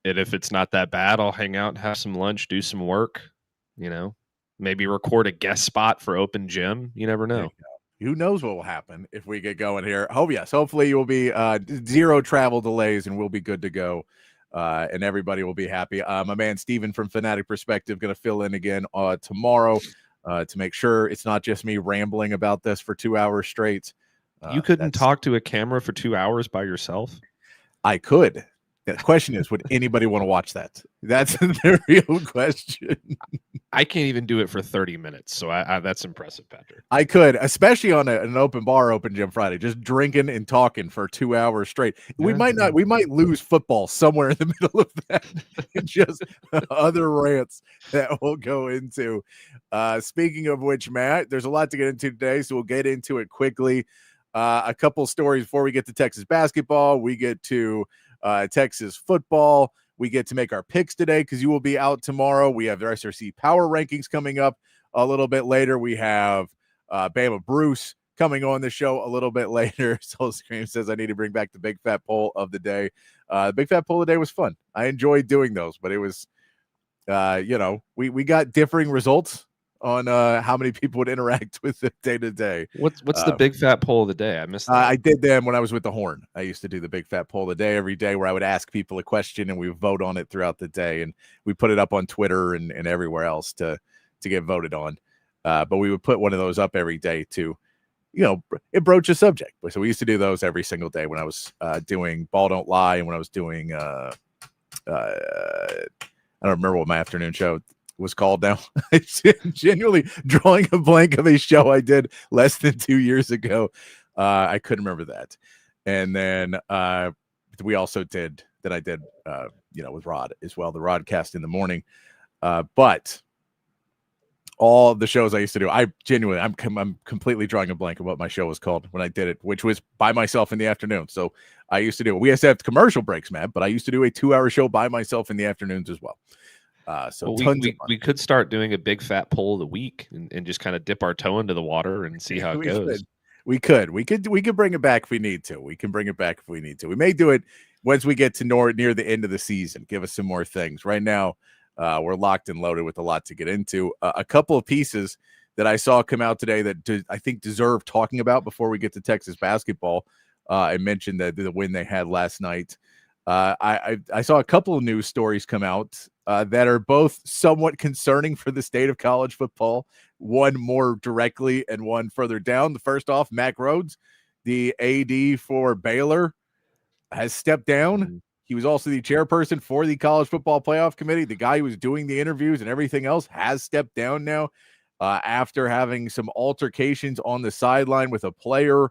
And if it's not that bad, I'll hang out, have some lunch, do some work, maybe record a guest spot for Open Gym. You never know. Who knows what will happen if we get going here. Oh, yes. Hopefully you'll be zero travel delays and we'll be good to go. And everybody will be happy. My man Steven from Fanatic Perspective going to fill in again tomorrow to make sure it's not just me rambling about this for 2 hours straight. You couldn't talk to a camera for 2 hours by yourself? I could. The question is, would anybody want to watch that? That's the real question. I can't even do it for 30 minutes, so I that's impressive, Patrick. I could, especially on an open bar, Open Gym Friday, just drinking and talking for 2 hours straight. We might lose football somewhere in the middle of that. Just other rants that we'll go into. Speaking of which, Matt, there's a lot to get into today, so we'll get into it quickly. A couple stories before we get to Texas basketball. We get to Texas football. We get to make our picks today because you will be out tomorrow. We have the SRC power rankings coming up a little bit later. We have Bama Bruce coming on the show a little bit later. Soul Scream says I need to bring back the big fat poll of the day. The big fat poll of the day was fun. I enjoyed doing those, but it was, we got differing results on how many people would interact with it day to day. What's the big fat poll of the day? I missed that. I did them when I was with the Horn. I used to do the big fat poll of the day every day, where I would ask people a question and we would vote on it throughout the day, and we put it up on Twitter and everywhere else to get voted on. But we would put one of those up every day to, it broach a subject. So we used to do those every single day when I was doing Ball Don't Lie, and when I was doing I don't remember what my afternoon show was called now. Genuinely drawing a blank of a show I did less than 2 years ago. I couldn't remember that. And then we also did that. I did, with Rod as well, the Rodcast in the morning. But all the shows I used to do, I'm completely drawing a blank of what my show was called when I did it, which was by myself in the afternoon. So I used to do it. We used to have commercial breaks, Matt, but I used to do a 2-hour show by myself in the afternoons as well. So we could start doing a big fat poll of the week and just kind of dip our toe into the water and see how it goes. We could bring it back if we need to. We can bring it back if we need to. We may do it once we get to near the end of the season. Give us some more things. Right now, we're locked and loaded with a lot to get into. A couple of pieces that I saw come out today that I think deserve talking about before we get to Texas basketball. I mentioned the win they had last night. I saw a couple of news stories come out that are both somewhat concerning for the state of college football, one more directly and one further down. The first off, Mack Rhoades, the AD for Baylor, has stepped down. He was also the chairperson for the College Football Playoff Committee. The guy who was doing the interviews and everything else has stepped down now after having some altercations on the sideline with a player.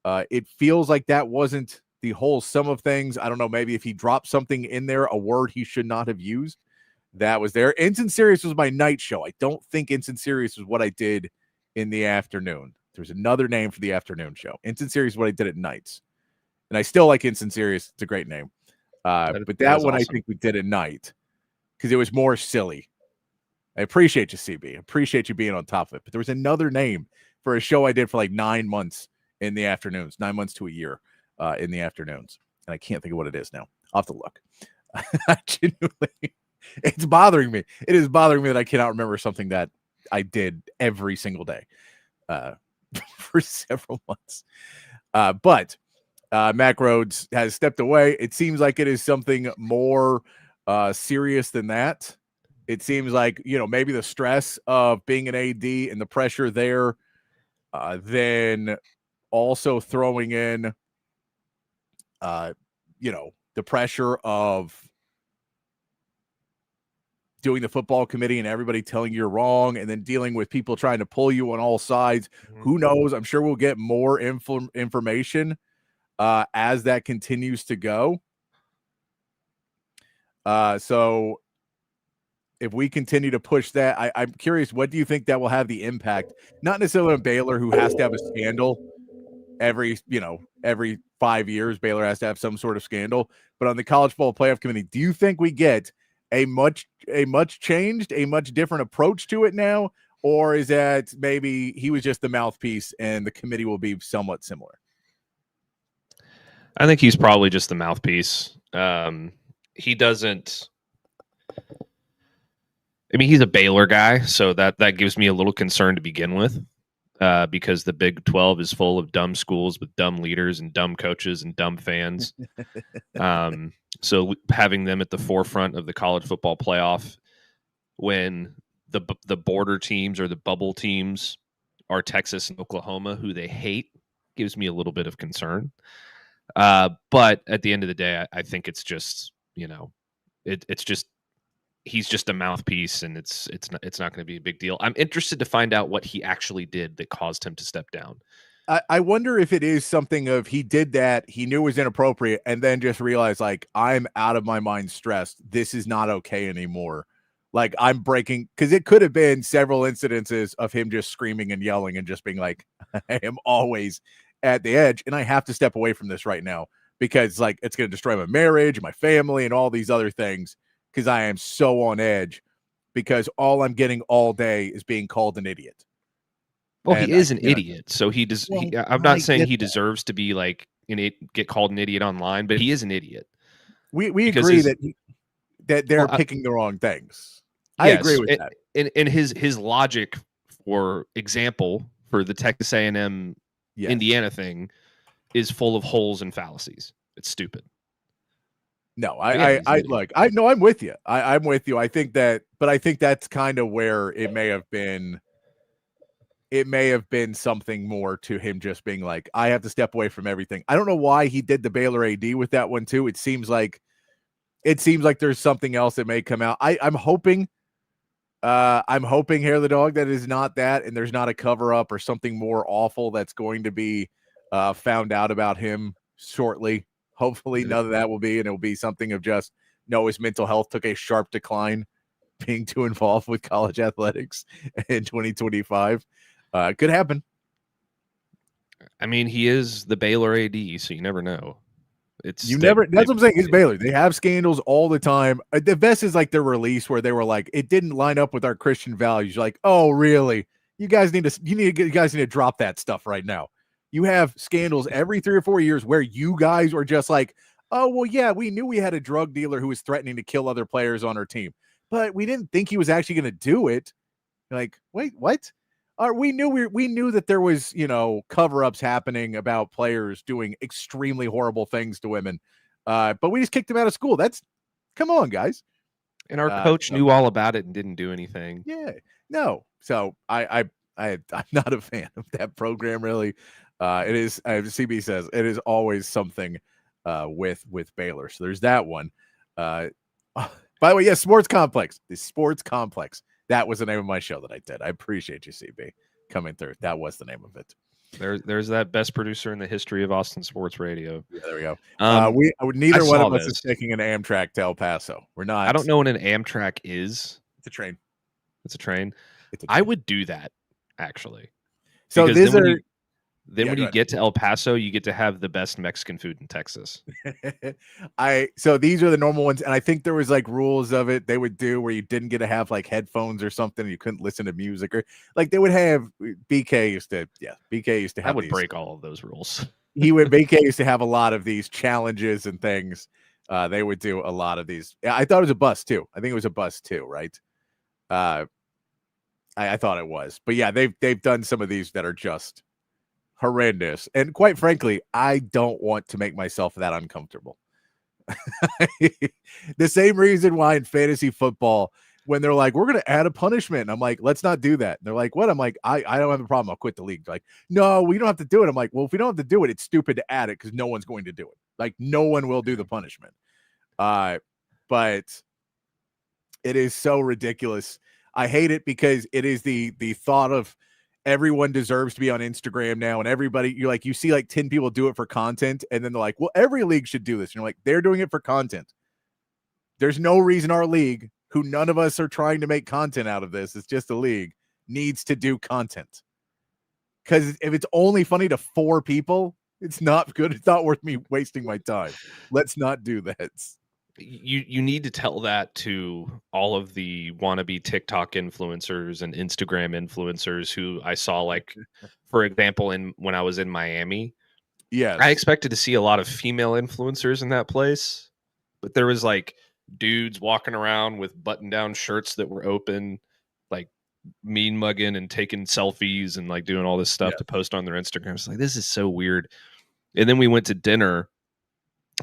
It feels like that wasn't the whole sum of things. I don't know, maybe if he dropped something in there, a word he should not have used, that was there. Instant Serious was my night show. I don't think Instant Serious was what I did in the afternoon. There's another name for the afternoon show. Instant Serious is what I did at nights. And I still like Instant Serious. It's a great name. But that one, awesome. I think we did at night because it was more silly. I appreciate you, CB. I appreciate you being on top of it. But there was another name for a show I did for like 9 months in the afternoons, 9 months to a year in the afternoons. And I can't think of what it is now. I'll have to look. Genuinely, it's bothering me. It is bothering me that I cannot remember something that I did every single day for several months. But Mack Rhoades has stepped away. It seems like it is something more serious than that. It seems like, maybe the stress of being an AD and the pressure there, then also throwing in, the pressure of doing the football committee and everybody telling you you're wrong, and then dealing with people trying to pull you on all sides. Who knows? I'm sure we'll get more information as that continues to go. So if we continue to push that, I'm curious, what do you think that will have the impact? Not necessarily on Baylor, who has to have a scandal every 5 years. Baylor has to have some sort of scandal, but on the College Football Playoff Committee, do you think we get a much changed, a much different approach to it now? Or is that maybe he was just the mouthpiece and the committee will be somewhat similar? I think he's probably just the mouthpiece. He doesn't. I mean, he's a Baylor guy, so that gives me a little concern to begin with, because the Big 12 is full of dumb schools with dumb leaders and dumb coaches and dumb fans. So having them at the forefront of the college football playoff when the border teams or the bubble teams are Texas and Oklahoma, who they hate, gives me a little bit of concern. But at the end of the day, I think it's just, it's just, he's just a mouthpiece, and it's not going to be a big deal. I'm interested to find out what he actually did that caused him to step down. I wonder if it is something of he did that, he knew it was inappropriate, and then just realized, like, I'm out of my mind stressed. This is not okay anymore. Like, I'm breaking, because it could have been several incidences of him just screaming and yelling and just being like, I am always at the edge, and I have to step away from this right now because, like, it's going to destroy my marriage, my family, and all these other things, because I am so on edge because all I'm getting all day is being called an idiot. Well, he is an idiot, so he does. I'm not saying he deserves to be like get called an idiot online, but he is an idiot. We agree that they're picking the wrong things. I agree with that. And his logic or example for the Texas A&M Indiana thing is full of holes and fallacies. It's stupid. No, I'm with you. I'm with you. I think that's kind of where it may have been. It may have been something more to him just being like, I have to step away from everything. I don't know why he did the Baylor AD with that one too. It seems like there's something else that may come out. I'm hoping Hair the Dog that is not that, and there's not a cover up or something more awful that's going to be found out about him shortly. Hopefully none of that will be, and it'll be something of just, no, his mental health took a sharp decline being too involved with college athletics in 2025. Could happen. I mean, he is the Baylor AD, so you never know. That's what I'm saying. It's Baylor. They have scandals all the time. The best is like their release where they were like, it didn't line up with our Christian values. You're like, oh, really? You guys need to drop that stuff right now. You have scandals every 3 or 4 years where you guys are just like, oh, well, yeah, we knew we had a drug dealer who was threatening to kill other players on our team, but we didn't think he was actually going to do it. You're like, wait, what? We knew that there was, cover-ups happening about players doing extremely horrible things to women, but we just kicked him out of school. Come on, guys. And our coach knew all about it and didn't do anything. Yeah, no. So I'm not a fan of that program, really. It is, CB says, it is always something with Baylor. So there's that one. By the way, Sports Complex. The Sports Complex. That was the name of my show that I did. I appreciate you, CB, coming through. That was the name of it. There's that best producer in the history of Austin sports radio. Yeah, there we go. Neither one of us is taking an Amtrak to El Paso. We're not. I don't know what an Amtrak is. It's a train. It's a train. I would do that, actually. So because when you get to El Paso, you get to have the best Mexican food in Texas. So these are the normal ones, and I think there was like rules of it they would do where you didn't get to have like headphones or something. You couldn't listen to music, or like they would have. BK used to have. I would break all of those rules. BK used to have a lot of these challenges and things. They would do a lot of these. I thought it was a bus too. I think it was a bus too, right? I thought it was, but yeah, they've done some of these that are just horrendous, and quite frankly, I don't want to make myself that uncomfortable. The same reason why in fantasy football, when they're like, we're going to add a punishment, and I'm like, let's not do that. And they're like, what? I'm like, I don't have a problem. I'll quit the league. They're like, no, we don't have to do it. I'm like, well, if we don't have to do it, it's stupid to add it because no one's going to do it. Like, no one will do the punishment. But it is so ridiculous. I hate it because it is the thought of everyone deserves to be on Instagram now, and everybody, you see like 10 people do it for content, and then they're like, well, every league should do this. And you're like, they're doing it for content. There's no reason our league, who none of us are trying to make content out of this, it's just a league, needs to do content. Because if it's only funny to 4 people, it's not good. It's not worth me wasting my time. Let's not do that. You need to tell that to all of the wannabe TikTok influencers and Instagram influencers who I saw, like, for example, when I was in Miami. Yes. I expected to see a lot of female influencers in that place, but there was like dudes walking around with button-down shirts that were open, like mean mugging and taking selfies and like doing all this stuff to post on their Instagram. It's like, this is so weird. And then we went to dinner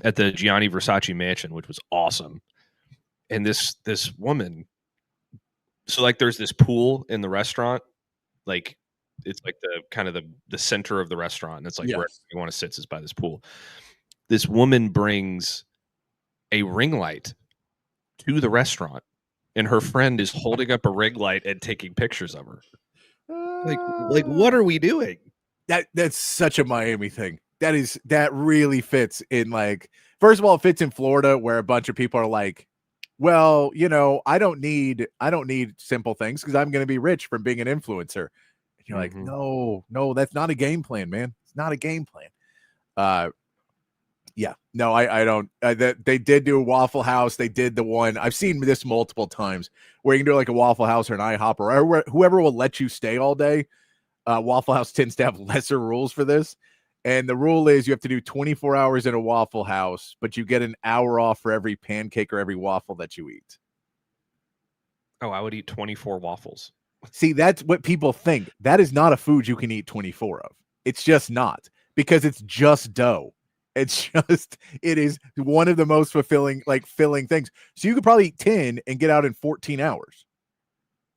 at the Gianni Versace mansion, which was awesome. And this woman, so like there's this pool in the restaurant, like it's like the kind of the center of the restaurant, and it's like where you want to sit is by this pool. This woman brings a ring light to the restaurant, and her friend is holding up a ring light and taking pictures of her. Like what are we doing? That's such a Miami thing. That really fits in, like, first of all, it fits in Florida where a bunch of people are like, well, I don't need simple things because I'm going to be rich from being an influencer. And you're like, no, that's not a game plan, man. It's not a game plan. Yeah, no, I don't. They did do a Waffle House. They did the one. I've seen this multiple times where you can do like a Waffle House or an IHOP or whoever will let you stay all day. Waffle House tends to have lesser rules for this. And the rule is you have to do 24 hours in a Waffle House, but you get an hour off for every pancake or every waffle that you eat. Oh, I would eat 24 waffles. See, that's what people think. That is not a food you can eat 24 of. It's just not, because it's just dough. It is one of the most filling things. So you could probably eat 10 and get out in 14 hours.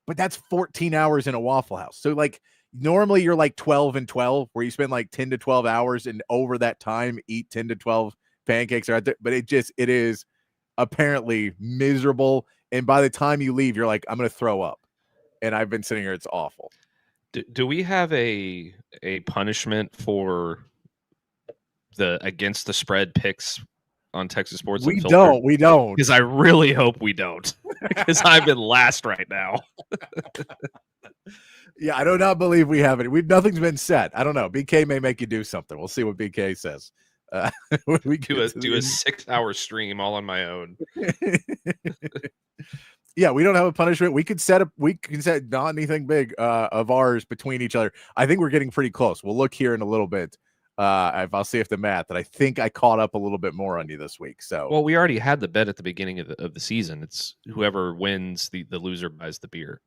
But that's 14 hours in a Waffle House. So like normally you're like 12 and 12, where you spend like 10 to 12 hours and over that time eat 10 to 12 pancakes. But it is apparently miserable. And by the time you leave, you're like, I'm going to throw up. And I've been sitting here. It's awful. Do we have a punishment for the against the spread picks on Texas Sports Unfiltered? We don't. Because I really hope we don't. Because I'm in last right now. Yeah, I do not believe we have it. Nothing's been set. I don't know. BK may make you do something. We'll see what BK says. We do a 6-hour stream all on my own. Yeah, we don't have a punishment. We can set not anything big of ours between each other. I think we're getting pretty close. We'll look here in a little bit. I'll see if the math, that I think I caught up a little bit more on you this week. So, well, we already had the bet at the beginning of the season. It's whoever wins, the loser buys the beer.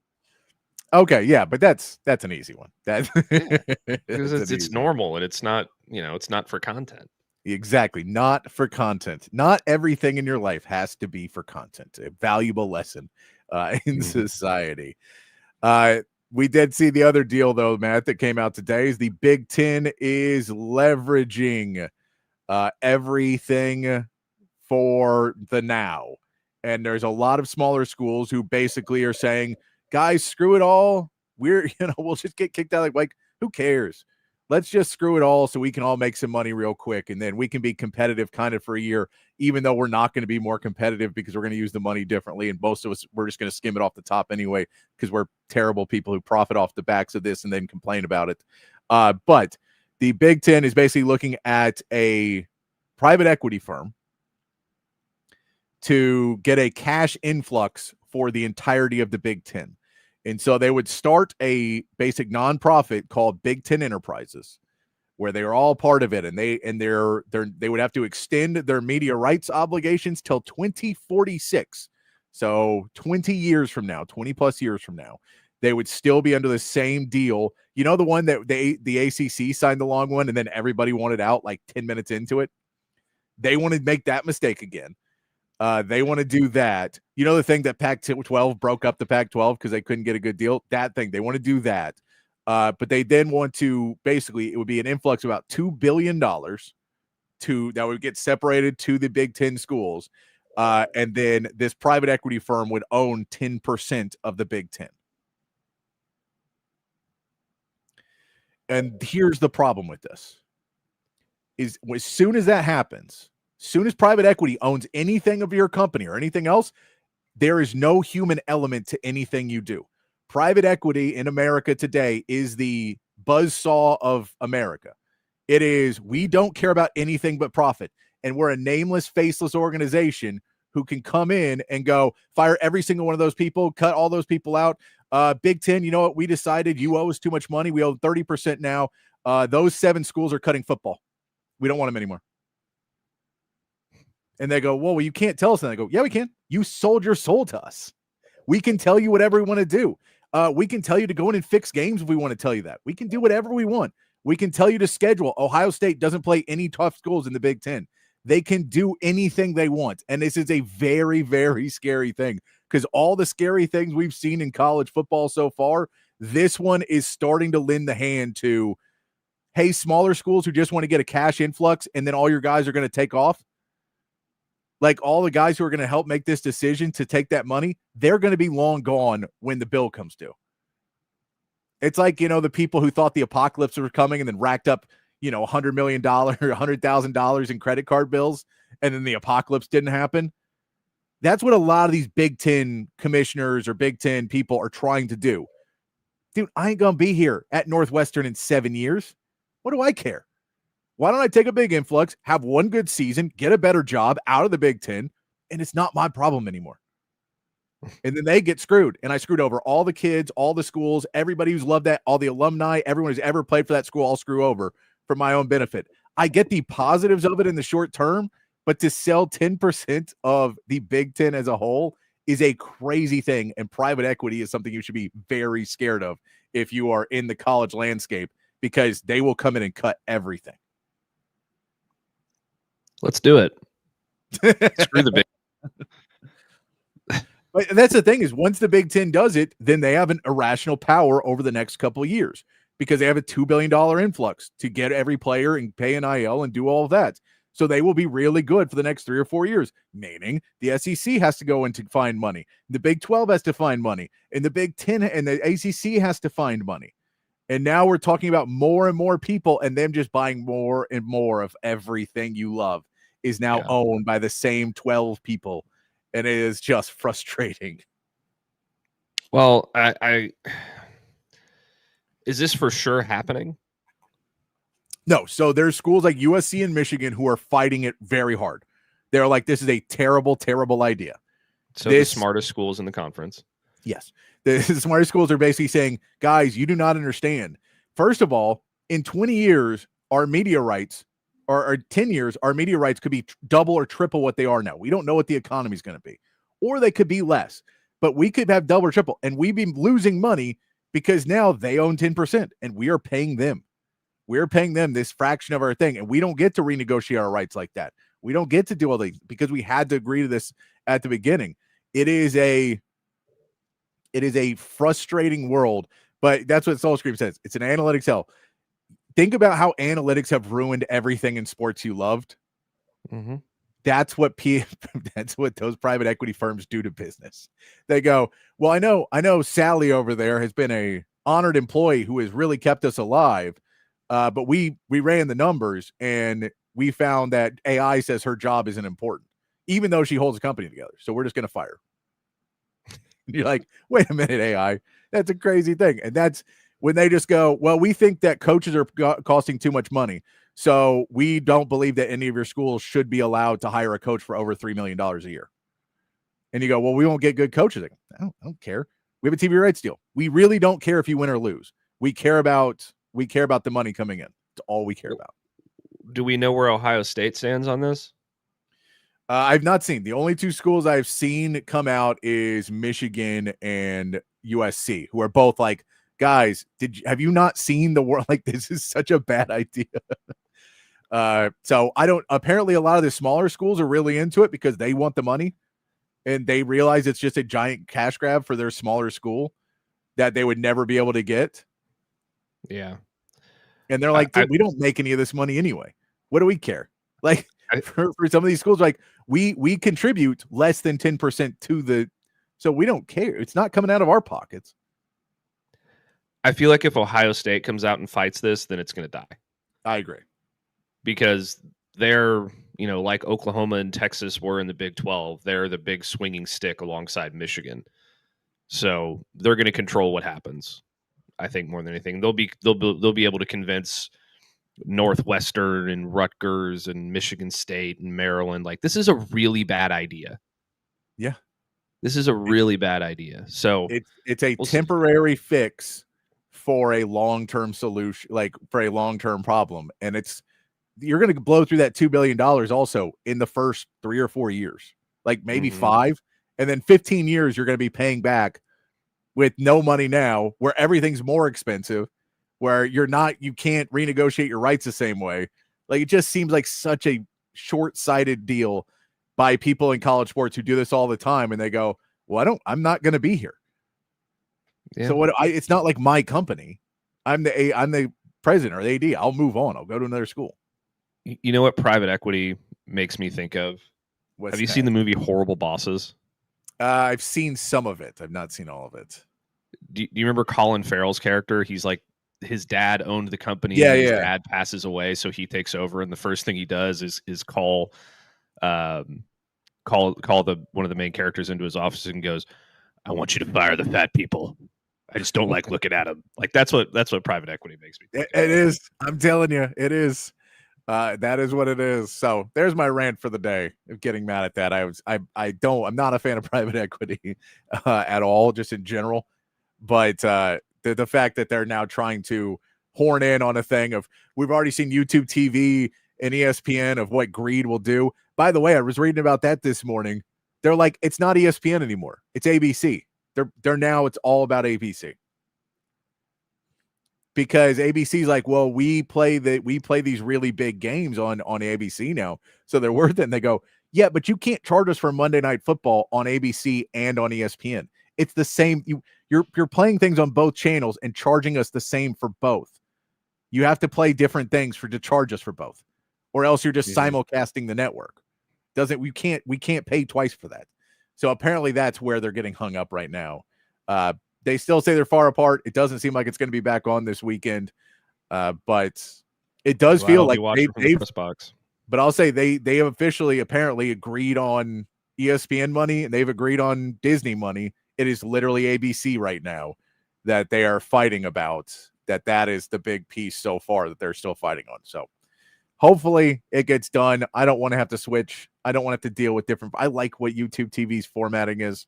Okay, yeah, but that's an easy one. Because it's normal, and it's not it's not for content. Exactly, not for content. Not everything in your life has to be for content. A valuable lesson in society. We did see the other deal, though, Matt, that came out today is the Big Ten is leveraging everything for the now. And there's a lot of smaller schools who basically are saying, guys, screw it all. We'll just get kicked out. Like, who cares? Let's just screw it all so we can all make some money real quick. And then we can be competitive kind of for a year, even though we're not going to be more competitive because we're going to use the money differently. And most of us, we're just going to skim it off the top anyway, because we're terrible people who profit off the backs of this and then complain about it. But the Big Ten is basically looking at a private equity firm to get a cash influx for the entirety of the Big Ten. And so they would start a basic nonprofit called Big Ten Enterprises, where they are all part of it, and they would have to extend their media rights obligations till 2046. So 20 years from now, 20 plus years from now, they would still be under the same deal. You know, the one that the ACC signed the long one, and then everybody wanted out like 10 minutes into it. They want to make that mistake again. They want to do that. You know, the thing that Pac-12 broke up the Pac-12 because they couldn't get a good deal? That thing. They want to do that. But they then want to, basically, it would be an influx of about $2 billion that would get separated to the Big Ten schools. And then this private equity firm would own 10% of the Big Ten. And here's the problem with this. Is as soon as that happens, soon as private equity owns anything of your company or anything else, there is no human element to anything you do. Private equity in America today is the buzzsaw of America. It is, we don't care about anything but profit. And we're a nameless, faceless organization who can come in and go, fire every single one of those people, cut all those people out. Big Ten, you know what? We decided you owe us too much money. We owe 30% now. Those 7 schools are cutting football. We don't want them anymore. And they go, well, you can't tell us. And I go, yeah, we can. You sold your soul to us. We can tell you whatever we want to do. We can tell you to go in and fix games if we want to tell you that. We can do whatever we want. We can tell you to schedule. Ohio State doesn't play any tough schools in the Big Ten. They can do anything they want. And this is a very, very scary thing, because all the scary things we've seen in college football so far, this one is starting to lend the hand to, hey, smaller schools who just want to get a cash influx and then all your guys are going to take off. Like all the guys who are going to help make this decision to take that money, they're going to be long gone when the bill comes due. It's like, the people who thought the apocalypse was coming and then racked up, $100 million or $100,000 in credit card bills, and then the apocalypse didn't happen. That's what a lot of these Big Ten commissioners or Big Ten people are trying to do. Dude, I ain't going to be here at Northwestern in 7 years. What do I care? Why don't I take a big influx, have one good season, get a better job out of the Big Ten, and it's not my problem anymore. And then they get screwed, and I screwed over all the kids, all the schools, everybody who's loved that, all the alumni, everyone who's ever played for that school, I'll screw over for my own benefit. I get the positives of it in the short term, but to sell 10% of the Big Ten as a whole is a crazy thing, and private equity is something you should be very scared of if you are in the college landscape, because they will come in and cut everything. Let's do it. Screw the Big. But that's the thing, is once the Big Ten does it, then they have an irrational power over the next couple of years, because they have a $2 billion influx to get every player and pay NIL and do all of that. So they will be really good for the next 3 or 4 years, meaning the SEC has to go in to find money. The Big 12 has to find money, and the Big 10 and the ACC has to find money. And now we're talking about more and more people, and them just buying more and more of everything you love is now owned by the same 12 people. And it is just frustrating. Well, I is this for sure happening? No. So there's schools like USC and Michigan who are fighting it very hard. They're like, this is a terrible, terrible idea. So the smartest schools in the conference. Yes. The smartest schools are basically saying, guys, you do not understand. First of all, in 20 years, our media rights, or 10 years, our media rights could be double or triple what they are now. We don't know what the economy is going to be, or they could be less, but we could have double or triple, and we'd be losing money because now they own 10% and we are paying them. We're paying them this fraction of our thing, and we don't get to renegotiate our rights like that. We don't get to do all these because we had to agree to this at the beginning. It is a frustrating world, but that's what SoulScream says. It's an analytics hell. Think about how analytics have ruined everything in sports you loved. Mm-hmm. That's what those private equity firms do to business. They go, well, I know Sally over there has been a honored employee who has really kept us alive. But we ran the numbers and we found that AI says her job isn't important, even though she holds a company together. So we're just going to fire her. You're like, wait a minute, AI. That's a crazy thing. And that's when they just go, well, we think that coaches are costing too much money. So we don't believe that any of your schools should be allowed to hire a coach for over $3 million a year. And you go, well, we won't get good coaches. I don't care. We have a TV rights deal. We really don't care if you win or lose. We care about the money coming in. It's all we care about. Do we know where Ohio State stands on this? I've not seen. The only two schools I've seen come out is Michigan and USC, who are both like, guys, have you not seen the world? Like, this is such a bad idea. So apparently a lot of the smaller schools are really into it because they want the money and they realize it's just a giant cash grab for their smaller school that they would never be able to get. Yeah. And they're like, dude, we don't make any of this money anyway. What do we care? Like for some of these schools, like we contribute less than 10% to the, so we don't care. It's not coming out of our pockets. I feel like if Ohio State comes out and fights this, then it's going to die. I agree. Because they're, like Oklahoma and Texas were in the Big 12, they're the big swinging stick alongside Michigan. So they're going to control what happens. I think more than anything, they'll be able to convince Northwestern and Rutgers and Michigan State and Maryland, like, this is a really bad idea. Yeah. This is a really bad idea. So it's a temporary fix for a long-term solution, like for a long-term problem. And you're going to blow through that $2 billion also in the first 3 or 4 years, like maybe 5. And then 15 years, you're going to be paying back with no money now, where everything's more expensive, where you can't renegotiate your rights the same way. Like, it just seems like such a short-sighted deal by people in college sports who do this all the time. And they go, well, I'm not going to be here. Yeah. So it's not like my company. I'm the president or the AD. I'll move on. I'll go to another school. You know what private equity makes me think of? Have you seen the movie Horrible Bosses? I've seen some of it. I've not seen all of it. Do you remember Colin Farrell's character? He's like, his dad owned the company. Yeah, and his dad passes away, so he takes over, and the first thing he does is call one of the main characters into his office and goes, "I want you to fire the fat people. I just don't like looking at them." Like, that's what private equity makes me think. It is. I'm telling you, it is. That is what it is. So there's my rant for the day of getting mad at that. I'm not a fan of private equity at all, just in general. But the fact that they're now trying to horn in on a thing of, we've already seen YouTube TV and ESPN of what greed will do. By the way, I was reading about that this morning. They're like, it's not ESPN anymore. It's ABC. They're now, it's all about ABC. Because ABC's like, well, we play these really big games on ABC now, so they're worth it. And they go, yeah, but you can't charge us for Monday Night Football on ABC and on ESPN. It's the same. You're playing things on both channels and charging us the same for both. You have to play different things to charge us for both, or else you're just simulcasting the network. We can't pay twice for that. So apparently that's where they're getting hung up right now. They still say they're far apart. It doesn't seem like it's going to be back on this weekend, but it does feel like they've press box. But I'll say they have officially apparently agreed on ESPN money, and they've agreed on Disney money. It is literally ABC right now that they are fighting about. That is the big piece so far that they're still fighting on. So hopefully it gets done. I don't want to have to switch. I don't want to have to deal with different. I like what YouTube TV's formatting is.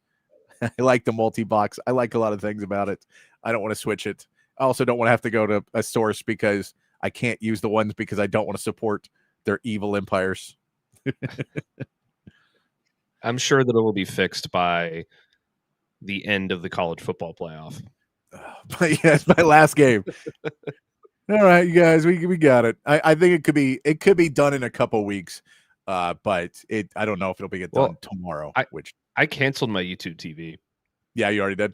I like the multi-box. I like a lot of things about it. I don't want to switch it. I also don't want to have to go to a source because I can't use the ones because I don't want to support their evil empires. I'm sure that it will be fixed by the end of the college football playoff. But yeah, it's my last game. All right, you guys, we got it. I think it could be done in a couple weeks, but I don't know if it'll be done tomorrow. I canceled my YouTube TV. Yeah, you already did.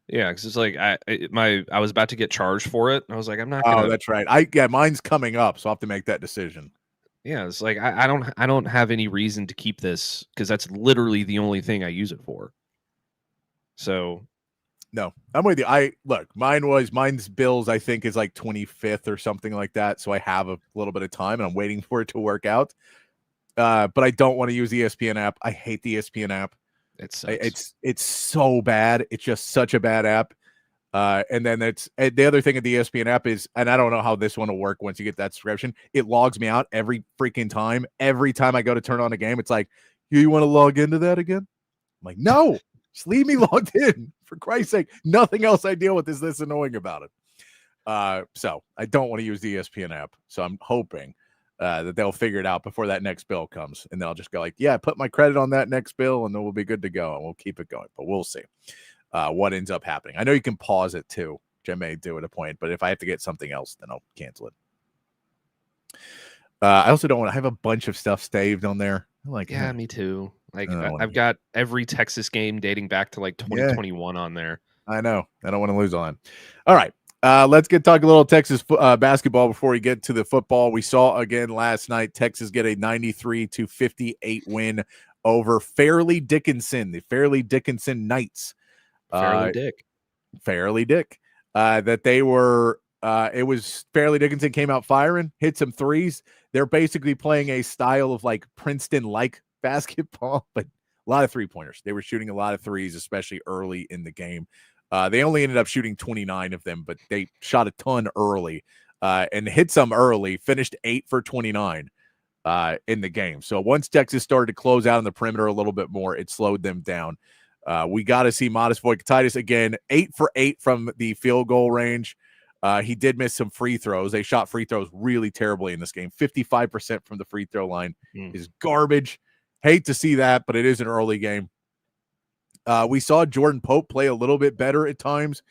Yeah, because it's like I was about to get charged for it. And I was like, I'm not. Oh, that's right. Mine's coming up, so I'll have to make that decision. Yeah, it's like I don't have any reason to keep this because that's literally the only thing I use it for. So, no, I'm with you. Mine's bills, I think, is like 25th or something like that. So I have a little bit of time and I'm waiting for it to work out. But I don't want to use the ESPN app. I hate the ESPN app. It's so bad. It's just such a bad app. And then the other thing of the ESPN app is, and I don't know how this one will work once you get that subscription. It logs me out every freaking time. Every time I go to turn on a game, it's like, you want to log into that again? I'm like, no. Just leave me logged in, for Christ's sake. Nothing else I deal with is this annoying about it. So I don't want to use the ESPN app. So I'm hoping that they'll figure it out before that next bill comes. And then I'll just go like, yeah, put my credit on that next bill and then we'll be good to go. And we'll keep it going. But we'll see what ends up happening. I know you can pause it too, which I may do at a point. But if I have to get something else, then I'll cancel it. I also don't want to have a bunch of stuff saved on there. Yeah, me too. Like I've got every Texas game dating back to like 2021 on there. I know. I don't want to lose on. All right. Let's talk a little Texas basketball before we get to the football. We saw again last night, Texas get a 93-58 win over Fairleigh Dickinson, the Fairleigh Dickinson Knights. Fairleigh Dick. That they were, it was Fairleigh Dickinson came out firing, hit some threes. They're basically playing a style of like Princeton-like basketball, but a lot of three-pointers. They were shooting a lot of threes, especially early in the game. They only ended up shooting 29 of them, but they shot a ton early and hit some early, finished 8 for 29 in the game. So once Texas started to close out on the perimeter a little bit more, it slowed them down. We got to see Modest Voikatitis again, 8 for 8 from the field goal range. He did miss some free throws. They shot free throws really terribly in this game. 55% from the free throw line is garbage. Hate to see that, but it is an early game. We saw Jordan Pope play a little bit better at times.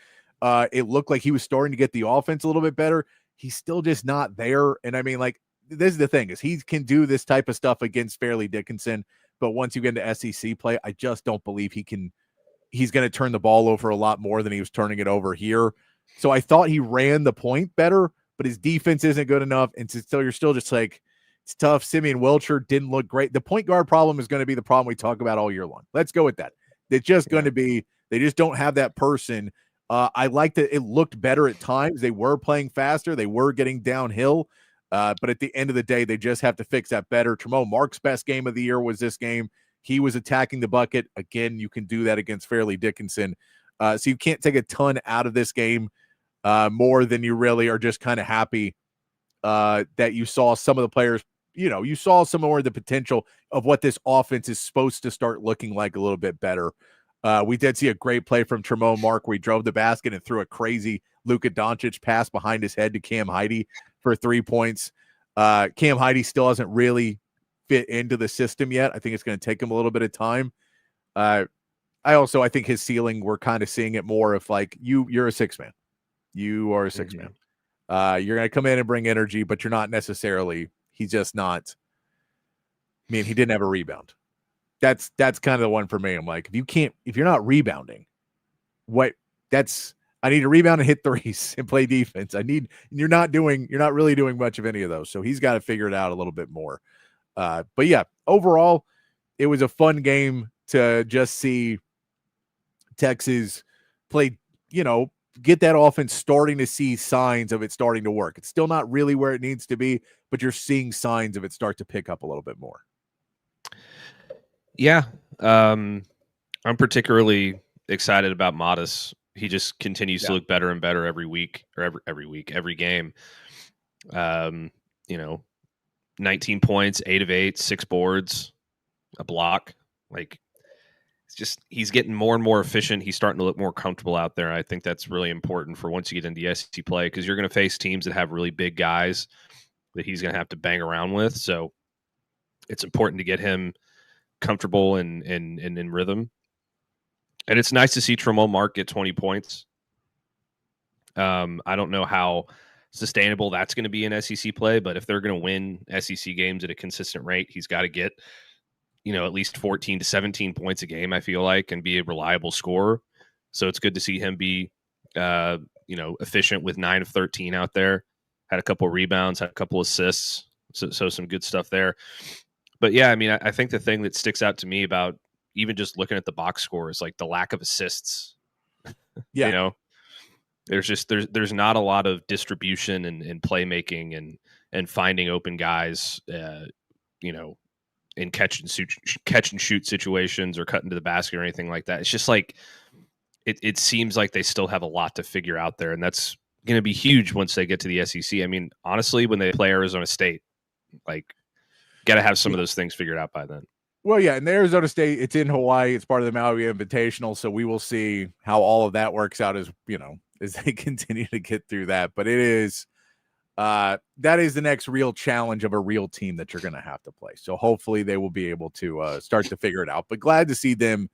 It looked like he was starting to get the offense a little bit better. He's still just not there. And I mean, like, this is the thing is he can do this type of stuff against Fairleigh Dickinson. But once you get into SEC play, I just don't believe he's going to turn the ball over a lot more than he was turning it over here. So I thought he ran the point better, but his defense isn't good enough. And so you're still just like, it's tough. Simeon Wilcher didn't look great. The point guard problem is going to be the problem we talk about all year long. Let's go with that. It's just going to be, they just don't have that person. I like that it looked better at times. They were playing faster. They were getting downhill. But at the end of the day, they just have to fix that better. Tremont Mark's best game of the year was this game. He was attacking the bucket. Again, you can do that against Fairleigh Dickinson. So you can't take a ton out of this game more than you really are just kind of happy that you saw some of the players, you saw some more of the potential of what this offense is supposed to start looking like a little bit better. We did see a great play from Tremont Mark where he drove the basket and threw a crazy Luka Doncic pass behind his head to Cam Heide for 3 points. Cam Heide still hasn't really fit into the system yet. I think it's going to take him a little bit of time. I think his ceiling, we're kind of seeing it more of like you're a 6-man. You are a 6-man. You're going to come in and bring energy, but you're not necessarily. He's just not. I mean, he didn't have a rebound. That's kind of the one for me. I'm like, if you're not rebounding, I need to rebound and hit threes and play defense. You're not really doing much of any of those. So he's got to figure it out a little bit more. But yeah, overall, it was a fun game to just see Texas play, get that offense starting to see signs of it starting to work. It's still not really where it needs to be, but you're seeing signs of it start to pick up a little bit more. Yeah. I'm particularly excited about Modis. He just continues to look better and better every week, or every game. 19 points, 8 of 8, 6 boards, a block. Like, it's just, he's getting more and more efficient. He's starting to look more comfortable out there. I think that's really important for once you get into SEC play, because you're going to face teams that have really big guys that he's going to have to bang around with. So it's important to get him comfortable and in rhythm. And it's nice to see Tremont Mark get 20 points. I don't know how sustainable that's going to be in SEC play, but if they're going to win SEC games at a consistent rate, he's got to get, at least 14 to 17 points a game, I feel like, and be a reliable scorer. So it's good to see him be, efficient with 9 of 13 out there. Had a couple of rebounds, had a couple assists. So some good stuff there. But yeah, I mean, I think the thing that sticks out to me about even just looking at the box score is like the lack of assists. Yeah. There's not a lot of distribution and playmaking and finding open guys, in catch and shoot situations or cutting to the basket or anything like that. It's just like, it seems like they still have a lot to figure out there. And that's going to be huge once they get to the SEC. I mean, honestly, when they play Arizona State, like, got to have some of those things figured out by then. Well, yeah, and Arizona State, it's in Hawaii. It's part of the Maui Invitational, so we will see how all of that works out as they continue to get through that. But it is that is the next real challenge of a real team that you're going to have to play. So hopefully they will be able to start to figure it out. But glad to see them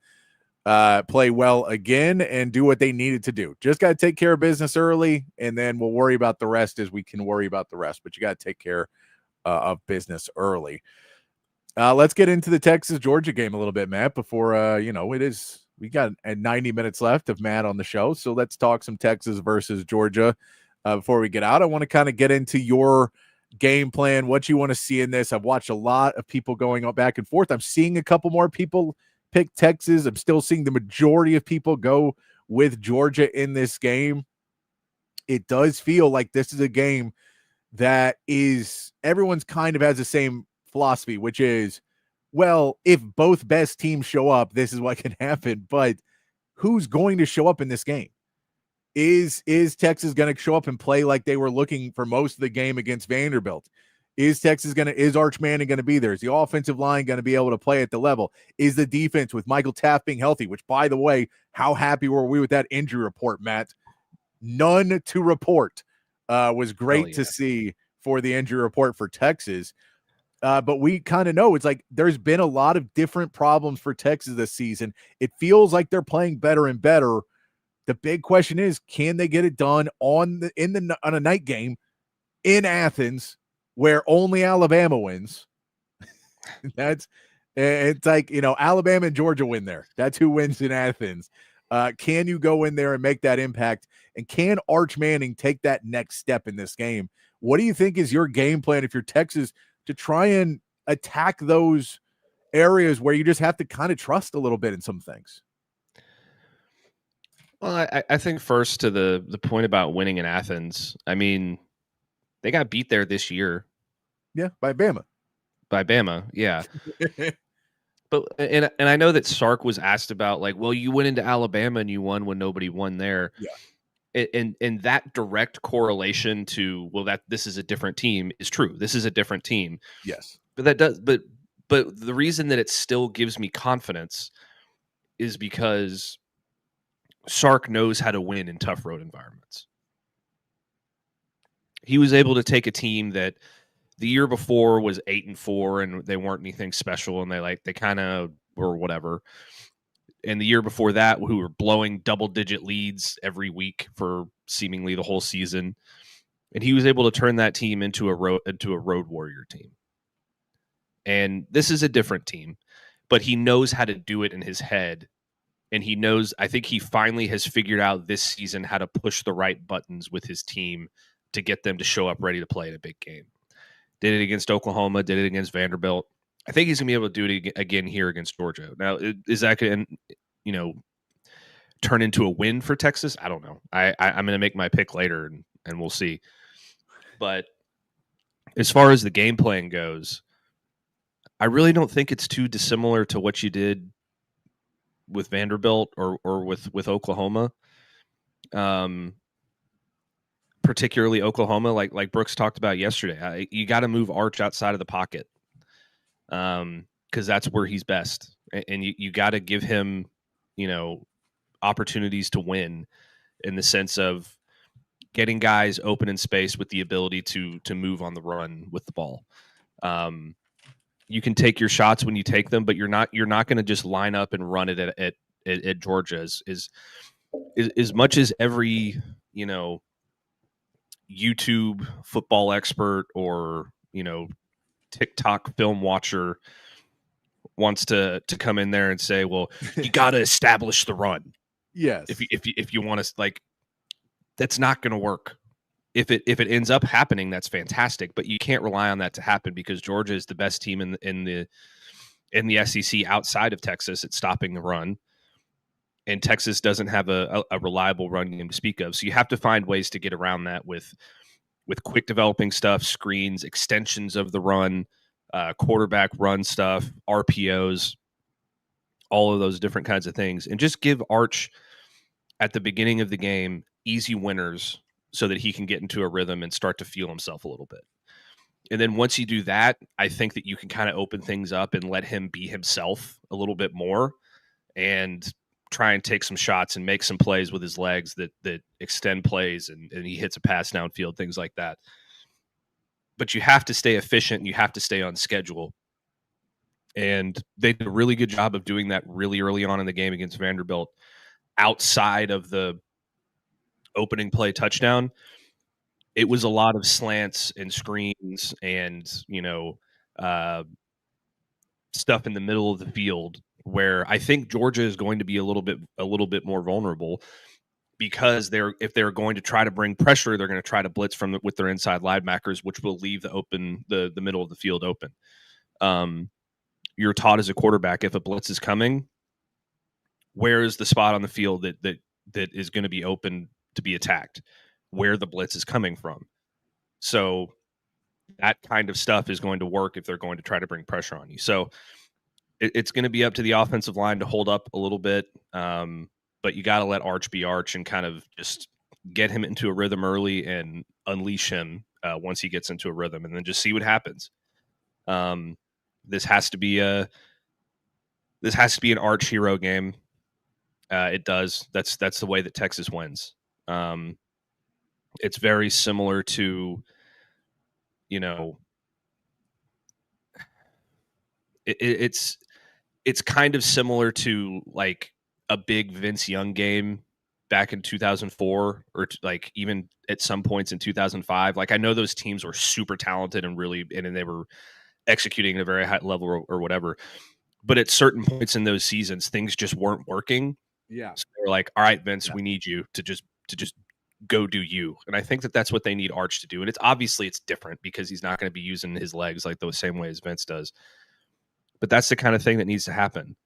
play well again and do what they needed to do. Just got to take care of business early, and then we'll worry about the rest as we can worry about the rest. But you got to take care of business early. Let's get into the Texas-Georgia game a little bit, Matt, before, we got 90 minutes left of Matt on the show. So let's talk some Texas versus Georgia before we get out. I want to kind of get into your game plan, what you want to see in this. I've watched a lot of people going back and forth. I'm seeing a couple more people pick Texas. I'm still seeing the majority of people go with Georgia in this game. It does feel like this is a game that is everyone's kind of has the same philosophy, which is, well, if both best teams show up, this is what can happen. But who's going to show up in this game? Is Texas going to show up and play like they were looking for most of the game against Vanderbilt? Is Arch Manning going to be there? Is the offensive line going to be able to play at the level? Is the defense with Michael Taft being healthy, which, by the way, how happy were we with that injury report, Matt? None to report. Was great to see for the injury report for Texas. But we kind of know it's like there's been a lot of different problems for Texas this season. It feels like they're playing better and better. The big question is, can they get it done on a night game in Athens where only Alabama wins? It's like, Alabama and Georgia win there. That's who wins in Athens. Can you go in there and make that impact? And can Arch Manning take that next step in this game? What do you think is your game plan if you're Texas to try and attack those areas where you just have to kind of trust a little bit in some things? Well, I think first to the point about winning in Athens, I mean, they got beat there this year. Yeah, by Bama. Yeah. But and I know that Sark was asked about, like, well, you went into Alabama and you won when nobody won there. Yeah. And that direct correlation to, well, that this is a different team is true. This is a different team. Yes. But the reason that it still gives me confidence is because Sark knows how to win in tough road environments. He was able to take a team that the year before was 8-4 and they weren't anything special and they kind of were whatever. and the year before that, who were blowing double-digit leads every week for seemingly the whole season. And he was able to turn that team into a road warrior team. And this is a different team, but he knows how to do it in his head. And he knows, I think he finally has figured out this season how to push the right buttons with his team to get them to show up ready to play in a big game. Did it against Oklahoma, did it against Vanderbilt. I think he's going to be able to do it again here against Georgia. Now, is that going to, turn into a win for Texas? I don't know. I'm going to make my pick later, and we'll see. But as far as the game plan goes, I really don't think it's too dissimilar to what you did with Vanderbilt or with Oklahoma. Particularly Oklahoma, like Brooks talked about yesterday. You got to move Arch outside of the pocket because that's where he's best. And you got to give him, opportunities to win in the sense of getting guys open in space with the ability to move on the run with the ball. You can take your shots when you take them, but you're not going to just line up and run it at Georgia. As much as every YouTube football expert or TikTok film watcher wants to come in there and say, well, you got to establish the run. Yes. If you want to, that's not going to work. If it ends up happening, that's fantastic, but you can't rely on that to happen because Georgia is the best team in the SEC outside of Texas at stopping the run. And Texas doesn't have a reliable run game to speak of. So you have to find ways to get around that with quick developing stuff, screens, extensions of the run, quarterback run stuff, RPOs, all of those different kinds of things. And just give Arch at the beginning of the game easy winners so that he can get into a rhythm and start to feel himself a little bit. And then once you do that, I think that you can kind of open things up and let him be himself a little bit more and try and take some shots and make some plays with his legs that extend plays and he hits a pass downfield, things like that. But you have to stay efficient and you have to stay on schedule. And they did a really good job of doing that really early on in the game against Vanderbilt. Outside of the opening play touchdown, it was a lot of slants and screens and, stuff in the middle of the field where I think Georgia is going to be a little bit more vulnerable because if they're going to try to bring pressure, they're going to try to blitz with their inside linebackers, which will leave the middle of the field open. You're taught as a quarterback, if a blitz is coming, where is the spot on the field that is going to be open to be attacked, where the blitz is coming from. So that kind of stuff is going to work if they're going to try to bring pressure on you. So it's going to be up to the offensive line to hold up a little bit. But you got to let Arch be Arch and kind of just get him into a rhythm early and unleash him once he gets into a rhythm and then just see what happens. This has to be an Arch hero game. It does. That's the way that Texas wins. It's very similar to, it's kind of similar to like a big Vince Young game back in 2004 or like even at some points in 2005. Like I know those teams were super talented and they were executing at a very high level or whatever. But at certain points in those seasons, things just weren't working. Yeah. So they're like, all right, Vince, we need you to just go do you. And I think that that's what they need Arch to do. And it's different because he's not going to be using his legs like the same way as Vince does. But that's the kind of thing that needs to happen.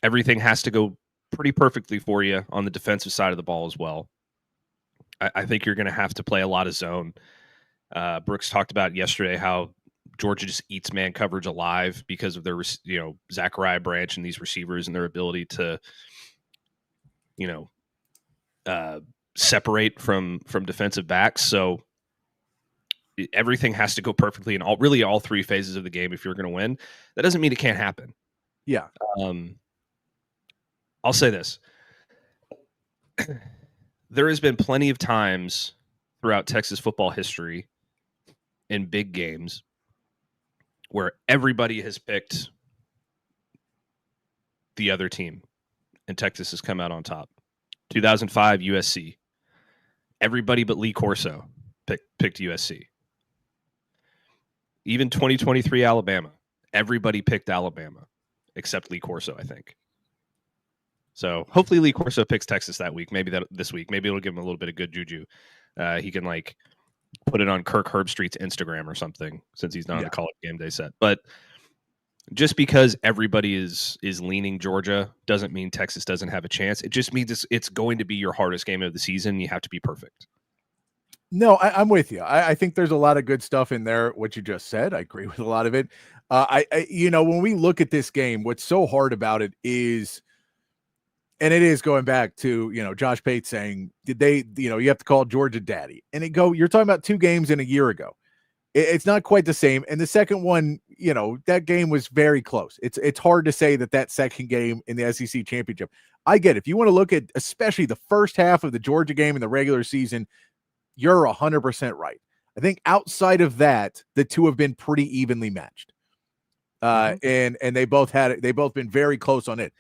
Everything has to go pretty perfectly for you on the defensive side of the ball as well. I think you're going to have to play a lot of zone. Brooks talked about yesterday how Georgia just eats man coverage alive because of their, Zachariah Branch and these receivers and their ability to, separate from defensive backs. So everything has to go perfectly in all three phases of the game if you're going to win. That doesn't mean it can't happen. Yeah. I'll say this. There has been plenty of times throughout Texas football history in big games where everybody has picked the other team, and Texas has come out on top. 2005 USC. Everybody but Lee Corso picked USC. Even 2023 Alabama. Everybody picked Alabama except Lee Corso, I think. So hopefully Lee Corso picks Texas that week. Maybe this week. Maybe it'll give him a little bit of good juju. He can like put it on Kirk Herbstreit's Instagram or something since he's not on the College Game Day set. But just because everybody is leaning Georgia doesn't mean Texas doesn't have a chance. It just means it's going to be your hardest game of the season. You have to be perfect. No, I'm with you. I think there's a lot of good stuff in there. What you just said, I agree with a lot of it. When we look at this game, what's so hard about it is, and it is going back to, Josh Pate saying, did they, you have to call Georgia daddy, and you're talking about 2 games in a year ago. It's not quite the same. And the second one, that game was very close. It's hard to say that second game in the SEC championship. I get it. If you want to look at especially the first half of the Georgia game in the regular season, you're 100% right. I think outside of that, the two have been pretty evenly matched. And they both been very close on it.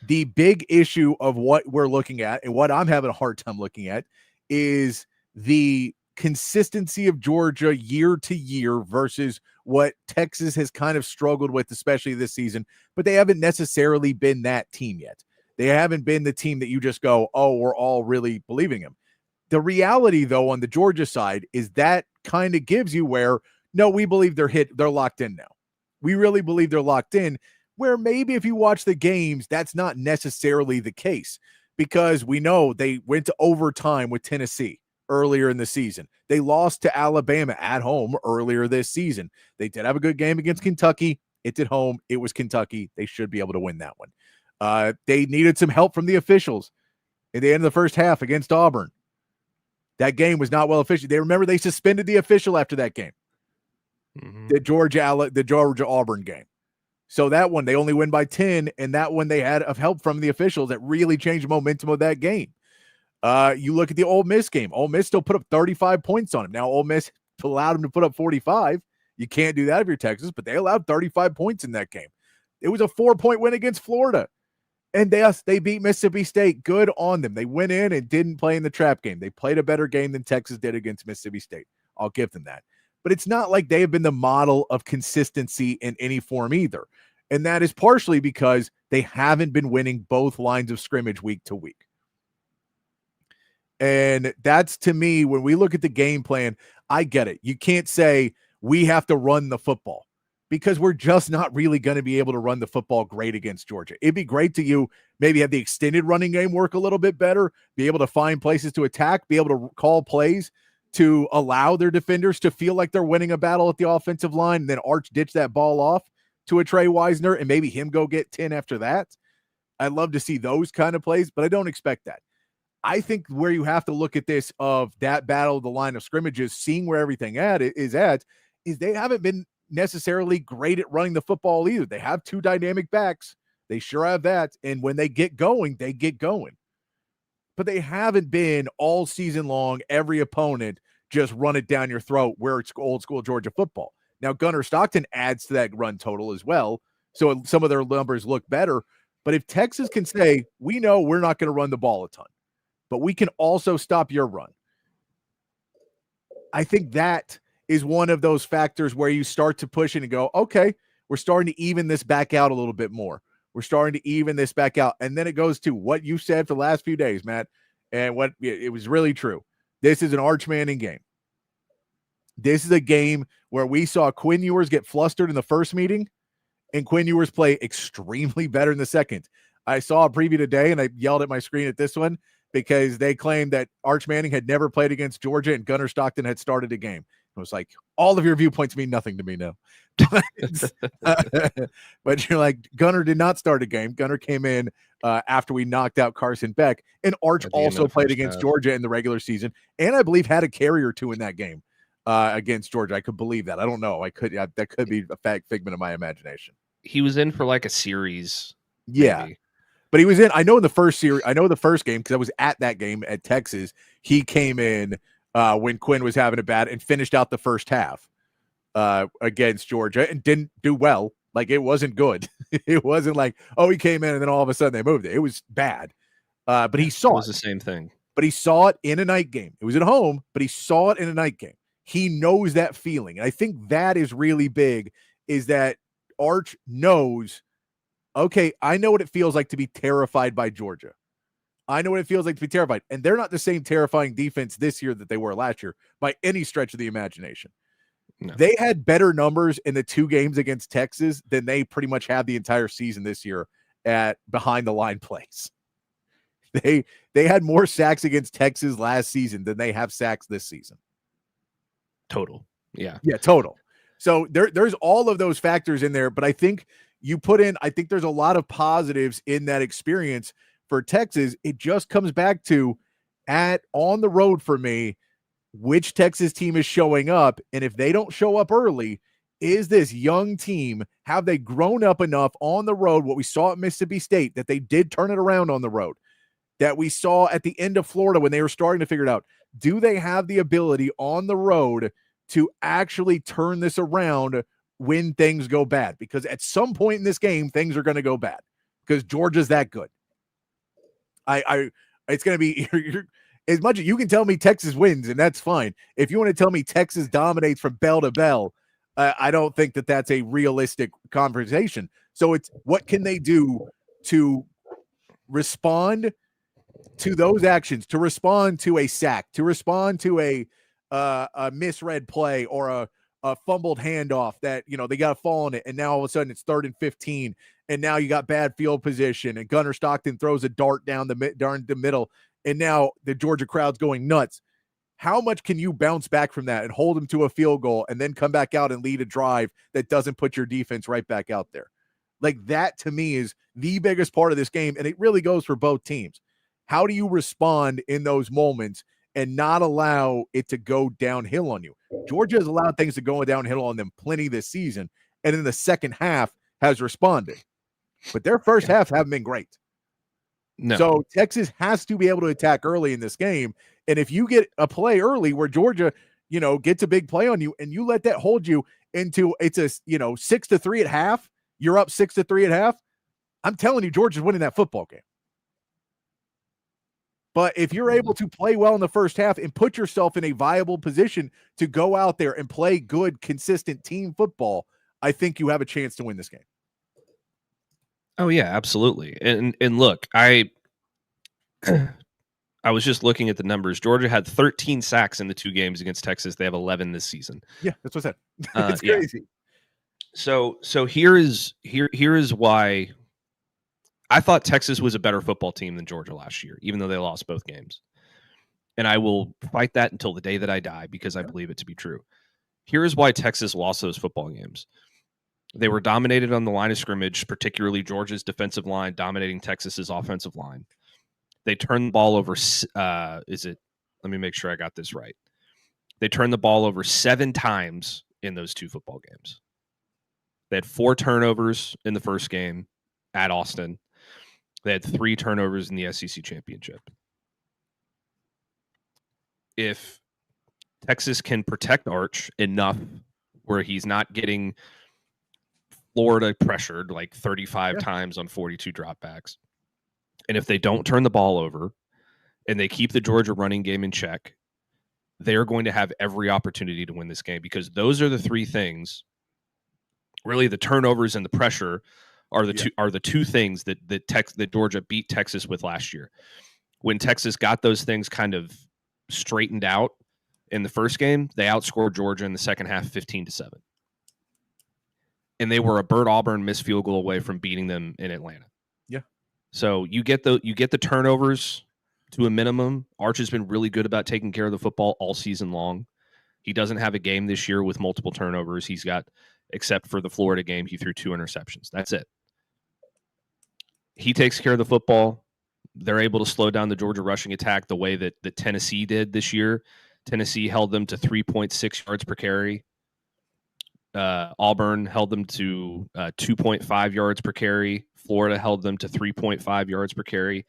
The big issue of what we're looking at and what I'm having a hard time looking at is the consistency of Georgia year to year versus what Texas has kind of struggled with, especially this season, but they haven't necessarily been that team yet. They haven't been the team that you just go, oh, we're all really believing them. The reality, though, on the Georgia side is that kind of gives you where, no, we believe they're locked in now. We really believe they're locked in, where maybe if you watch the games, that's not necessarily the case, because we know they went to overtime with Tennessee earlier in the season. They lost to Alabama at home earlier this season. They did have a good game against Kentucky. It's at home. It was Kentucky. They should be able to win that one. They needed some help from the officials at the end of the first half against Auburn. That game was not well officiated. They suspended the official after that game. The Georgia Auburn game. So that one, they only win by 10, and that one they had of help from the officials that really changed the momentum of that game. You look at the Ole Miss game. Ole Miss still put up 35 points on him. Now, Ole Miss allowed them to put up 45. You can't do that if you're Texas, but they allowed 35 points in that game. It was a 4-point win against Florida. And they beat Mississippi State. Good on them. They went in and didn't play in the trap game. They played a better game than Texas did against Mississippi State. I'll give them that. But it's not like they have been the model of consistency in any form either. And that is partially because they haven't been winning both lines of scrimmage week to week. And that's, to me, when we look at the game plan, I get it. You can't say we have to run the football, because we're just not really going to be able to run the football great against Georgia. It'd be great to maybe have the extended running game work a little bit better, be able to find places to attack, be able to call plays to allow their defenders to feel like they're winning a battle at the offensive line, and then Arch ditch that ball off to a Trey Wisner and maybe him go get 10 after that. I'd love to see those kind of plays, but I don't expect that. I think where you have to look at this of that battle of the line of scrimmages, seeing where everything is they haven't been necessarily great at running the football either. They have 2 dynamic backs. They sure have that. And when they get going, they get going. But they haven't been all season long, every opponent just run it down your throat where it's old school Georgia football. Now, Gunnar Stockton adds to that run total as well. So some of their numbers look better. But if Texas can say, we know we're not going to run the ball a ton, but we can also stop your run, I think that is one of those factors where you start to push in and go, okay, we're starting to even this back out a little bit more. We're starting to even this back out. And then it goes to what you said for the last few days, Matt, and what it was really true. This is an Arch Manning game. This is a game where we saw Quinn Ewers get flustered in the first meeting and Quinn Ewers play extremely better in the second. I saw a preview today and I yelled at my screen at this one because they claimed that Arch Manning had never played against Georgia and Gunnar Stockton had started a game. I was like, all of your viewpoints mean nothing to me now. But you're like, Gunnar did not start a game. Gunnar came in after we knocked out Carson Beck. And Arch also played against Georgia in the regular season. And I believe had a carry or 2 in that game against Georgia. I could believe that. I don't know. That could be a figment of my imagination. He was in for like a series. Yeah. Maybe. But he was in, I know the first game because I was at that game at Texas. He came in when Quinn was having a bad and finished out the first half against Georgia and didn't do well, Like, it wasn't good. It wasn't like, oh, he came in and then all of a sudden they moved it. It was bad. But he saw it. Was the same thing. But he saw it in a night game. It was at home, but he saw it in a night game. He knows that feeling. And I think that is really big, is that Arch knows, okay, I know what it feels like to be terrified by Georgia. I know what it feels like to be terrified. And they're not the same terrifying defense this year that they were last year by any stretch of the imagination. No. They had better numbers in the 2 games against Texas than they pretty much had the entire season this year at behind the line plays. They had more sacks against Texas last season than they have sacks this season. Total. Yeah. Yeah, total. So there's all of those factors in there, but I think there's a lot of positives in that experience for Texas. It just comes back to on the road for me, which Texas team is showing up. And if they don't show up early, is this young team, have they grown up enough on the road, what we saw at Mississippi State, that they did turn it around on the road, that we saw at the end of Florida when they were starting to figure it out? Do they have the ability on the road to actually turn this around when things go bad? Because at some point in this game, things are going to go bad because Georgia's that good. It's going to be as much as you can tell me Texas wins, and that's fine. If you want to tell me Texas dominates from bell to bell, I don't think that that's a realistic conversation. So it's what can they do to respond to those actions, to respond to a sack, to respond to a misread play or a fumbled handoff that, they got to fall on it. And now all of a sudden it's 3rd and 15. And now you got bad field position and Gunnar Stockton throws a dart down the middle. And now the Georgia crowd's going nuts. How much can you bounce back from that and hold them to a field goal and then come back out and lead a drive that doesn't put your defense right back out there? Like, that to me is the biggest part of this game. And it really goes for both teams. How do you respond in those moments and not allow it to go downhill on you? Georgia has allowed things to go downhill on them plenty this season, and in the second half has responded. But their first half haven't been great. No. So Texas has to be able to attack early in this game. And if you get a play early where Georgia, gets a big play on you and you let that hold you into it's a 6-3 at half, you're up 6-3 at half, I'm telling you, Georgia's winning that football game. But if you're able to play well in the first half and put yourself in a viable position to go out there and play good, consistent team football, I think you have a chance to win this game. Oh yeah, absolutely. And look, I was just looking at the numbers. Georgia had 13 sacks in the 2 games against Texas. They have 11 this season. Yeah, that's what I said. It's crazy. So here is why I thought Texas was a better football team than Georgia last year, even though they lost both games. And I will fight that until the day that I die because I believe it to be true. Here is why Texas lost those football games. They were dominated on the line of scrimmage, particularly Georgia's defensive line dominating Texas's offensive line. They turned the ball over. Let me make sure I got this right. They turned the ball over 7 times in those 2 football games. They had 4 turnovers in the first game at Austin. They had 3 turnovers in the SEC championship. If Texas can protect Arch enough where he's not getting Florida pressured like 35 times on 42 dropbacks, and if they don't turn the ball over and they keep the Georgia running game in check, they're going to have every opportunity to win this game, because those are the 3 things. Really, the turnovers and the pressure are the two things that Georgia beat Texas with last year. When Texas got those things kind of straightened out in the first game, they outscored Georgia in the second half 15-7. And they were a Burt Auburn missed field goal away from beating them in Atlanta. Yeah. So you get the turnovers to a minimum. Arch has been really good about taking care of the football all season long. He doesn't have a game this year with multiple turnovers. He's got, except for the Florida game, he threw 2 interceptions. That's it. He takes care of the football. They're able to slow down the Georgia rushing attack the way that Tennessee did this year. Tennessee held them to 3.6 yards per carry. Auburn held them to 2.5 yards per carry. Florida held them to 3.5 yards per carry.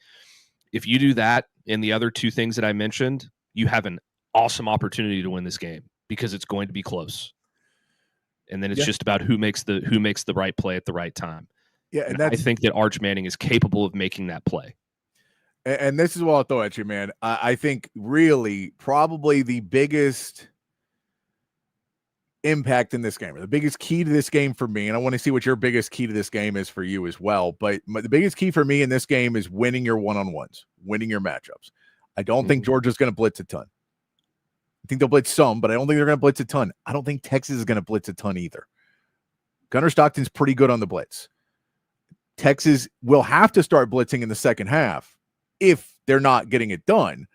If you do that and the other 2 things that I mentioned, you have an awesome opportunity to win this game because it's going to be close. and then it's just about who makes the right play at the right time. Yeah, and I think that Arch Manning is capable of making that play. And this is what I'll throw at you, man. I think really probably the biggest impact in this game, or the biggest key to this game for me, and I want to see what your biggest key to this game is for you as well, but the biggest key for me in this game is winning your one-on-ones, winning your matchups. I don't think Georgia's going to blitz a ton. I think they'll blitz some, but I don't think they're going to blitz a ton. I don't think Texas is going to blitz a ton either. Gunnar Stockton's pretty good on the blitz. Texas will have to start blitzing in the second half if they're not getting it done.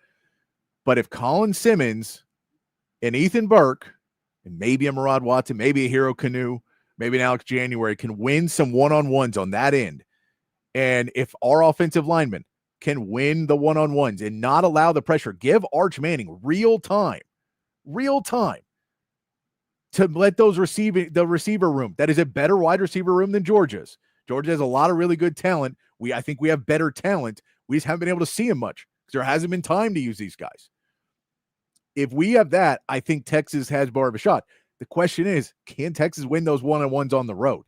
But if Colin Simmons and Ethan Burke and maybe a Murad Watson, maybe a Hero Canoe, maybe an Alex January can win some one-on-ones on that end, and if our offensive linemen can win the one-on-ones and not allow the pressure, give Arch Manning real time to let the receiver room, that is a better wide receiver room than Georgia's. Georgia has a lot of really good talent. I think we have better talent. We just haven't been able to see them much because there hasn't been time to use these guys. If we have that, I think Texas has more of a shot. The question is, can Texas win those one-on-ones on the road?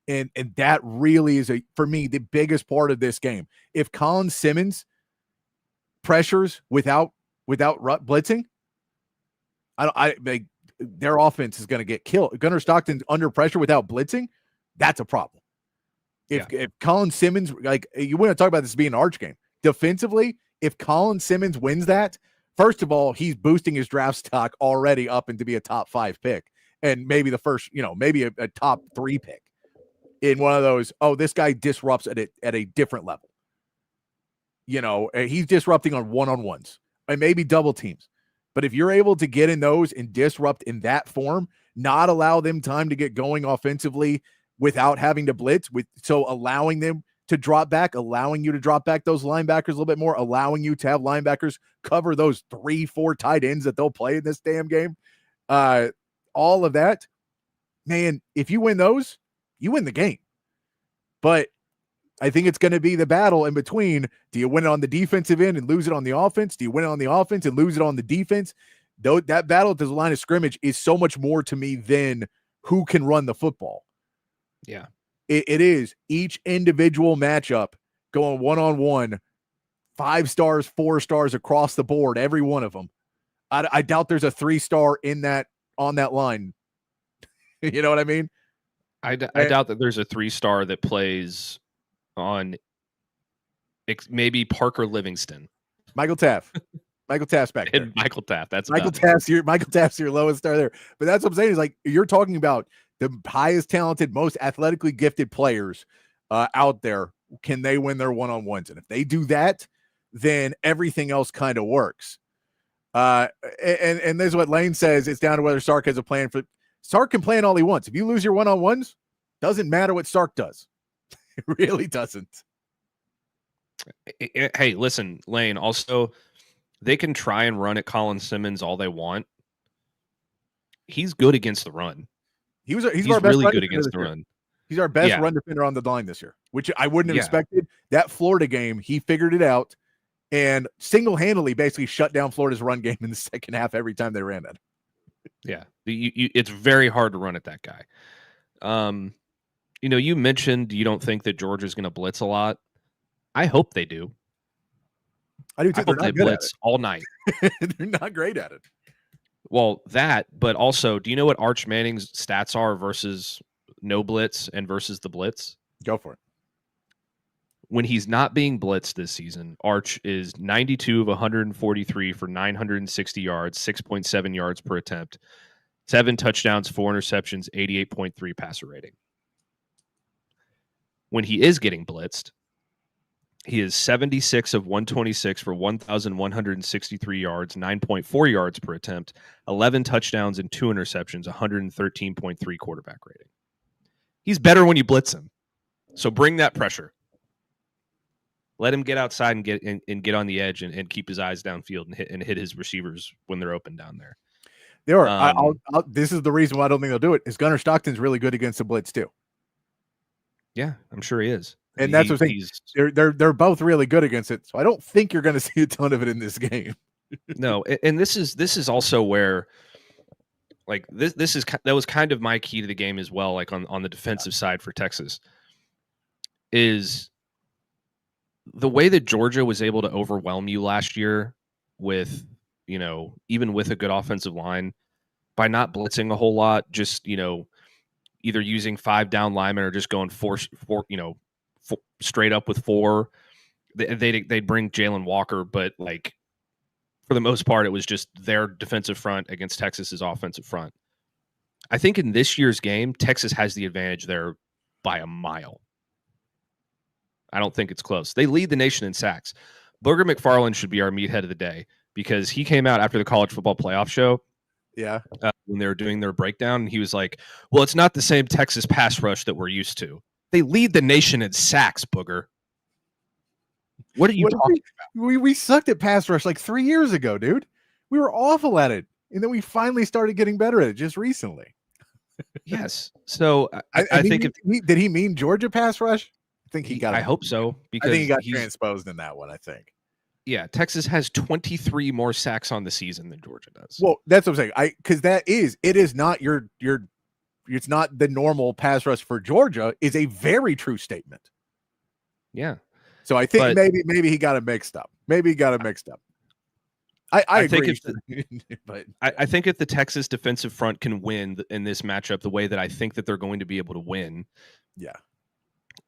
And that really is, for me, the biggest part of this game. If Colin Simmons pressures without blitzing, their offense is going to get killed. Gunnar Stockton's under pressure without blitzing, that's a problem. If Colin Simmons, like, you want to talk about this being an Arch game. Defensively, if Colin Simmons wins that, first of all, he's boosting his draft stock already up into be a top 5 pick and maybe the first, maybe a top 3 pick in one of those. Oh, this guy disrupts at a different level. He's disrupting on one-on-ones and maybe double teams. But if you're able to get in those and disrupt in that form, not allow them time to get going offensively without having to blitz, so allowing them to drop back, allowing you to drop back those linebackers a little bit more, allowing you to have linebackers cover those 3-4 tight ends that they'll play in this damn game. All of that, man, if you win those, you win the game. But I think it's going to be the battle in between. Do you win it on the defensive end and lose it on the offense? Do you win it on the offense and lose it on the defense? Though that battle at the line of scrimmage is so much more to me than who can run the football. Yeah. It is each individual matchup going one-on-one, 5 stars, 4 stars across the board, every one of them. I doubt there's a 3-star on that line. You know what I mean? I doubt that there's a 3-star that plays on maybe Parker Livingston. Michael Taft. Michael Taft's back there. And Michael Taft. That's Michael Taft's your lowest star there. But that's what I'm saying is, like, you're talking about the highest talented, most athletically gifted players out there. Can they win their one-on-ones? And if they do that, then everything else kind of works. And this is what Lane says. It's down to whether Sark has a plan for. Sark can plan all he wants. If you lose your one-on-ones, doesn't matter what Sark does. It really doesn't. Hey, listen, Lane, also, they can try and run at Colin Simmons all they want. He's good against the run. He's our best really good against the run. He's our best run defender on the line this year, which I wouldn't have expected. That Florida game, he figured it out and single-handedly basically shut down Florida's run game in the second half every time they ran it. Yeah, it's very hard to run at that guy. You mentioned you don't think that Georgia's going to blitz a lot. I hope they do. I do too. I hope they blitz all night. They're not great at it. Well, but also, do you know what Arch Manning's stats are versus no blitz and versus the blitz? Go for it. When he's not being blitzed this season, Arch is 92 of 143 for 960 yards, 6.7 yards per attempt, 7 touchdowns, 4 interceptions, 88.3 passer rating. When he is getting blitzed, he is 76 of 126 for 1,163 yards, 9.4 yards per attempt, 11 touchdowns and 2 interceptions, 113.3 quarterback rating. He's better when you blitz him. So bring that pressure. Let him get outside and get on the edge and keep his eyes downfield and hit his receivers when they're open down there. There are. This is the reason why I don't think they'll do it. Is Gunnar Stockton's really good against the blitz too? Yeah, I'm sure he is. And that's what I'm saying. They're both really good against it. So I don't think you're going to see a ton of it in this game. No, and this is also where Like that was kind of my key to the game as well. Like on the defensive side for Texas, is the way that Georgia was able to overwhelm you last year with, even with a good offensive line, by not blitzing a whole lot, just, either using 5 down linemen or just going four straight up with 4. They'd bring Jalen Walker, but like for the most part, it was just their defensive front against Texas's offensive front. I think in this year's game, Texas has the advantage there by a mile. I don't think it's close. They lead the nation in sacks. Booger McFarland should be our meathead of the day because he came out after the college football playoff show. Yeah. When they were doing their breakdown, and he was like, well, it's not the same Texas pass rush that we're used to. They lead the nation in sacks, Booger. What are you talking about? We sucked at pass rush like 3 years ago, dude. We were awful at it. And then we finally started getting better at it just recently. Yes. So I think did he mean Georgia pass rush? I think he got it. I hope so. Because I think he got transposed in that one, I think. Yeah, Texas has 23 more sacks on the season than Georgia does. Well, that's what I'm saying. Because it is not it's not the normal pass rush for Georgia is a very true statement. Yeah. So I think maybe he got it mixed up. I agree. I think if the Texas defensive front can win in this matchup the way that I think that they're going to be able to win. Yeah.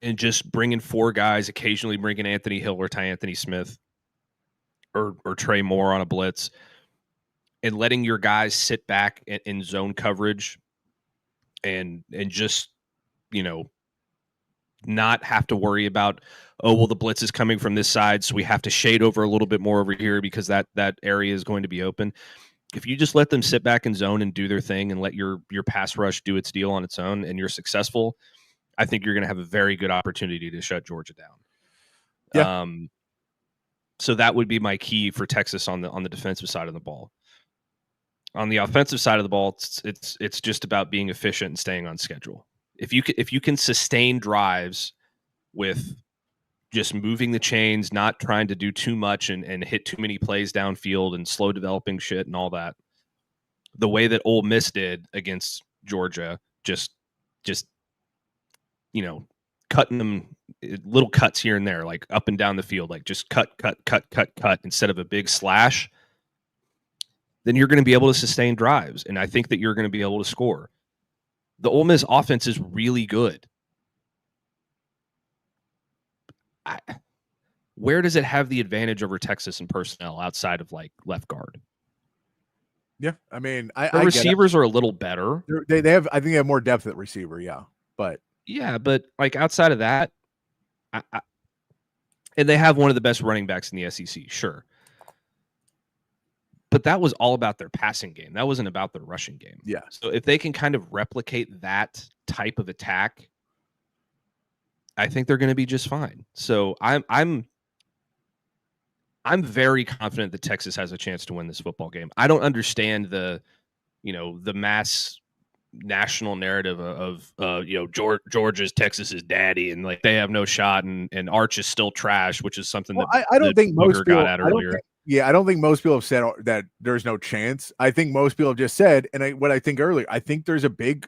And just bringing 4 guys, occasionally bringing Anthony Hill or Ty Anthony Smith or Trey Moore on a blitz, and letting your guys sit back in zone coverage and just, not have to worry about, the blitz is coming from this side, so we have to shade over a little bit more over here because that area is going to be open. If you just let them sit back in zone and do their thing and let your pass rush do its deal on its own and you're successful, I think you're going to have a very good opportunity to shut Georgia down. Yeah. So that would be my key for Texas on the defensive side of the ball. On the offensive side of the ball, it's just about being efficient and staying on schedule. If you can sustain drives with just moving the chains, not trying to do too much and hit too many plays downfield and slow developing shit and all that, the way that Ole Miss did against Georgia, just cutting them little cuts here and there, like up and down the field, like just cut instead of a big slash, then you're going to be able to sustain drives. And I think that you're going to be able to score. The Ole Miss offense is really good. Where does it have the advantage over Texas in personnel outside of like left guard? Yeah, I mean, the receivers are a little better. They have, I think, they have more depth at receiver. Yeah, but like outside of that, and they have one of the best running backs in the SEC, sure. But that was all about their passing game. That wasn't about their rushing game. Yeah. So if they can kind of replicate that type of attack, I think they're going to be just fine. So I'm very confident that Texas has a chance to win this football game. I don't understand the mass national narrative of Georgia's Texas's daddy and like they have no shot and Arch is still trash, which is something that I don't think most people got at earlier. I don't think most people have said that there's no chance. I think most people have just said, and what I think earlier, I think there's a big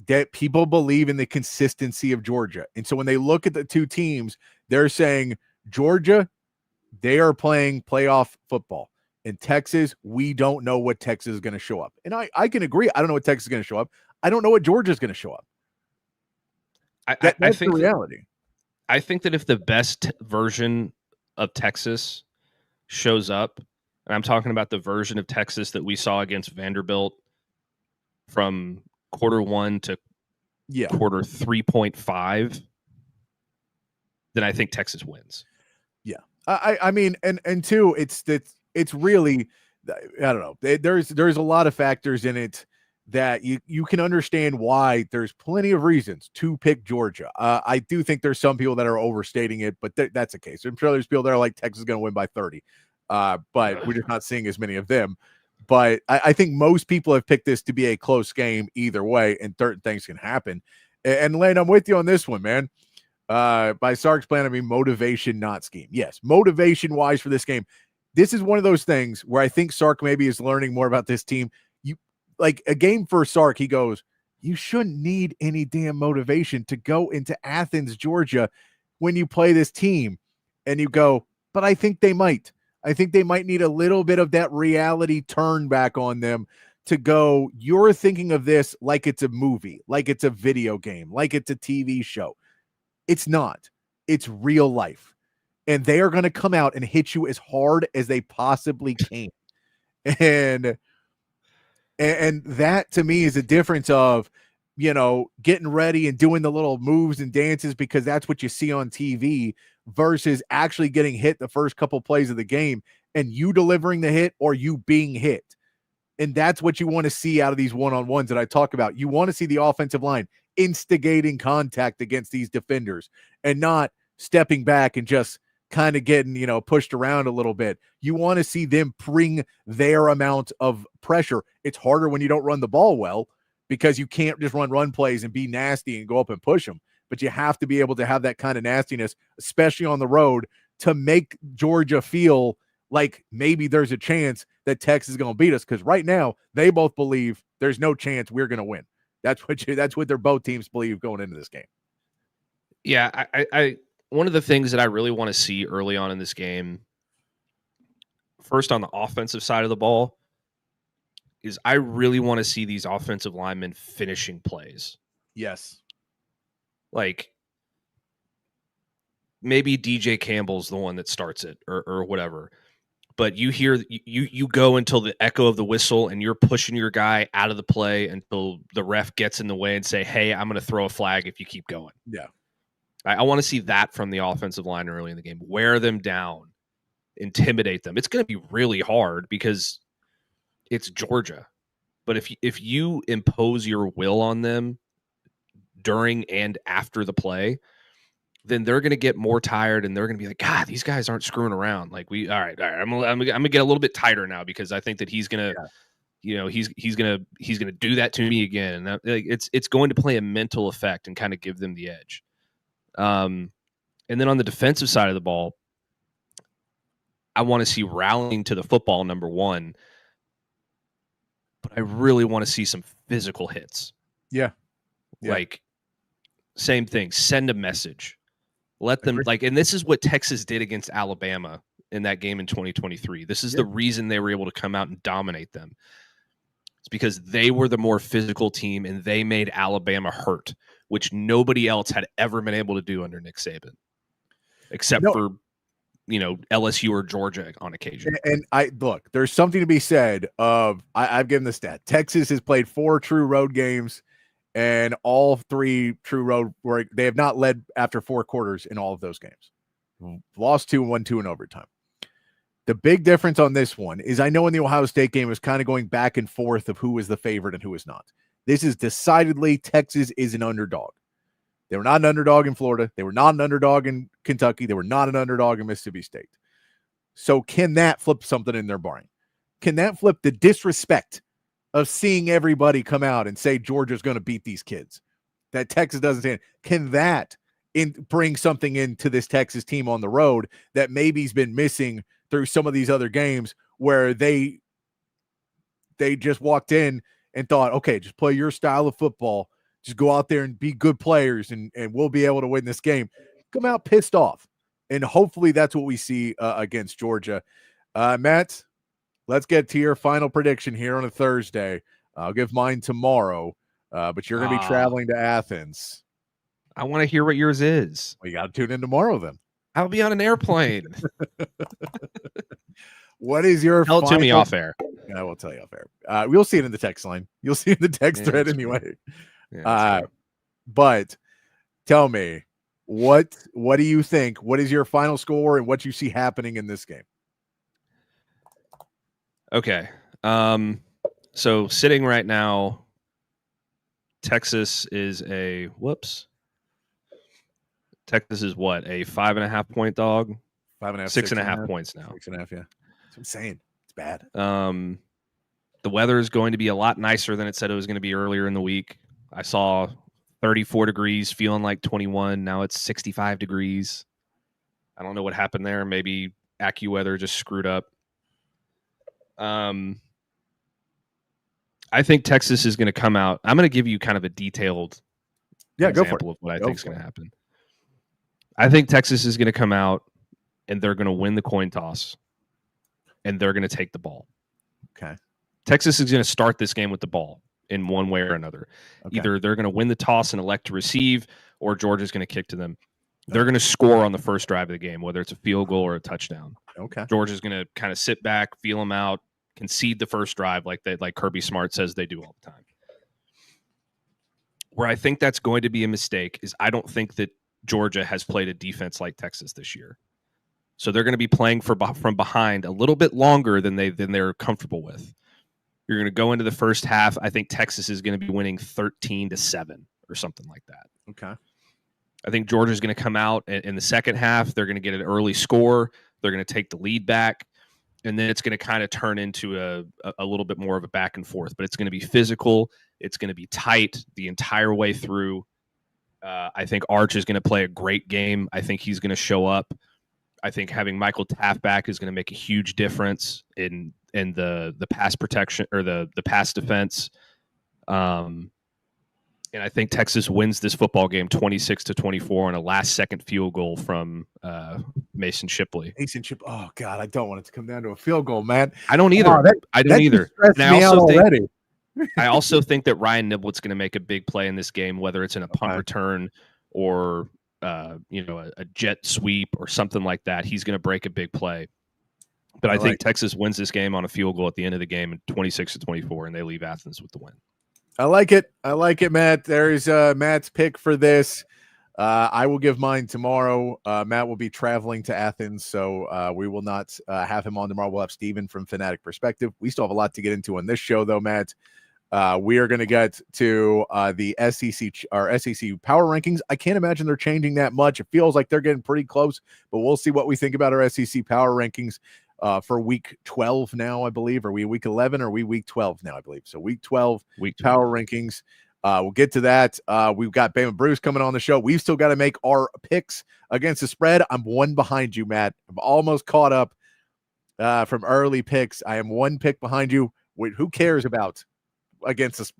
that people believe in the consistency of Georgia. And so when they look at the two teams, they're saying Georgia, they are playing playoff football. In Texas, we don't know what Texas is going to show up. And I can agree. I don't know what Texas is going to show up. I don't know what Georgia is going to show up. That's the reality. I think that if the best version of Texas shows up, and I'm talking about the version of Texas that we saw against Vanderbilt from quarter 1 to quarter 3.5, then I think Texas wins. Yeah. I mean, and two, it's really, I don't know. There's a lot of factors in it that you can understand why there's plenty of reasons to pick Georgia. I do think there's some people that are overstating it, but that's the case. I'm sure there's people that are like Texas is going to win by 30, but we're just not seeing as many of them. But I think most people have picked this to be a close game either way, and certain things can happen. And Lane, I'm with you on this one, man. By Sark's plan, I mean motivation, not scheme. Yes, motivation-wise for this game. This is one of those things where I think Sark maybe is learning more about this team. like a game for Sark, he goes, you shouldn't need any damn motivation to go into Athens, Georgia when you play this team. And you go, but I think they might. I think they might need a little bit of that reality turn back on them to go, you're thinking of this like it's a movie, like it's a video game, like it's a TV show. It's not. It's real life. And they are going to come out and hit you as hard as they possibly can. And that to me is a difference of, you know, getting ready and doing the little moves and dances because that's what you see on TV versus actually getting hit the first couple plays of the game and you delivering the hit or you being hit. And that's what you want to see out of these one-on-ones that I talk about. You want to see the offensive line instigating contact against these defenders and not stepping back and just kind of getting, you know, pushed around a little bit. You want to see them bring their amount of pressure. It's harder when you don't run the ball well because you can't just run plays and be nasty and go up and push them. But you have to be able to have that kind of nastiness, especially on the road, to make Georgia feel like maybe there's a chance that Texas is going to beat us. Because right now they both believe there's no chance we're going to win. That's what their both teams believe going into this game. Yeah, I one of the things that I really want to see early on in this game, first on the offensive side of the ball, is I really want to see these offensive linemen finishing plays. Yes. Like maybe DJ Campbell's the one that starts it or whatever. But you hear you go until the echo of the whistle and you're pushing your guy out of the play until the ref gets in the way and say, hey, I'm going to throw a flag if you keep going. Yeah. I want to see that from the offensive line early in the game. Wear them down, intimidate them. It's going to be really hard because it's Georgia. But if you impose your will on them during and after the play, then they're going to get more tired and they're going to be like, God, these guys aren't screwing around. Like all right. I'm gonna get a little bit tighter now because I think that he's going to, you know, he's going to do that to me again. And that, like, it's going to play a mental effect and kind of give them the edge. And then on the defensive side of the ball, I want to see rallying to the football, number one, but I really want to see some physical hits. Yeah. Like same thing, send a message. Let them and this is what Texas did against Alabama in that game in 2023. This is the reason they were able to come out and dominate them. It's because they were the more physical team and they made Alabama hurt, which nobody else had ever been able to do under Nick Saban, except for, you know, LSU or Georgia on occasion. And look, there's something to be said of, I've given the stat. Texas has played 4 true road games. And all 3 true road where they have not led after 4 quarters in all of those games. Lost 2 and won 2 in overtime. The big difference on this one is I know in the Ohio State game it was kind of going back and forth of who was the favorite and who was not. This is decidedly Texas is an underdog. They were not an underdog in Florida. They were not an underdog in Kentucky. They were not an underdog in Mississippi State. So can that flip something in their brain? Can that flip the disrespect of seeing everybody come out and say Georgia's going to beat these kids that Texas doesn't stand? Can that bring something into this Texas team on the road that maybe's been missing through some of these other games where they just walked in and thought, okay, just play your style of football. Just go out there and be good players and we'll be able to win this game. Come out pissed off. And hopefully that's what we see against Georgia. Matt, let's get to your final prediction here on a Thursday. I'll give mine tomorrow, but you're going to be traveling to Athens. I want to hear what yours is. Well, you got to tune in tomorrow then. I'll be on an airplane. What is your Tell it to me off air. I will tell you off air. We'll see it in the text line. You'll see it in the text thread anyway. But tell me, what do you think? What is your final score and what you see happening in this game? Okay. So sitting right now, Texas is Texas is what? A 5.5 point dog? 5.5, 6.5 points now. 6.5, yeah. That's what I'm saying. It's bad. The weather is going to be a lot nicer than it said it was going to be earlier in the week. I saw 34 degrees, feeling like 21. Now it's 65 degrees. I don't know what happened there. Maybe AccuWeather just screwed up. I I think Texas is going to come out. I'm going to give you kind of a detailed example of what I think is going to happen. I think Texas is going to come out and they're going to win the coin toss and they're going to take the ball. Okay. Texas is going to start this game with the ball in one way or another. Okay. Either they're going to win the toss and elect to receive, or Georgia's going to kick to them. They're going to score on the first drive of the game, whether it's a field goal or a touchdown. Okay. Georgia's going to kind of sit back, feel them out, concede the first drive like Kirby Smart says they do all the time. Where I think that's going to be a mistake is I don't think that Georgia has played a defense like Texas this year. So they're going to be playing from behind a little bit longer than they're comfortable with. You're going to go into the first half. I think Texas is going to be winning 13-7 or something like that. Okay. I think Georgia's going to come out in the second half. They're going to get an early score. They're going to take the lead back. And then it's going to kind of turn into a little bit more of a back and forth. But it's going to be physical. It's going to be tight the entire way through. I think Arch is going to play a great game. I think he's going to show up. I think having Michael Taft back is going to make a huge difference in the pass protection or the pass defense. And I think Texas wins this football game 26-24 on a last-second field goal from Mason Shipley. Oh God, I don't want it to come down to a field goal, man. I don't either. I don't either. And I also think that Ryan Niblett's going to make a big play in this game, whether it's in a punt return or a jet sweep or something like that. He's going to break a big play. But I think Texas wins this game on a field goal at the end of the game, 26-24, and they leave Athens with the win. I like it, Matt. There's Matt's pick for this. I will give mine tomorrow. Matt will be traveling to Athens, so we will not have him on tomorrow. We'll have Steven from Fanatic Perspective. We still have a lot to get into on this show, though, Matt. We are going to get to the SEC power rankings. I can't imagine they're changing that much. It feels like they're getting pretty close, but we'll see what we think about our SEC power rankings for week 12 now, I believe. Are we week 11 or are we week 12 now, I believe? So week 12 power rankings. We'll get to that. We've got Bama Bruce coming on the show. We've still got to make our picks against the spread. I'm one behind you, Matt. I'm almost caught up from early picks. I am one pick behind you. Wait, who cares about against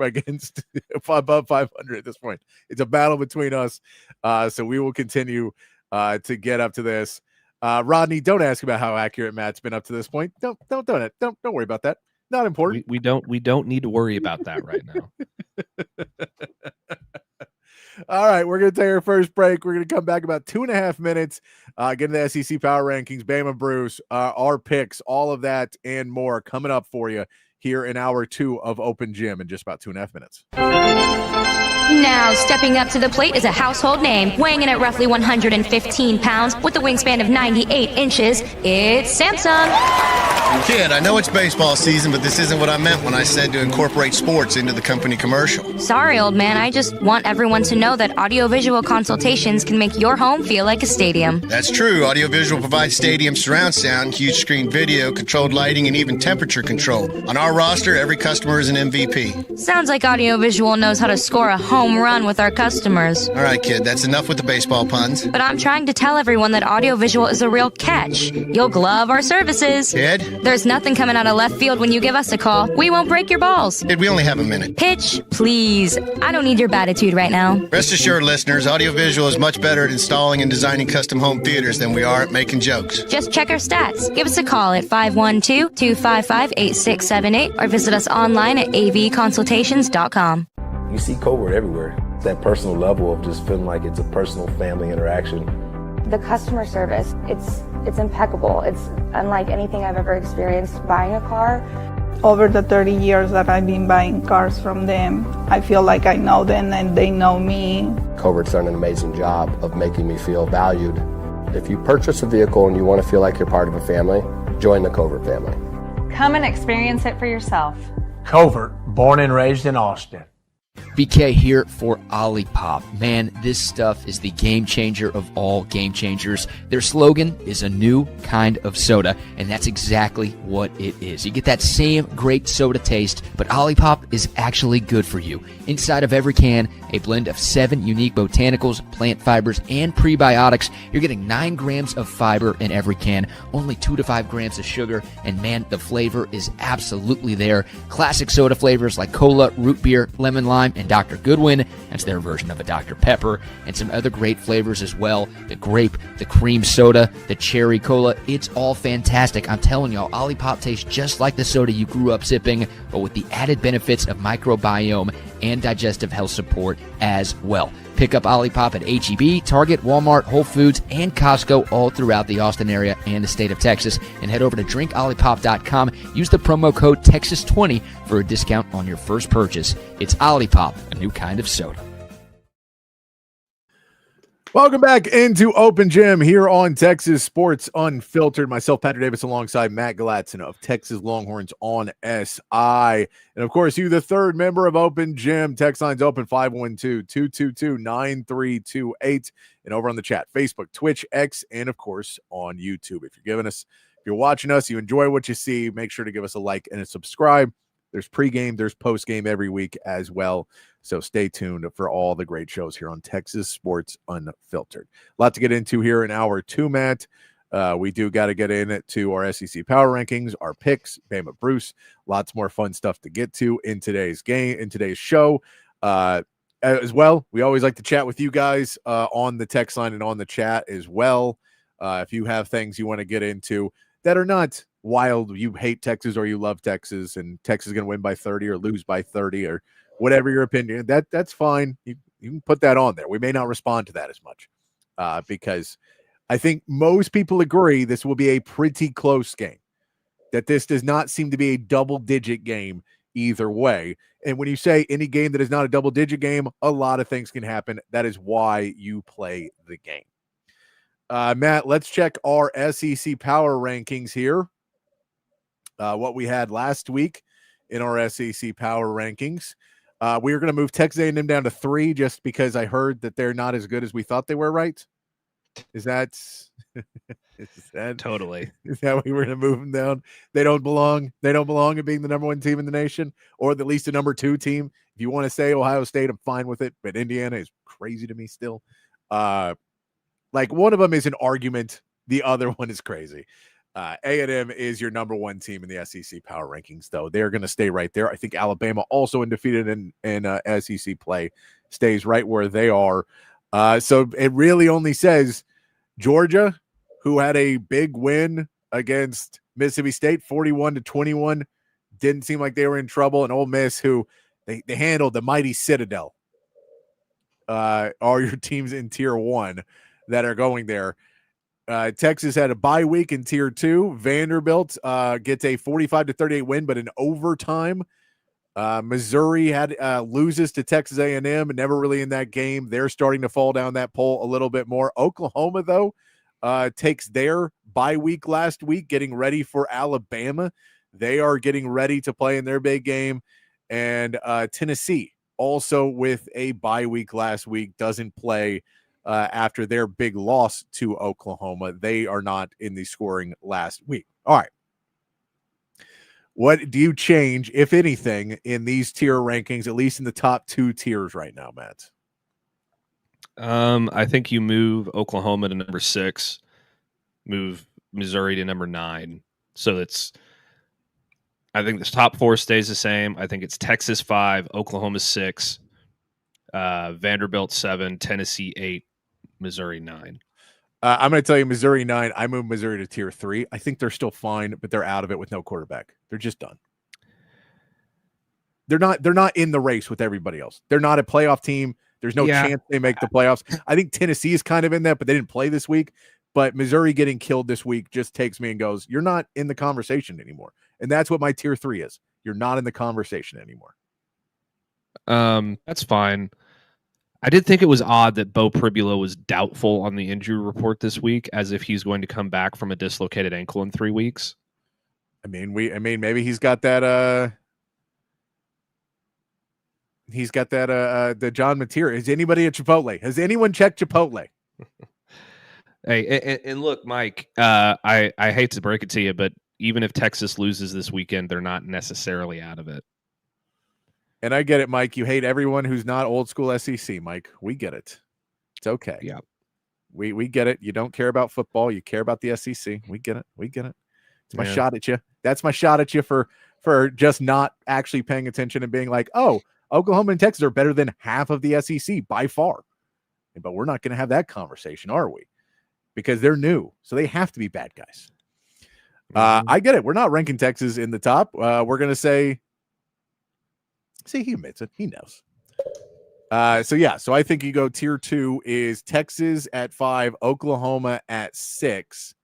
above 500 at this point? It's a battle between us. So we will continue to get up to this. Rodney, don't ask about how accurate Matt's been up to this point. Don't worry about that. Not important. We don't need to worry about that right now. All right, we're going to take our first break. We're going to come back about 2.5 minutes. Get into the SEC Power Rankings, Bama Bruce, our picks, all of that and more coming up for you here in hour 2 of Open Gym in just about 2.5 minutes. Now, stepping up to the plate is a household name, weighing in at roughly 115 pounds with a wingspan of 98 inches. It's Samsung. Kid, I know it's baseball season, but this isn't what I meant when I said to incorporate sports into the company commercial. Sorry, old man. I just want everyone to know that audiovisual consultations can make your home feel like a stadium. That's true. Audiovisual provides stadium surround sound, huge screen video, controlled lighting, and even temperature control. On our roster, every customer is an MVP. Sounds like audiovisual knows how to score a home run with our customers. All right, kid, that's enough with the baseball puns. But I'm trying to tell everyone that audiovisual is a real catch. You'll glove our services. Kid? There's nothing coming out of left field when you give us a call. We won't break your balls. Kid, we only have a minute. Pitch, please. I don't need your batitude right now. Rest assured, listeners, audiovisual is much better at installing and designing custom home theaters than we are at making jokes. Just check our stats. Give us a call at 512-255-8678 or visit us online at avconsultations.com. You see covert everywhere. That personal level of just feeling like it's a personal family interaction. The customer service, it's impeccable. It's unlike anything I've ever experienced buying a car. Over the 30 years that I've been buying cars from them, I feel like I know them and they know me. Covert's done an amazing job of making me feel valued. If you purchase a vehicle and you want to feel like you're part of a family, join the Covert family. Come and experience it for yourself. Covert, born and raised in Austin. BK here for OLIPOP. Man, this stuff is the game changer of all game changers. Their slogan is a new kind of soda, and that's exactly what it is. You get that same great soda taste, but OLIPOP is actually good for you. Inside of every can, a blend of 7 unique botanicals, plant fibers, and prebiotics. You're getting 9 grams of fiber in every can, only 2 to 5 grams of sugar, and man, the flavor is absolutely there. Classic soda flavors like cola, root beer, lemon lime, and Dr. Goodwin. That's their version of a Dr. Pepper, and some other great flavors as well. The grape, the cream soda, the cherry cola. It's all fantastic. I'm telling y'all, OLIPOP tastes just like the soda you grew up sipping, but with the added benefits of microbiome and digestive health support as well. Pick up OLIPOP at H-E-B, Target, Walmart, Whole Foods, and Costco all throughout the Austin area and the state of Texas. And head over to drinkolipop.com. Use the promo code Texas20 for a discount on your first purchase. It's OLIPOP, a new kind of soda. Welcome back into Open Gym here on Texas Sports Unfiltered. Myself, Patrick Davis, alongside Matt Galatzan of Texas Longhorns on SI. And, of course, you, the third member of Open Gym. Text line's open 512-222-9328. And over on the chat, Facebook, Twitch, X, and, of course, on YouTube. If you're watching us, you enjoy what you see, make sure to give us a like and a subscribe. There's pregame, there's postgame every week as well. So stay tuned for all the great shows here on Texas Sports Unfiltered. A lot to get into here in hour 2, Matt. We do got to get into our SEC power rankings, our picks, Bama Bruce. Lots more fun stuff to get to in today's show. As well, we always like to chat with you guys on the text line and on the chat as well. If you have things you want to get into that are not wild, you hate Texas or you love Texas, and Texas is going to win by 30 or lose by 30 or whatever your opinion, that's fine. You can put that on there. We may not respond to that as much because I think most people agree this will be a pretty close game, that this does not seem to be a double-digit game either way. And when you say any game that is not a double-digit game, a lot of things can happen. That is why you play the game. Matt, let's check our SEC power rankings here. What we had last week in our SEC power rankings. We are going to move Texas A&M down to 3 just because I heard that they're not as good as we thought they were, right? Is that totally? Is that why we're going to move them down? They don't belong in being the number 1 team in the nation, or at least the number 2 team. If you want to say Ohio State, I'm fine with it, but Indiana is crazy to me still. Like one of them is an argument, the other one is crazy. A&M is your number 1 team in the SEC power rankings, though. They're going to stay right there. I think Alabama, also undefeated in SEC play, stays right where they are. So it really only says Georgia, who had a big win against Mississippi State, 41-21, didn't seem like they were in trouble, and Ole Miss, who they handled the mighty Citadel, are your teams in Tier 1 that are going there. Texas had a bye week in Tier 2. Vanderbilt gets a 45-38 win, but in overtime. Missouri had loses to Texas A&M and never really in that game. They're starting to fall down that pole a little bit more. Oklahoma, though, takes their bye week last week, getting ready for Alabama. They are getting ready to play in their big game. And Tennessee, also with a bye week last week, doesn't play after their big loss to Oklahoma. They are not in the scoring last week. All right. What do you change, if anything, in these tier rankings, at least in the top 2 tiers right now, Matt? I think you move Oklahoma to number 6, move Missouri to number 9. So I think the top 4 stays the same. I think it's Texas 5, Oklahoma 6, Vanderbilt 7, Tennessee 8, Missouri 9. I'm going to tell you Missouri 9. I moved Missouri to Tier 3. I think they're still fine, but they're out of it with no quarterback. They're just done. They're not in the race with everybody else. They're not a playoff team. There's no chance they make the playoffs. I think Tennessee is kind of in that, but they didn't play this week. But Missouri getting killed this week just takes me and goes, you're not in the conversation anymore. And that's what my Tier 3 is. You're not in the conversation anymore. That's fine. I did think it was odd that Bo Pribulo was doubtful on the injury report this week, as if he's going to come back from a dislocated ankle in 3 weeks. I mean, maybe he's got that He's got that the John Mateer. Is anybody at Chipotle? Has anyone checked Chipotle? Hey, and look, Mike, I hate to break it to you, but even if Texas loses this weekend, they're not necessarily out of it. And I get it, Mike. You hate everyone who's not old school SEC, Mike. We get it. It's okay. Yeah. We get it. You don't care about football. You care about the SEC. We get it. We get it. It's my Yeah. shot at you. That's my shot at you for just not actually paying attention and being like, oh, Oklahoma and Texas are better than half of the SEC by far. But we're not going to have that conversation, are we? Because they're new. So they have to be bad guys. I get it. We're not ranking Texas in the top. We're going to say, see, he admits it. He knows. So I think you go tier 2 is Texas at 5, Oklahoma at 6.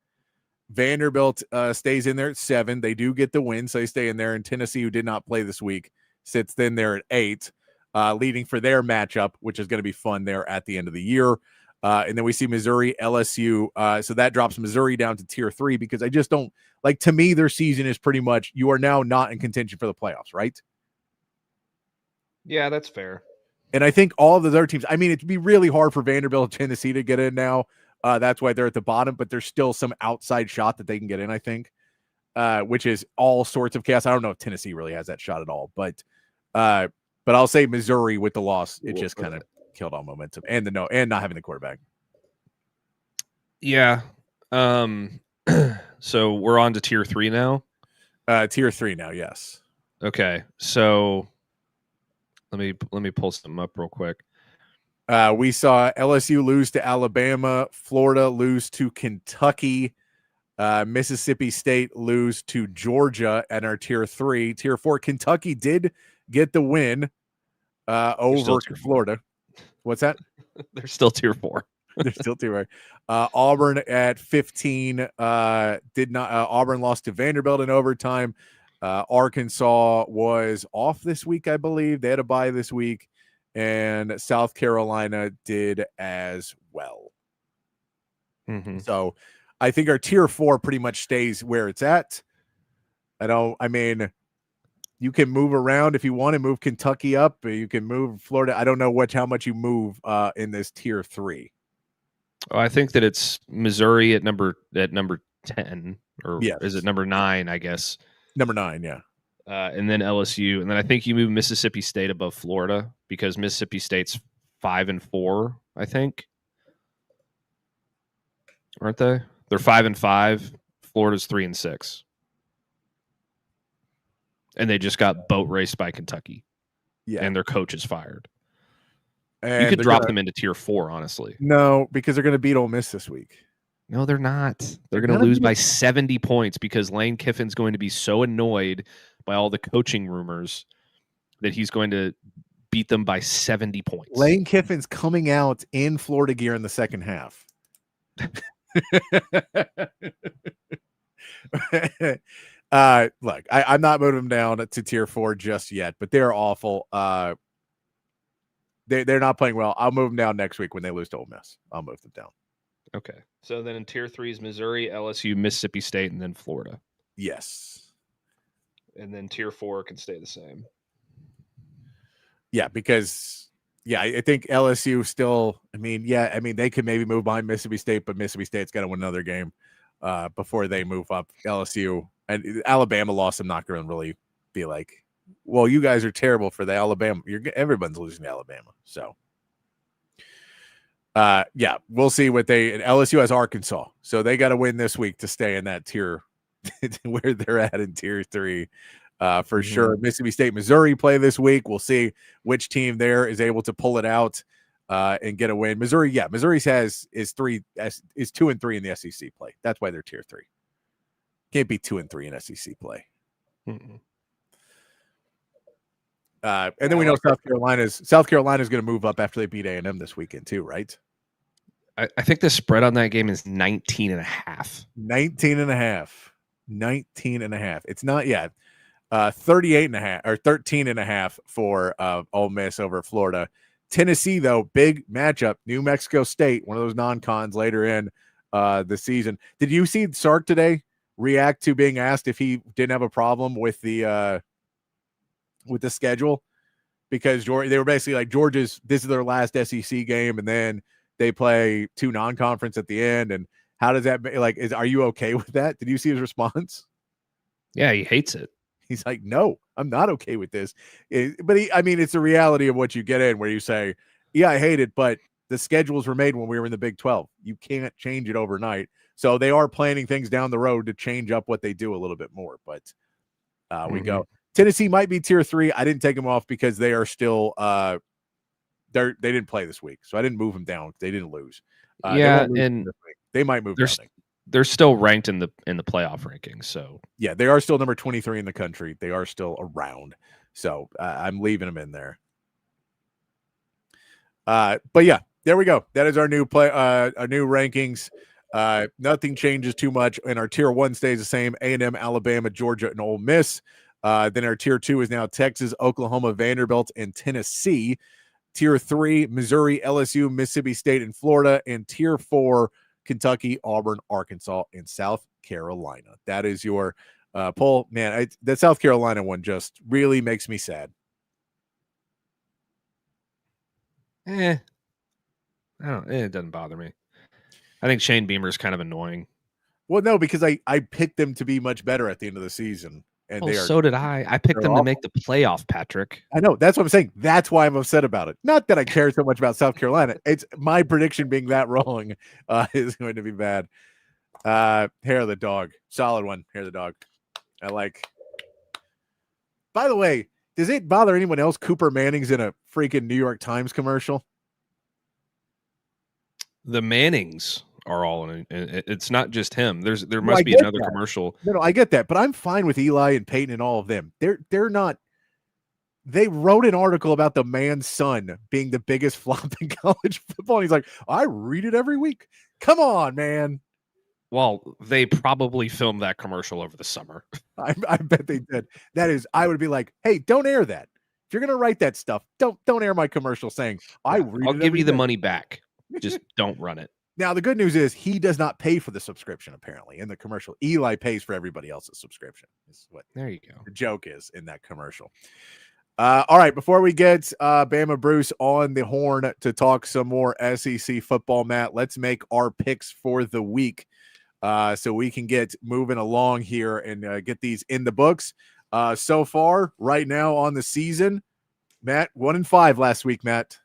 Vanderbilt stays in there at 7. They do get the win, so they stay in there. And Tennessee, who did not play this week, sits then there at 8, leading for their matchup, which is going to be fun there at the end of the year. And then we see Missouri, LSU. So that drops Missouri down to tier 3 because I just don't like, to me, their season is pretty much, you are now not in contention for the playoffs, right? Yeah, that's fair. And I think all of the other teams, I mean, it'd be really hard for Vanderbilt and Tennessee to get in now. That's why they're at the bottom, but there's still some outside shot that they can get in, I think, which is all sorts of chaos. I don't know if Tennessee really has that shot at all, but I'll say Missouri with the loss, it just kind of killed all momentum and not having the quarterback. Yeah. So we're on to tier 3 now. Tier 3 now, yes. Okay, so let me pull something up real quick. We saw LSU lose to Alabama, Florida lose to Kentucky, Mississippi State lose to Georgia at our tier 3. Tier 4, Kentucky did get the win over Florida. What's that? They're still tier 4. They're still tier 4. Auburn at 15 Auburn lost to Vanderbilt in overtime. Arkansas was off this week, I believe. They had a bye this week. And South Carolina did as well. Mm-hmm. So I think our tier 4 pretty much stays where it's at. I mean, you can move around if you want to move Kentucky up. You can move Florida. I don't know how much you move in this tier 3. Oh, I think that it's Missouri at number 10, or yes. Is it number 9? I guess number 9, yeah. And then LSU, and then I think you move Mississippi State above Florida because Mississippi State's 5-4, I think, aren't they? They're 5-5. Florida's 3-6, and they just got boat raced by Kentucky. Yeah, and their coach is fired. And you could drop them into tier 4, honestly. No, because they're going to beat Ole Miss this week. No, they're not. They're going to lose by 70 points because Lane Kiffin's going to be so annoyed by all the coaching rumors that he's going to beat them by 70 points. Lane Kiffin's coming out in Florida gear in the second half. Look, I'm not moving them down to tier 4 just yet, but they're awful. They're not playing well. I'll move them down next week when they lose to Ole Miss. I'll move them down. Okay. So then in tier 3 is Missouri, LSU, Mississippi State, and then Florida. Yes. And then tier 4 can stay the same. Yeah, because I think LSU still, they could maybe move behind Mississippi State, but Mississippi State's got to win another game before they move up. LSU and Alabama loss, I'm not going to really be like, well, you guys are terrible for the Alabama. Everyone's losing to Alabama. So we'll see what LSU has Arkansas. So they got to win this week to stay in that tier where they're at in tier 3 for sure. Mississippi State, Missouri play this week. We'll see which team there is able to pull it out and get a win. Missouri is 2 and 3 in the SEC play. That's why they're tier 3. Can't be 2 and 3 in SEC play. And then we know South Carolina's going to move up after they beat A&M this weekend too, right? I think the spread on that game is 19.5. 19.5. It's not yet. 38.5 or 13.5 for Ole Miss over Florida. Tennessee, though, big matchup. New Mexico State, one of those non-cons later in the season. Did you see Sark today react to being asked if he didn't have a problem with the schedule? because they were basically like, this is their last SEC game, and then they play 2 non-conference at the end. And how does that are you okay with that? Did you see his response? Yeah, he hates it. He's like, no, I'm not okay with this. It's the reality of what you get in where you say, yeah, I hate it, but the schedules were made when we were in the Big 12. You can't change it overnight. So they are planning things down the road to change up what they do a little bit more. But we go. Tennessee might be tier 3. I didn't take them off because they are still they didn't play this week, so I didn't move them down. They didn't lose. And they might move down. They're still ranked in the playoff rankings. So yeah, they are still number 23 in the country. They are still around. So I'm leaving them in there. But yeah, there we go. That is our new our new rankings. Nothing changes too much, and our tier 1 stays the same: A&M, Alabama, Georgia, and Ole Miss. Then our tier 2 is now Texas, Oklahoma, Vanderbilt, and Tennessee. Tier 3, Missouri, LSU, Mississippi State, and Florida. And tier 4, Kentucky, Auburn, Arkansas, and South Carolina. That is your poll. Man, that South Carolina one just really makes me sad. It doesn't bother me. I think Shane Beamer's kind of annoying. Well, no, because I picked them to be much better at the end of the season. And so did I. I picked them to make the playoff, Patrick. I know. That's what I'm saying. That's why I'm upset about it. Not that I care so much about South Carolina. It's my prediction being that wrong is going to be bad. Hair of the dog. Solid one. Hair of the dog. I like. By the way, does it bother anyone else Cooper Manning's in a freaking New York Times commercial? The Mannings are all in it. It's not just him. There must be another commercial. No, I get that, but I'm fine with Eli and Peyton and all of them. They're not. They wrote an article about the man's son being the biggest flop in college football. And he's like, I read it every week. Come on, man. Well, they probably filmed that commercial over the summer. I bet they did. That is, I would be like, hey, don't air that. If you're gonna write that stuff, don't air my commercial saying I'll give you the money back. Just don't run it. Now, the good news is he does not pay for the subscription, apparently, in the commercial. Eli pays for everybody else's subscription. Is what there you go. The joke is in that commercial. All right, before we get Bama Bruce on the horn to talk some more SEC football, Matt, let's make our picks for the week so we can get moving along here and get these in the books. So far, right now on the season, Matt, 1-5 last week, Matt.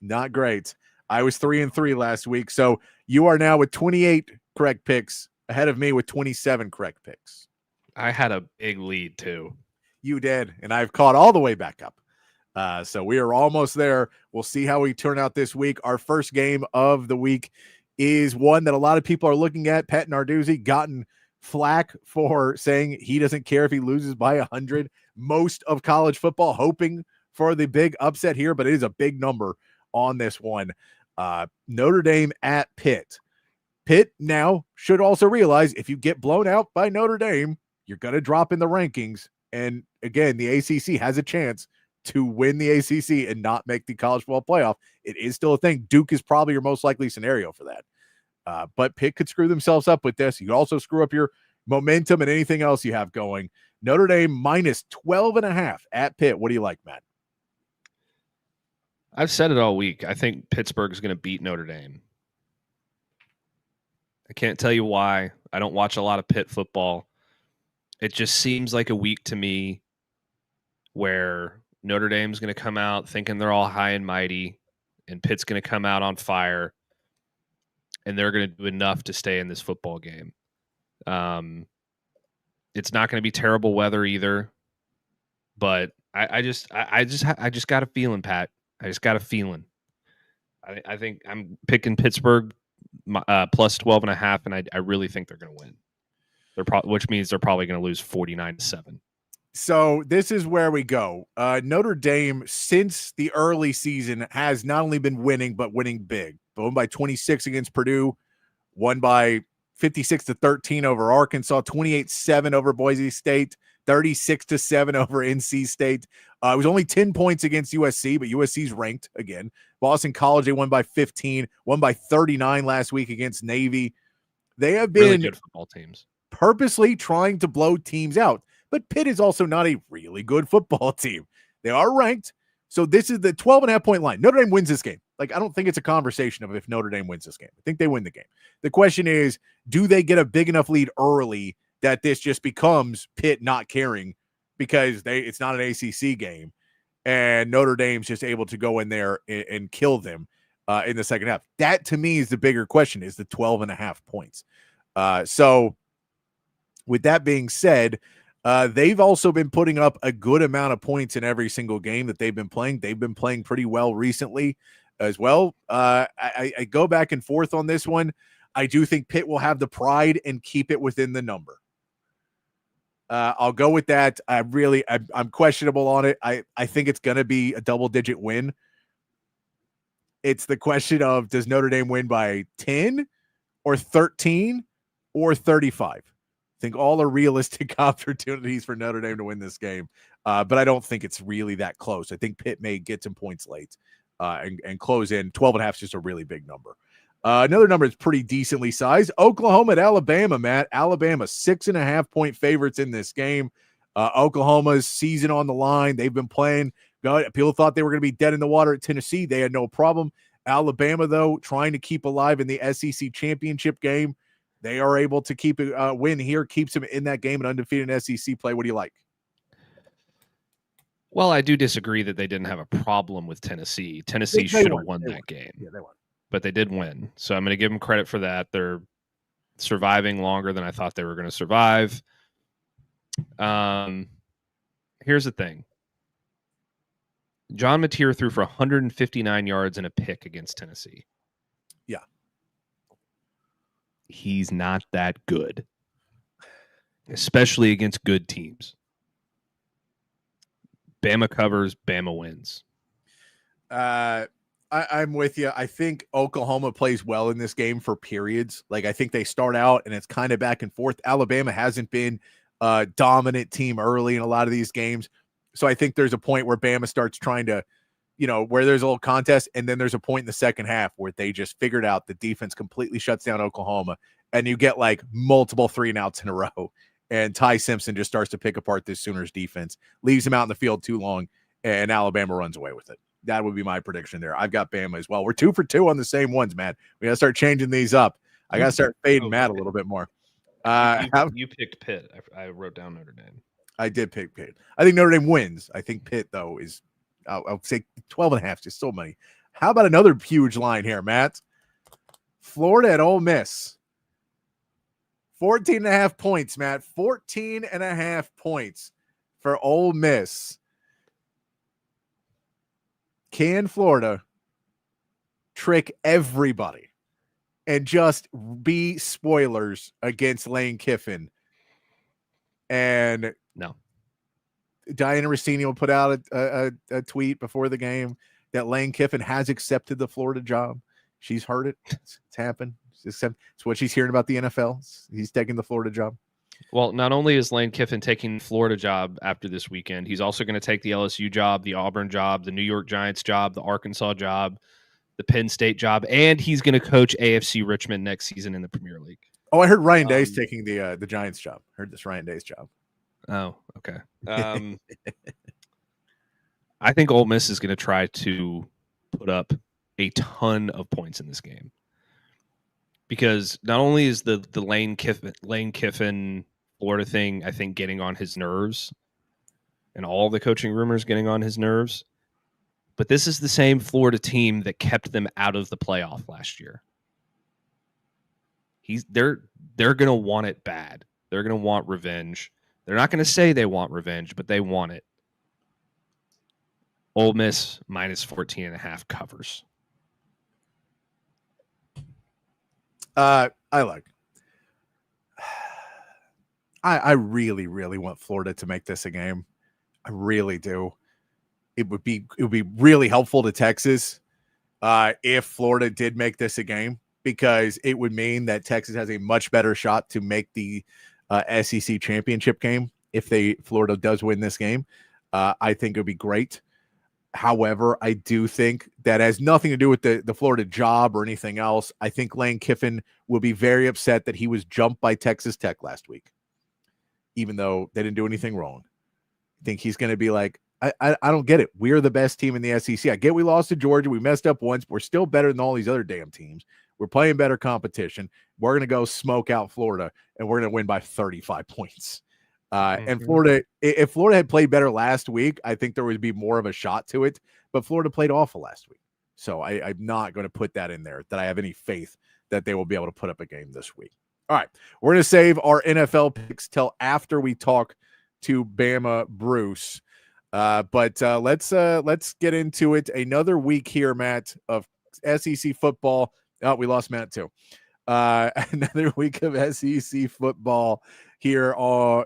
Not great. I was 3-3 last week. So you are now with 28 correct picks ahead of me with 27 correct picks. I had a big lead too. You did. And I've caught all the way back up. So we are almost there. We'll see how we turn out this week. Our first game of the week is one that a lot of people are looking at. Pat Narduzzi gotten flack for saying he doesn't care if he loses by 100. Most of college football hoping for the big upset here, but it is a big number on this one. Notre Dame at Pitt. Pitt now should also realize if you get blown out by Notre Dame, you're going to drop in the rankings. And again, the ACC has a chance to win the ACC and not make the college football playoff. It is still a thing. Duke is probably your most likely scenario for that. But Pitt could screw themselves up with this. You could also screw up your momentum and anything else you have going. Notre Dame minus 12.5 at Pitt. What do you like, Matt? I've said it all week. I think Pittsburgh is going to beat Notre Dame. I can't tell you why. I don't watch a lot of Pitt football. It just seems like a week to me where Notre Dame's going to come out thinking they're all high and mighty, and Pitt's going to come out on fire, and they're going to do enough to stay in this football game. It's not going to be terrible weather either, but I just got a feeling, Pat. I just got a feeling. I think I'm picking Pittsburgh plus 12.5, and I really think they're going to win. Which means they're probably going to lose 49-7. So this is where we go. Notre Dame, since the early season, has not only been winning, but winning big. Won by 26 against Purdue, won by 56-13 over Arkansas, 28-7 over Boise State, 36-7 over NC State. It was only 10 points against USC, but USC's ranked again. Boston College, they won by 15, won by 39 last week against Navy. They have been really good football teams, purposely trying to blow teams out. But Pitt is also not a really good football team. They are ranked. So this is the 12.5-point line. Notre Dame wins this game. Like, I don't think it's a conversation of if Notre Dame wins this game. I think they win the game. The question is, do they get a big enough lead early that this just becomes Pitt not caring because it's not an ACC game and Notre Dame's just able to go in there and kill them in the second half? That, to me, is the bigger question, is the 12.5 points. So with that being said, they've also been putting up a good amount of points in every single game that they've been playing. They've been playing pretty well recently as well. I go back and forth on this one. I do think Pitt will have the pride and keep it within the number. I'll go with that. I'm questionable on it. I think it's going to be a double-digit win. It's the question of, does Notre Dame win by 10 or 13 or 35? I think all are realistic opportunities for Notre Dame to win this game, but I don't think it's really that close. I think Pitt may get some points late and close in. 12.5 is just a really big number. Another number is pretty decently sized. Oklahoma at Alabama, Matt. Alabama 6.5-point favorites in this game. Oklahoma's season on the line. They've been playing good. People thought they were going to be dead in the water at Tennessee. They had no problem. Alabama, though, trying to keep alive in the SEC championship game. They are able to keep a win here, keeps them in that game, and undefeated in SEC play. What do you like? Well, I do disagree that they didn't have a problem with Tennessee. Tennessee should have won that game. Yeah, they won. But they did win. So I'm going to give them credit for that. They're surviving longer than I thought they were going to survive. Here's the thing. John Mateer threw for 159 yards and a pick against Tennessee. Yeah. He's not that good, especially against good teams. Bama covers, Bama wins. I'm with you. I think Oklahoma plays well in this game for periods. Like, I think they start out and it's kind of back and forth. Alabama hasn't been a dominant team early in a lot of these games. So I think there's a point where Bama starts trying to, where there's a little contest, and then there's a point in the second half where they just figured out the defense completely shuts down Oklahoma, and you get like multiple 3-and-outs in a row, and Ty Simpson just starts to pick apart this Sooners defense, leaves him out in the field too long, and Alabama runs away with it. That would be my prediction there. I've got Bama as well. We're 2 for 2 on the same ones, Matt. We got to start changing these up. I got to start fading Matt a little bit more. You picked Pitt. I wrote down Notre Dame. I did pick Pitt. I think Notre Dame wins. I think Pitt, though, is, I'll say 12.5, just so many. How about another huge line here, Matt? Florida at Ole Miss. 14.5 points, Matt. 14.5 points for Ole Miss. Can Florida trick everybody and just be spoilers against Lane Kiffin? And no. Diana Rossini will put out a tweet before the game that Lane Kiffin has accepted the Florida job. She's heard it. It's happened. It's what she's hearing about the NFL. He's taking the Florida job. Well, not only is Lane Kiffin taking the Florida job after this weekend, he's also going to take the LSU job, the Auburn job, the New York Giants job, the Arkansas job, the Penn State job, and he's going to coach AFC Richmond next season in the Premier League. Oh, I heard Ryan Day's taking the Giants job. Heard this Ryan Day's job. Oh, okay. I think Ole Miss is going to try to put up a ton of points in this game, because not only is the Lane Kiffin Florida thing, I think, getting on his nerves, and all the coaching rumors getting on his nerves, but this is the same Florida team that kept them out of the playoff last year. They're going to want it bad. They're going to want revenge. They're not going to say they want revenge, but they want it. Ole Miss minus 14.5 covers. I really, really want Florida to make this a game. I really do. It would be really helpful to Texas if Florida did make this a game, because it would mean that Texas has a much better shot to make the SEC championship game if Florida does win this game. I think it would be great. However, I do think that has nothing to do with the Florida job or anything else. I think Lane Kiffin will be very upset that he was jumped by Texas Tech last week, even though they didn't do anything wrong. I think he's going to be like, I don't get it. We're the best team in the SEC. I get we lost to Georgia. We messed up once. But we're still better than all these other damn teams. We're playing better competition. We're going to go smoke out Florida, and we're going to win by 35 points. And Florida, if Florida had played better last week, I think there would be more of a shot to it. But Florida played awful last week. So I'm not going to put that in there, that I have any faith that they will be able to put up a game this week. All right, we're going to save our NFL picks till after we talk to Bama Bruce. But let's get into it. Another week here, Matt, of SEC football. Oh, we lost Matt too. Another week of SEC football here,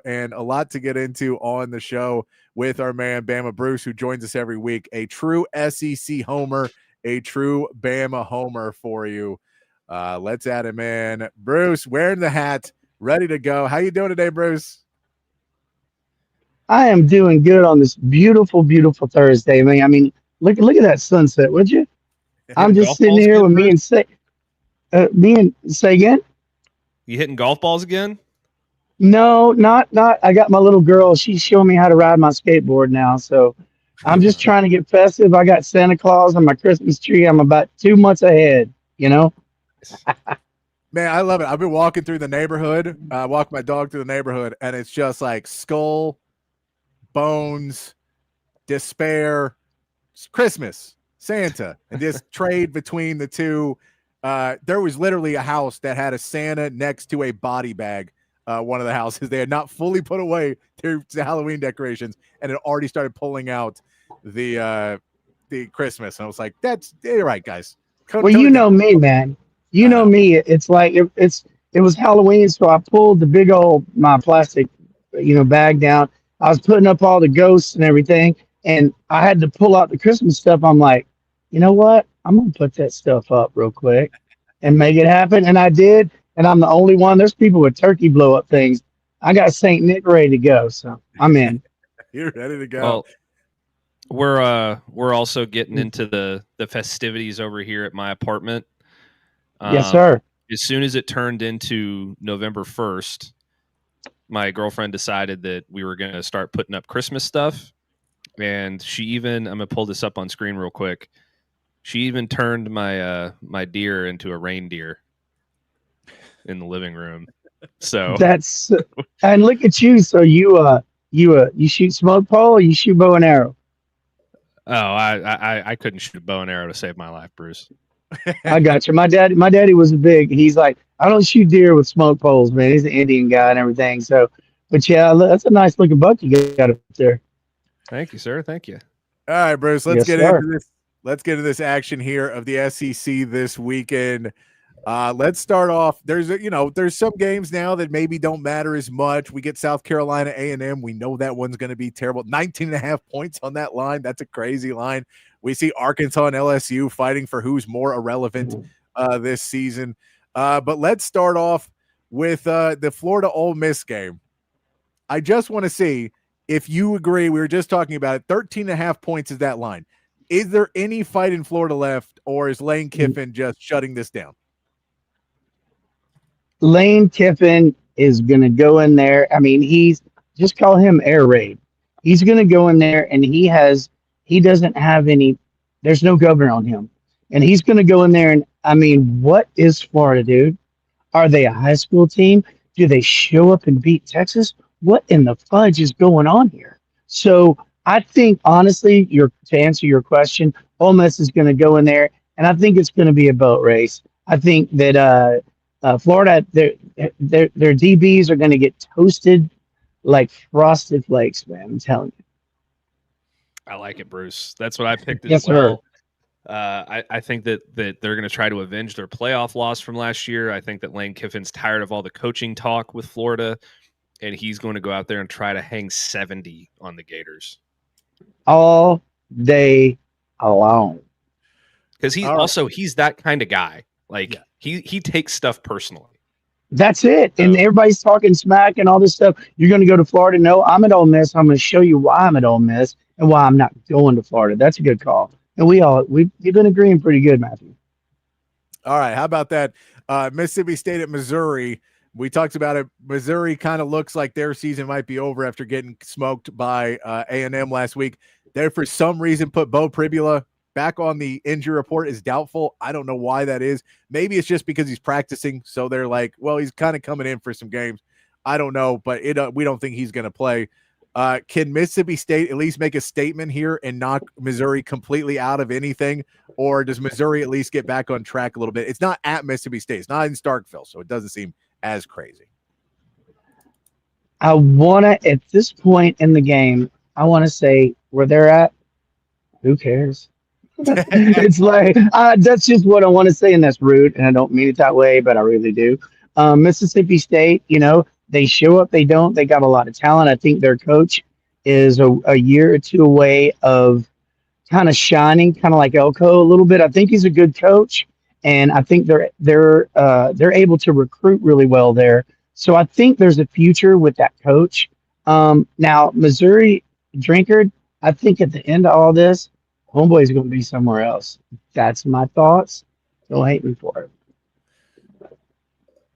and a lot to get into on the show with our man Bama Bruce, who joins us every week. A true SEC homer, a true Bama homer for you. Let's add him in. Bruce, wearing the hat, ready to go. How you doing today, Bruce? I am doing good on this beautiful, beautiful Thursday, man. I mean, look at that sunset, would you? I'm just sitting here with me and say again. You hitting golf balls again? No, not. I got my little girl. She's showing me how to ride my skateboard now. So I'm just trying to get festive. I got Santa Claus on my Christmas tree. I'm about 2 months ahead, you know? Man, I love it. I've been walking through the neighborhood. I walk my dog through the neighborhood, and it's just like skull, bones, despair, Christmas, Santa, and this trade between the two. There was literally a house that had a Santa next to a body bag. One of the houses, they had not fully put away their Halloween decorations, and it already started pulling out the Christmas. And I was like, "That's right, guys." Well, you know me, man. You know me. It's like it was Halloween, so I pulled the big old my plastic, bag down. I was putting up all the ghosts and everything, and I had to pull out the Christmas stuff. I'm like, you know what? I'm gonna put that stuff up real quick and make it happen, and I did. And I'm the only one. There's people with turkey blow up things. I got Saint Nick ready to go, so I'm in. You're ready to go. Well, we're also getting into the festivities over here at my apartment. Yes, sir. As soon as it turned into November 1st, my girlfriend decided that we were going to start putting up Christmas stuff. And she even, I'm going to pull this up on screen real quick. She even turned my my deer into a reindeer in the living room. So that's and look at you. So you shoot smoke pole or you shoot bow and arrow? Oh, I couldn't shoot a bow and arrow to save my life, Bruce. I got you. My daddy was he's like, I don't shoot deer with smoke poles, man. He's an Indian guy and everything. So, but yeah, that's a nice looking buck you got up there. Thank you, sir. Thank you. All right, Bruce, let's get into this. Let's get into this action here of the SEC this weekend. Let's start off. There's some games now that maybe don't matter as much. We get South Carolina A&M. We know that one's going to be terrible. 19.5 points on that line. That's a crazy line. We see Arkansas and LSU fighting for who's more irrelevant this season. But let's start off with the Florida Ole Miss game. I just want to see if you agree. We were just talking about it. 13.5 points is that line. Is there any fight in Florida left, or is Lane Kiffin just shutting this down? Lane Kiffin is going to go in there. I mean, just call him air raid. He's going to go in there, and he doesn't have any, there's no governor on him. And he's going to go in there, and I mean, what is Florida, dude? Are they a high school team? Do they show up and beat Texas? What in the fudge is going on here? So I think, honestly, to answer your question, Ole Miss is going to go in there, and I think it's going to be a boat race. I think that Florida, their DBs are going to get toasted like frosted flakes, man. I'm telling you. I like it, Bruce. That's what I picked as yes, well. Sir. I think that they're going to try to avenge their playoff loss from last year. I think that Lane Kiffin's tired of all the coaching talk with Florida, and he's going to go out there and try to hang 70 on the Gators. All day long. Because he's that kind of guy. Like, he takes stuff personally. That's it. And everybody's talking smack and all this stuff. You're going to go to Florida? No, I'm at Ole Miss. I'm going to show you why I'm at Ole Miss and why I'm not going to Florida. That's a good call. And we've been agreeing pretty good, Matthew. All right. How about that? Mississippi State at Missouri. We talked about it. Missouri kind of looks like their season might be over after getting smoked by A&M last week. They, for some reason, put Bo Pribula back on the injury report is doubtful. I don't know why that is. Maybe it's just because he's practicing, so they're like, well, he's kind of coming in for some games. I don't know, but we don't think he's going to play. Can Mississippi State at least make a statement here and knock Missouri completely out of anything, or does Missouri at least get back on track a little bit? It's not at Mississippi State. It's not in Starkville, so it doesn't seem as crazy. I want to, at this point in the game, I want to say where they're at, who cares? It's like, that's just what I want to say, and that's rude, and I don't mean it that way, but I really do. Mississippi State, they show up, they don't. They got a lot of talent. I think their coach is a year or two away of kind of shining, kind of like Elko a little bit. I think he's a good coach, and I think they're able to recruit really well there. So I think there's a future with that coach. Now Missouri Drinkard, I think at the end of all this, homeboy is going to be somewhere else. That's my thoughts. Don't hate me for it.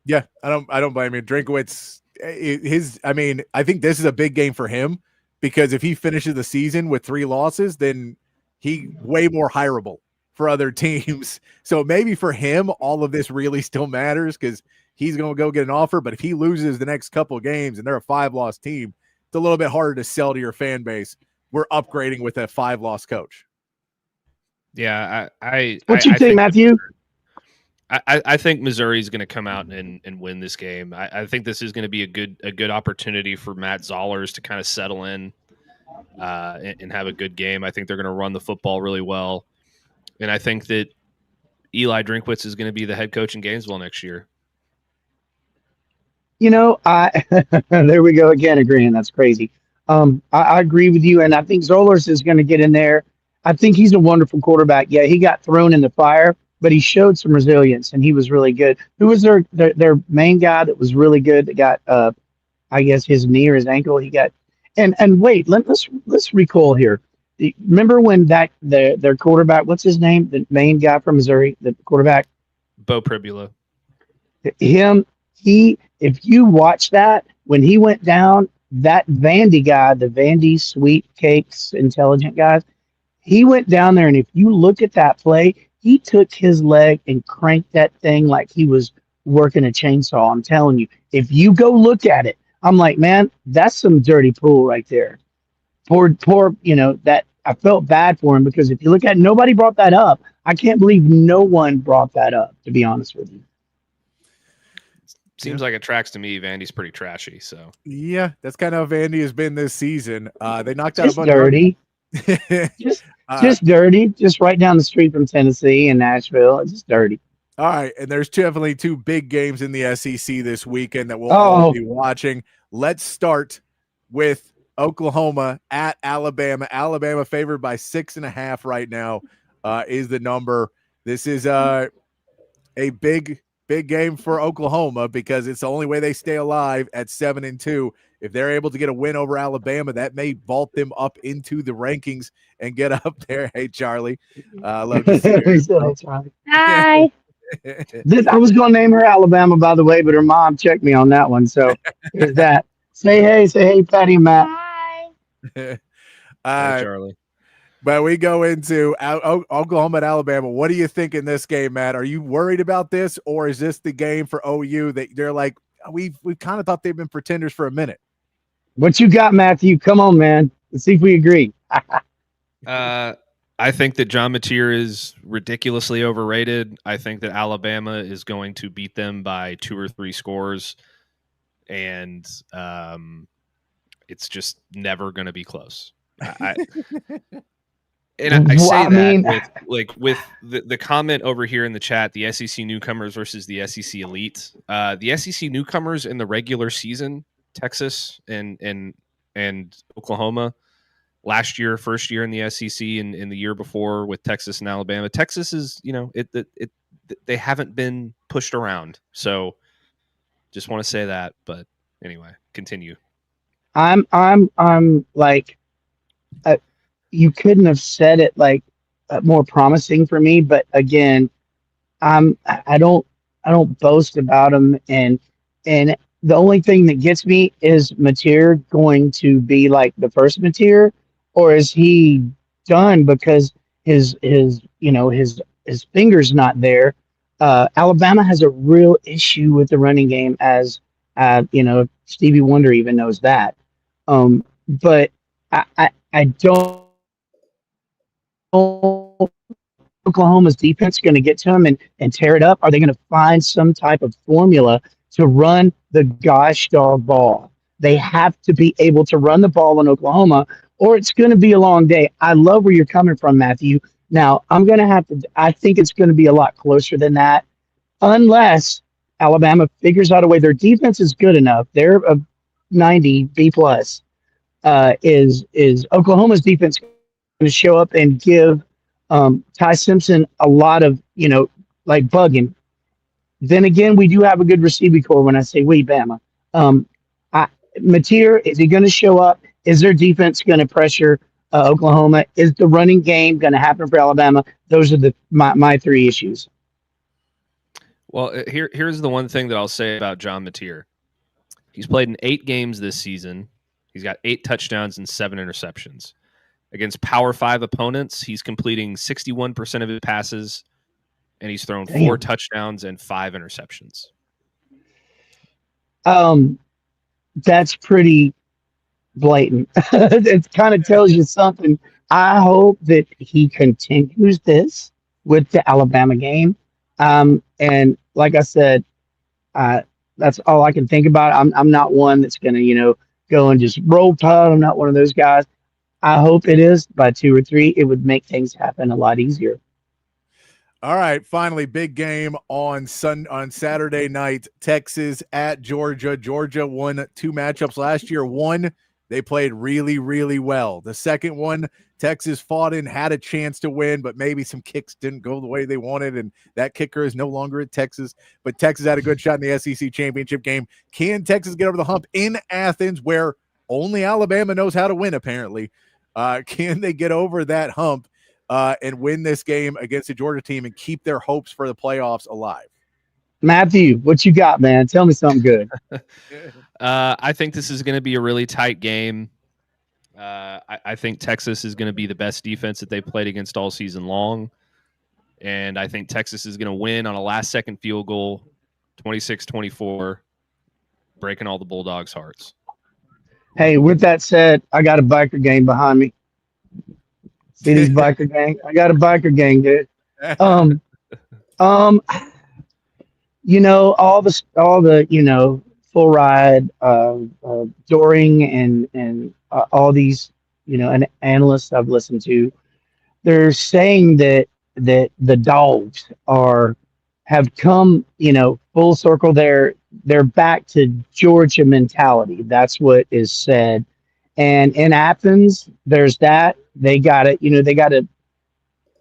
Yeah, I don't blame you. Drinkowitz, I think this is a big game for him, because if he finishes the season with 3 losses, then he way more hireable for other teams. So maybe for him, all of this really still matters, because he's going to go get an offer. But if he loses the next couple of games and they're a 5-loss team, it's a little bit harder to sell to your fan base. We're upgrading with a 5-loss coach. Yeah, what you think, Matthew? I think Missouri is going to come out and win this game. I think this is going to be a good opportunity for Matt Zollers to kind of settle in and have a good game. I think they're going to run the football really well, and I think that Eli Drinkwitz is going to be the head coach in Gainesville next year. There we go again, agreeing. That's crazy. I agree with you, and I think Zollers is going to get in there. I think he's a wonderful quarterback. Yeah, he got thrown in the fire, but he showed some resilience, and he was really good. Who was their main guy that was really good that got, I guess, his knee or his ankle? He got and wait, let's recall here. Remember when their quarterback, what's his name? The main guy from Missouri, the quarterback, Bo Pribula. If you watch that, when he went down, that Vandy guy, the Vandy Sweet Cakes intelligent guys, he went down there, and if you look at that play, he took his leg and cranked that thing like he was working a chainsaw. I'm telling you, if you go look at it, I'm like, man, that's some dirty pool right there. Poor, that I felt bad for him, because if you look at it, nobody brought that up. I can't believe no one brought that up, to be honest with you. Seems like it tracks to me. Vandy's pretty trashy. So yeah, that's kind of how Vandy has been this season. They knocked out just a bunch dirty. Just dirty, just right down the street from Tennessee and Nashville. It's just dirty. All right, and there's definitely 2 big games in the SEC this weekend that we'll all be watching. Let's start with Oklahoma at Alabama. Alabama favored by 6.5 right now is the number. This is a big game for Oklahoma, because it's the only way they stay alive at 7-2. If they're able to get a win over Alabama, that may vault them up into the rankings and get up there. Hey, Charlie. Love to see you. Hi. I was going to name her Alabama, by the way, but her mom checked me on that one. So here's that. Say hey, Patty and Matt. Hi, Charlie. But we go into Oklahoma at Alabama. What do you think in this game, Matt? Are you worried about this, or is this the game for OU that they're like, we've kind of thought they've been pretenders for a minute? What you got, Matthew? Come on, man. Let's see if we agree. I think that John Mateer is ridiculously overrated. I think that Alabama is going to beat them by 2 or 3 scores, and it's just never going to be close. I say that with the comment over here in the chat, the SEC newcomers versus the SEC elite. The SEC newcomers in the regular season, Texas and Oklahoma, last year, first year in the SEC, and in the year before with Texas and Alabama. Texas is, they haven't been pushed around. So just want to say that. But anyway, continue. I'm like, you couldn't have said it like more promising for me. But again, I don't boast about them, and the only thing that gets me is Mateer going to be like the first Mateer, or is he done because his finger's not there? Alabama has a real issue with the running game, as Stevie Wonder even knows that. But I don't know Oklahoma's defense going to get to him and tear it up. Are they going to find some type of formula to run the gosh dog ball? They have to be able to run the ball in Oklahoma, or it's going to be a long day. I love where you're coming from, Matthew. Now, I think it's going to be a lot closer than that, unless Alabama figures out a way. Their defense is good enough. They're a 90 B plus. Is Oklahoma's defense going to show up and give Ty Simpson a lot of, bugging? Then again, we do have a good receiving core when I say we, Bama. Mateer, is he going to show up? Is their defense going to pressure Oklahoma? Is the running game going to happen for Alabama? Those are my three issues. Well, here's the one thing that I'll say about John Mateer. He's played in 8 games this season. He's got 8 touchdowns and 7 interceptions. Against Power 5 opponents, he's completing 61% of his passes, and he's thrown 4 touchdowns and 5 interceptions. That's pretty blatant. It kind of tells you something. I hope that he continues this with the Alabama game. And like I said, that's all I can think about. I'm not one that's going to, go and just roll tide. I'm not one of those guys. I hope it is by 2 or 3. It would make things happen a lot easier. All right, finally, big game on Saturday night. Texas at Georgia. Georgia won 2 matchups last year. One, they played really, really well. The second one, Texas fought in, had a chance to win, but maybe some kicks didn't go the way they wanted, and that kicker is no longer at Texas. But Texas had a good shot in the SEC championship game. Can Texas get over the hump in Athens, where only Alabama knows how to win, apparently? Can they get over that hump and win this game against the Georgia team and keep their hopes for the playoffs alive? Matthew, what you got, man? Tell me something good. I think this is going to be a really tight game. I think Texas is going to be the best defense that they've played against all season long. And I think Texas is going to win on a last-second field goal, 26-24, breaking all the Bulldogs' hearts. Hey, with that said, I got a biker gang behind me. See these biker gang? I got a biker gang, dude. All the full ride, Doring and all these, and analysts I've listened to, they're saying that the dogs have come, full circle. They're back to Georgia mentality. That's what is said. And in Athens, there's that. They got it.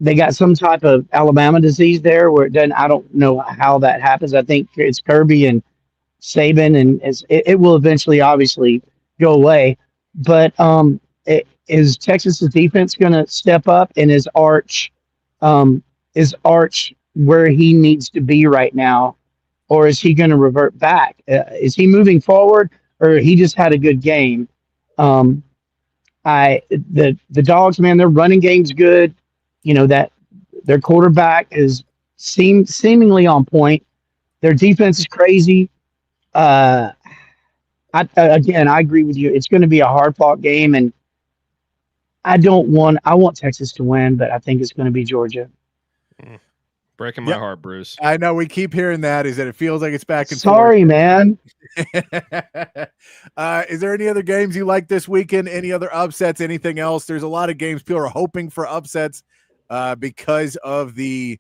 They got some type of Alabama disease there where it doesn't. I don't know how that happens. I think it's Kirby and Saban, and it will eventually, obviously, go away. But is Texas's defense going to step up? And is Arch where he needs to be right now, or is he going to revert back? Is he moving forward, or he just had a good game? The Dogs, man, their running game's good. That their quarterback is seemingly on point. Their defense is crazy. I agree with you. It's going to be a hard-fought game, and I want Texas to win, but I think it's going to be Georgia. Breaking my heart, Bruce. I know we keep hearing that. Is that it feels like it's back and Sorry, forth. man. Is there any other games you like this weekend? Any other upsets? Anything else? There's a lot of games people are hoping for upsets because of the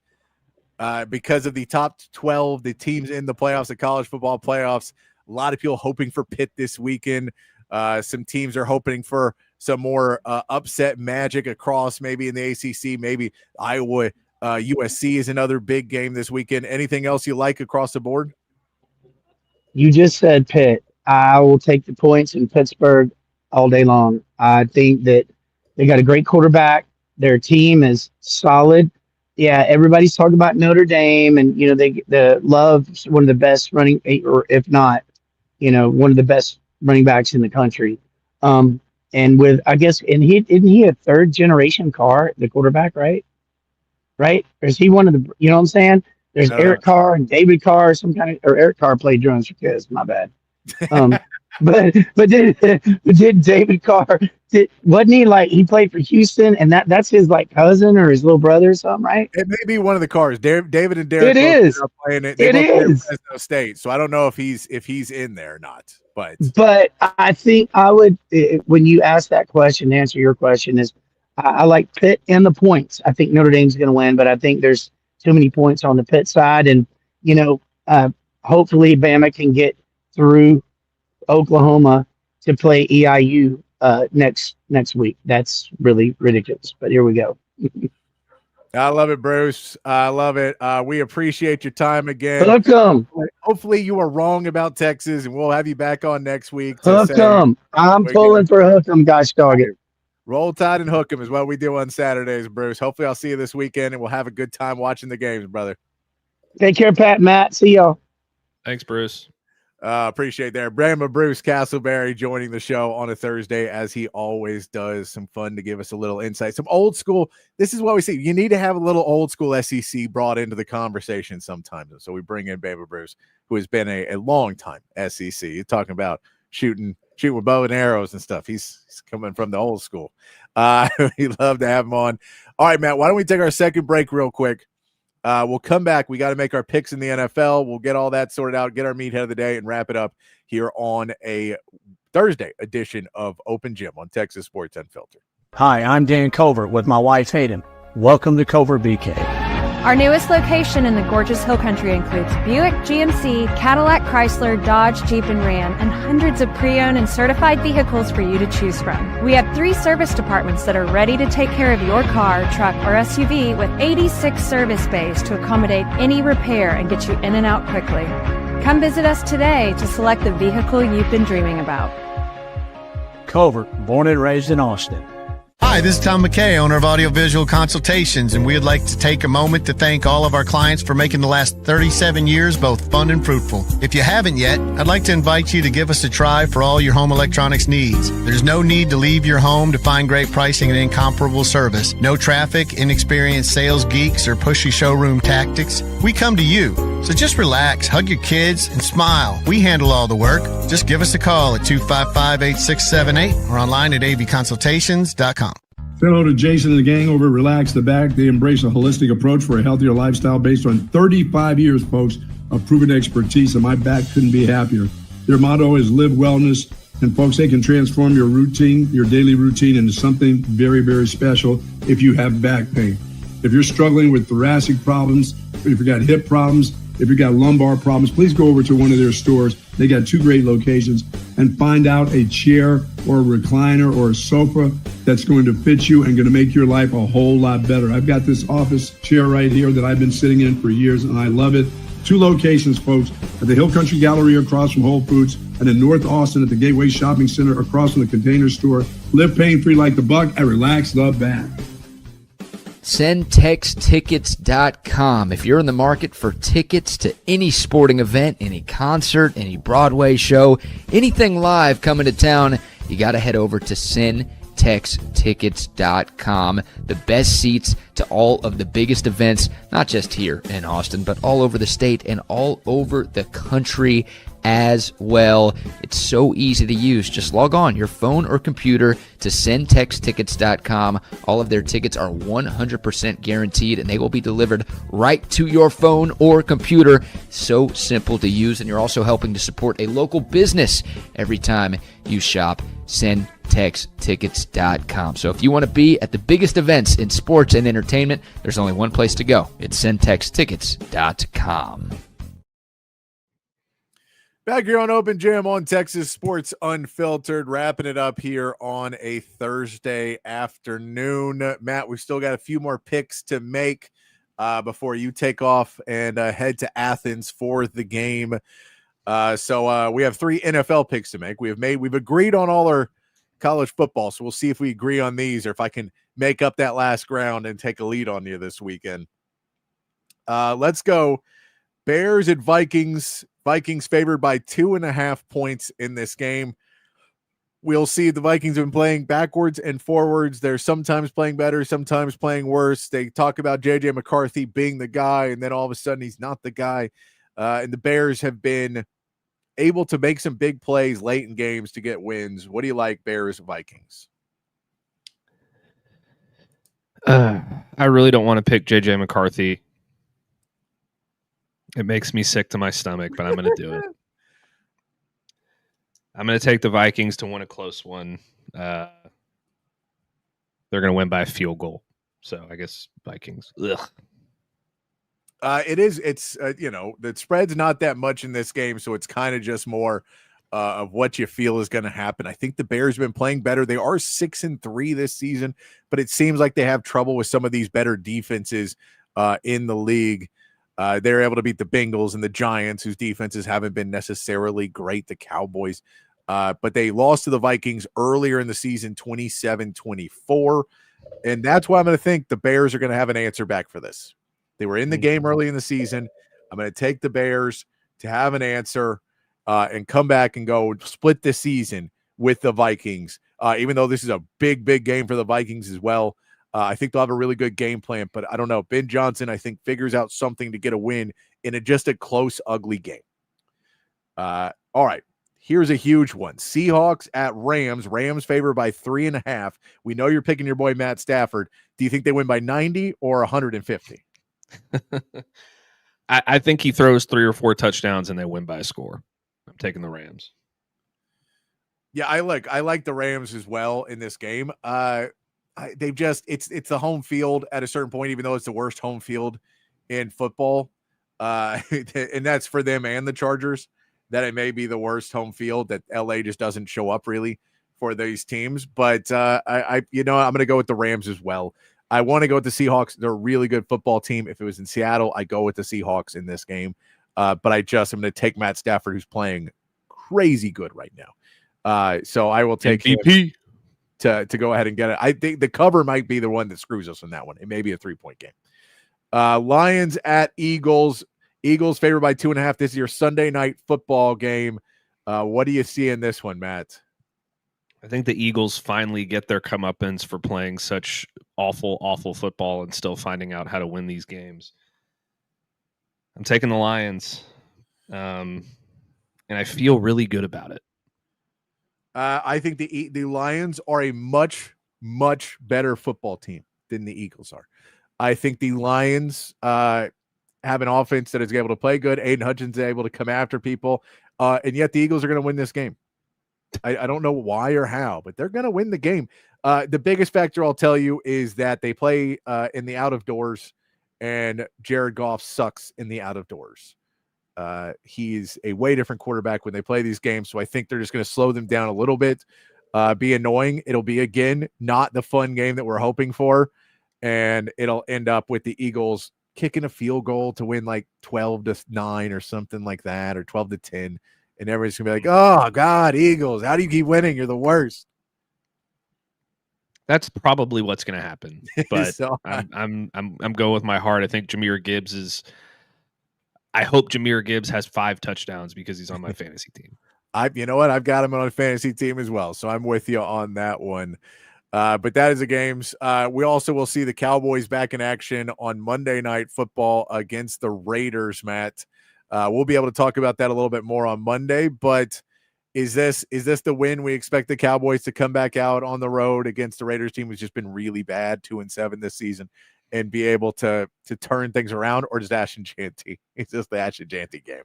top 12, the teams in the playoffs, the college football playoffs. A lot of people hoping for Pitt this weekend. Some teams are hoping for some more upset magic across, maybe in the ACC, maybe Iowa. USC is another big game this weekend. Anything else you like across the board? You just said Pitt. I will take the points in Pittsburgh all day long. I think that they got a great quarterback. Their team is solid. Yeah, everybody's talking about Notre Dame, and they love one of the best running, or if not, one of the best running backs in the country. And with, I guess, and isn't he a third generation Carr, the quarterback, right? Right? Or is he one of the, you know what I'm saying? There's Eric Carr and David Carr, or Eric Carr played drums for kids. My bad. But did David Carr, wasn't he like, he played for Houston and that's his like cousin or his little brother or something, right? It may be one of the Cars. David and Derek. It is. Playing it. They both play at Fresno State. So I don't know if he's in there or not. But I think I would, when you ask that question, to answer your question is, I like Pitt and the points. I think Notre Dame's going to win, but I think there's too many points on the Pitt side. And, hopefully Bama can get through Oklahoma to play EIU next week. That's really ridiculous, but here we go. I love it, Bruce. I love it. We appreciate your time again. Hook 'em. Hopefully you are wrong about Texas, and we'll have you back on next week. Hook 'em. I'm pulling for hook 'em, gosh dog it. Roll Tide and hook 'em is what we do on Saturdays, Bruce. Hopefully I'll see you this weekend, and we'll have a good time watching the games, brother. Take care, Pat, Matt. See y'all. Thanks, Bruce. Appreciate that. Brandon Bruce Castleberry joining the show on a Thursday, as he always does. Some fun to give us a little insight. Some old school. This is what we see. You need to have a little old school SEC brought into the conversation sometimes. So we bring in Brandon Bruce, who has been a long time SEC. You're talking about shooting with bow and arrows and stuff. He's coming from the old school. We'd love to have him on. All right, Matt, why don't we take our second break real quick? We'll come back. We got to make our picks in the NFL. We'll get all that sorted out, get our meathead of the day, and wrap it up here on a Thursday edition of Open Gym on Texas Sports Unfiltered. Hi, I'm Dan Covert with my wife, Hayden. Welcome to Covert BK. Our newest location in the gorgeous Hill Country includes Buick, GMC, Cadillac, Chrysler, Dodge, Jeep, and Ram, and hundreds of pre-owned and certified vehicles for you to choose from. We have 3 service departments that are ready to take care of your car, truck, or SUV with 86 service bays to accommodate any repair and get you in and out quickly. Come visit us today to select the vehicle you've been dreaming about. Covert, born and raised in Austin. Hi, this is Tom McKay, owner of Audiovisual Consultations, and we'd like to take a moment to thank all of our clients for making the last 37 years both fun and fruitful. If you haven't yet, I'd like to invite you to give us a try for all your home electronics needs. There's no need to leave your home to find great pricing and incomparable service. No traffic, inexperienced sales geeks, or pushy showroom tactics. We come to you. So just relax, hug your kids, and smile. We handle all the work. Just give us a call at 255-8678 or online at avconsultations.com. Say hello to Jason and the gang over at Relax the Back. They embrace a holistic approach for a healthier lifestyle based on 35 years, folks, of proven expertise, and my back couldn't be happier. Their motto is live wellness, and folks, they can transform your routine, your daily routine, into something very, very special if you have back pain. If you're struggling with thoracic problems, if you've got hip problems, if you've got lumbar problems, please go over to one of their stores. They got 2 great locations, and find out a chair or a recliner or a sofa that's going to fit you and going to make your life a whole lot better. I've got this office chair right here that I've been sitting in for years, and I love it. 2 locations, folks, at the Hill Country Gallery across from Whole Foods, and in North Austin at the Gateway Shopping Center across from the Container Store. Live pain-free like the Buck and Relax the Back. SendTexTickets.com. If you're in the market for tickets to any sporting event, any concert, any Broadway show, anything live coming to town, you got to head over to SendTexTickets.com. The best seats to all of the biggest events, not just here in Austin, but all over the state and all over the country as well. It's so easy to use. Just log on your phone or computer to SendTexTickets.com. All of their tickets are 100% guaranteed, and they will be delivered right to your phone or computer. So simple to use, and you're also helping to support a local business every time you shop. SendTexTickets.com. So if you want to be at the biggest events in sports and entertainment, there's only one place to go. It's SendTexTickets.com. Back here on Open Gym on Texas Sports Unfiltered, wrapping it up here on a Thursday afternoon. Matt, we've still got a few more picks to make before you take off and head to Athens for the game. So we have 3 NFL picks to make. We've agreed on all our college football, so we'll see if we agree on these or if I can make up that last ground and take a lead on you this weekend. Let's go. Bears at Vikings. Vikings favored by 2.5 points in this game. we'll see the Vikings have been playing backwards and forwards. They're sometimes playing better, sometimes playing worse. They talk about J.J. McCarthy being the guy, and then all of a sudden he's not the guy. And the Bears have been able to make some big plays late in games to get wins. What do you like, Bears, Vikings? I really don't want to pick J.J. McCarthy. It makes me sick to my stomach, but I'm going to do it. I'm going to take the Vikings to win a close one. They're going to win by a field goal. So I guess Vikings. Ugh. It's the spread's not that much in this game, so it's kind of just more of what you feel is going to happen. I think the Bears have been playing better. They are 6-3 this season, but it seems like they have trouble with some of these better defenses in the league. They're able to beat the Bengals and the Giants, whose defenses haven't been necessarily great, the Cowboys. But they lost to the Vikings earlier in the season, 27-24. And that's why I'm going to think the Bears are going to have an answer back for this. They were in the game early in the season. I'm going to take the Bears to have an answer and come back and go split the season with the Vikings. Even though this is a big, big game for the Vikings as well. I think they'll have a really good game plan, but I don't know. Ben Johnson, I think, figures out something to get a win in just a close, ugly game. All right. Here's a huge one. Seahawks at Rams. Rams favored by 3.5. We know you're picking your boy Matt Stafford. Do you think they win by 90 or 150? I think he throws 3 or 4 touchdowns and they win by a score. I'm taking the Rams. Yeah, I like the Rams as well in this game. They've just it's the home field at a certain point, even though it's the worst home field in football. And that's for them and the Chargers, that it may be the worst home field, that LA just doesn't show up really for these teams. But I'm going to go with the Rams as well. I want to go with the Seahawks. They're a really good football team. If it was in Seattle, I go with the Seahawks in this game. But I'm going to take Matt Stafford, who's playing crazy good right now. So I will take MVP to go ahead and get it. I think the cover might be the one that screws us in that one. It may be a 3-point game. Lions at Eagles. Eagles favored by 2.5. This is your Sunday night football game. What do you see in this one, Matt? I think the Eagles finally get their comeuppance for playing such awful, awful football and still finding out how to win these games. I'm taking the Lions, and I feel really good about it. I think the Lions are a much, much better football team than the Eagles are. I think the Lions have an offense that is able to play good. Aiden Hutchins is able to come after people, and yet the Eagles are going to win this game. I don't know why or how, but they're going to win the game. The biggest factor I'll tell you is that they play in the out of doors, and Jared Goff sucks in the out of doors. He's a way different quarterback when they play these games, so I think they're just going to slow them down a little bit, be annoying. It'll be, again, not the fun game that we're hoping for, and it'll end up with the Eagles kicking a field goal to win like 12-9 or something like that, or 12-10. And everybody's gonna be like, "Oh God, Eagles! How do you keep winning? You're the worst." That's probably what's going to happen. But So, I'm going with my heart. I think Jahmyr Gibbs is. I hope Jahmyr Gibbs has 5 touchdowns because he's on my fantasy team. You know what? I've got him on a fantasy team as well, so I'm with you on that one. But that is the games. We also will see the Cowboys back in action on Monday Night Football against the Raiders, Matt. We'll be able to talk about that a little bit more on Monday, but is this the win we expect the Cowboys to come back out on the road against the Raiders team, who's just been really bad, 2-7 this season, and be able to turn things around, or just Ash and Janty? It's just the Ash and Janty game.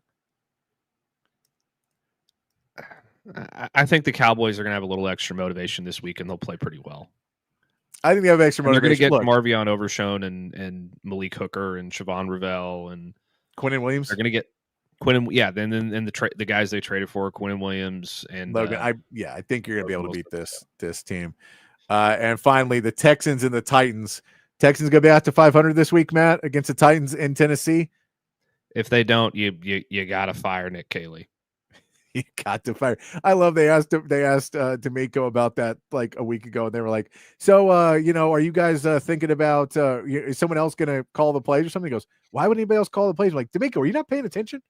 I think the Cowboys are going to have a little extra motivation this week, and they'll play pretty well. I think they have extra motivation. They're going to get Marvion Overshone and Malik Hooker and Siobhan Ravel and Quinnen Williams. They're going to get Quinnen, yeah. Then the guys they traded for, Quinnen Williams and Logan. I think you're going to be able to beat this team. And finally, the Texans and the Titans. Texans going to be out to 500 this week, Matt, against the Titans in Tennessee. If they don't, you got to fire Nick Caley. You got to fire. I love they asked D'Amico about that like a week ago, and they were like, "So, are you guys thinking about is someone else going to call the plays or something?" He goes, "Why would anybody else call the plays?" I'm like, D'Amico, are you not paying attention?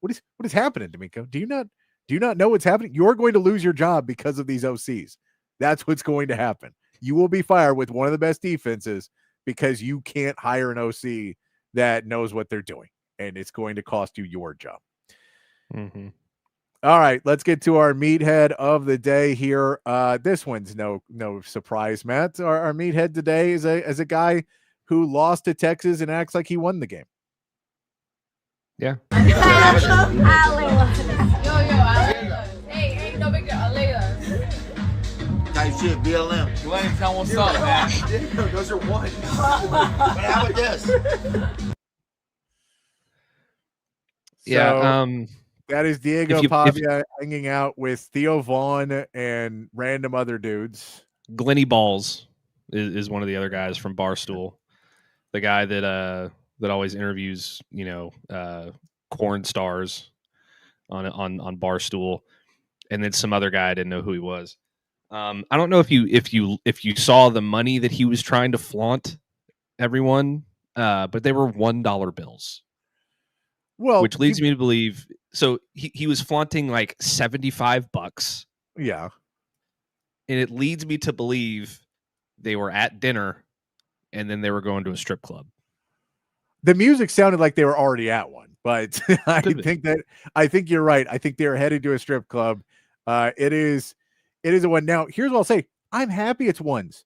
What is happening, D'Amico? Do you Do you not know what's happening? You're going to lose your job because of these OCs. That's what's going to happen. You will be fired with one of the best defenses because you can't hire an OC that knows what they're doing, and it's going to cost you your job. Mm-hmm. All right, let's get to our meathead of the day here. This one's no surprise, Matt. Our meathead today is a guy who lost to Texas and acts like he won the game. Yeah. Hey, ain't no big deal. Type shit, BLM. You ain't telling what's up, man. Those are ones. But how about this? Yeah. That is Diego Pavia hanging out with Theo Vaughn and random other dudes. Glenny Balls is one of the other guys from Barstool, the guy that always interviews corn stars on Barstool, and then some other guy I didn't know who he was. I don't know if you saw the money that he was trying to flaunt everyone, but they were $1 bills. Well, which leads me to believe. So he was flaunting like $75. Yeah. And it leads me to believe they were at dinner and then they were going to a strip club. The music sounded like they were already at one, but I think you're right. I think they're headed to a strip club. It is a one. Now, here's what I'll say. I'm happy it's ones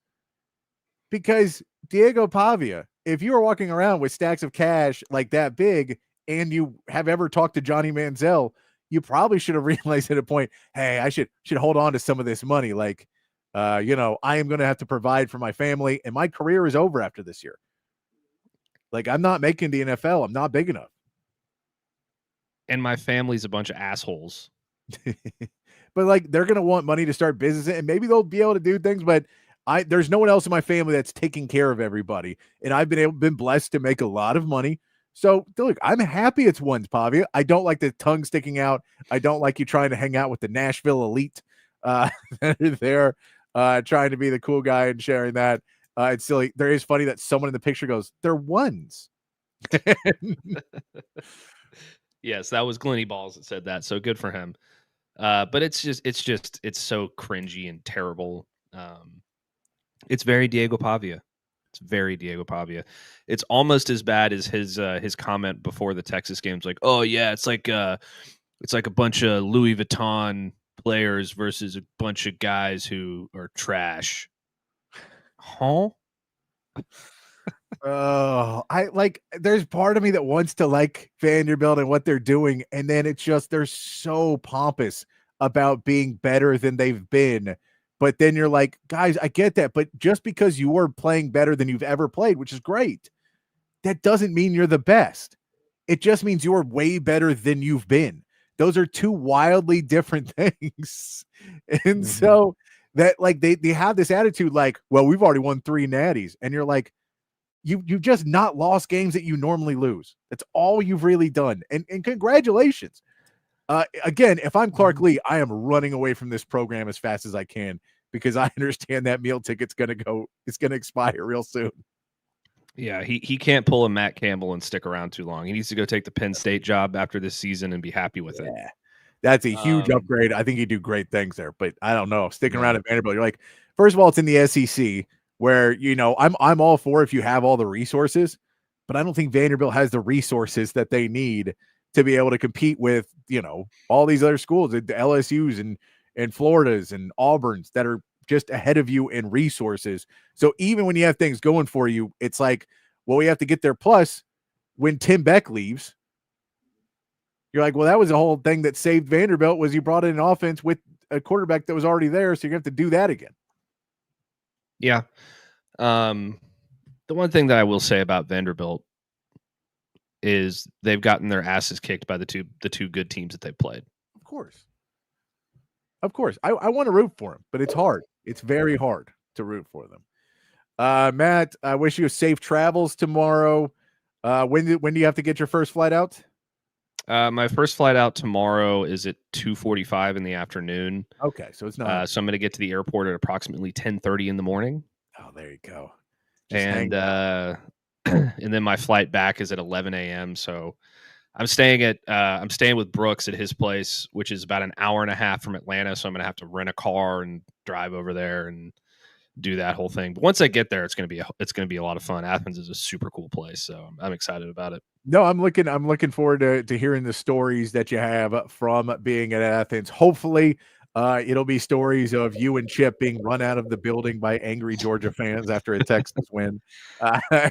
because Diego Pavia, if you were walking around with stacks of cash like that big, and you have ever talked to Johnny Manziel, you probably should have realized at a point, hey, I should hold on to some of this money. Like, I am going to have to provide for my family, and my career is over after this year. Like, I'm not making the NFL. I'm not big enough. And my family's a bunch of assholes. But, like, they're going to want money to start business, and maybe they'll be able to do things, but there's no one else in my family that's taking care of everybody, and I've been blessed to make a lot of money. So, look, I'm happy it's ones, Pavia. I don't like the tongue sticking out. I don't like you trying to hang out with the Nashville elite. They're trying to be the cool guy and sharing that. It's silly. There is funny that someone in the picture goes, they're ones. Yes, that was Glenny Balls that said that. So good for him. But it's so cringy and terrible. It's very Diego Pavia. It's very Diego Pavia. It's almost as bad as his comment before the Texas games, like, "Oh yeah, it's like a bunch of Louis Vuitton players versus a bunch of guys who are trash." Huh? Oh, there's part of me that wants to like Vanderbilt and what they're doing, and then it's just they're so pompous about being better than they've been. But then you're like, guys, I get that. But just because you are playing better than you've ever played, which is great, that doesn't mean you're the best. It just means you're way better than you've been. Those are two wildly different things. And so that like they have this attitude like, well, we've already won 3 natties. And you're like, you've just not lost games that you normally lose. That's all you've really done. And congratulations. Again, if I'm Clark Lee, I am running away from this program as fast as I can because I understand that meal ticket's going to expire real soon. Yeah, he can't pull a Matt Campbell and stick around too long. He needs to go take the Penn State job after this season and be happy with it. That's a huge upgrade. I think he'd do great things there, but I don't know. Sticking around at Vanderbilt, you're like, first of all, it's in the SEC where, I'm all for if you have all the resources, but I don't think Vanderbilt has the resources that they need to be able to compete with, all these other schools, the LSUs and Floridas and Auburns that are just ahead of you in resources. So even when you have things going for you, it's like, well, we have to get there. Plus, when Tim Beck leaves, you're like, well, that was the whole thing that saved Vanderbilt was you brought in an offense with a quarterback that was already there. So you have to do that again. Yeah. The one thing that I will say about Vanderbilt is they've gotten their asses kicked by the two good teams that they've played. Of course. I want to root for them, but it's hard. It's very hard to root for them. Matt, I wish you safe travels tomorrow. When do you have to get your first flight out? My first flight out tomorrow is at 2:45 in the afternoon. Okay, so it's not. So I'm going to get to the airport at approximately 10:30 in the morning. Oh, there you go. And then my flight back is at 11 a.m. So I'm staying with Brooks at his place, which is about an hour and a half from Atlanta. So I'm going to have to rent a car and drive over there and do that whole thing. But once I get there, it's going to be a lot of fun. Athens is a super cool place. So I'm excited about it. No, I'm looking forward to hearing the stories that you have from being at Athens. Hopefully, it'll be stories of you and Chip being run out of the building by angry Georgia fans after a Texas win.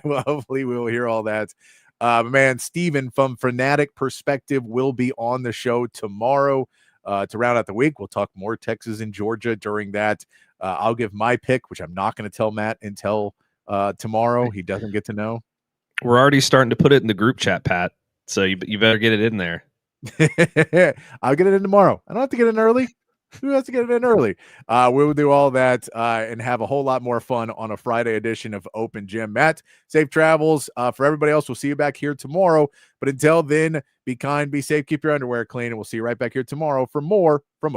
Well, hopefully, we will hear all that. Man, Steven from Fanatic Perspective will be on the show tomorrow to round out the week. We'll talk more Texas and Georgia during that. I'll give my pick, which I'm not going to tell Matt until tomorrow. He doesn't get to know. We're already starting to put it in the group chat, Pat. So you better get it in there. I'll get it in tomorrow. I don't have to get it in early. Who has to get it in early? We'll do all that and have a whole lot more fun on a Friday edition of Open Gym. Matt, safe travels. For everybody else, we'll see you back here tomorrow. But until then, be kind, be safe, keep your underwear clean, and we'll see you right back here tomorrow for more from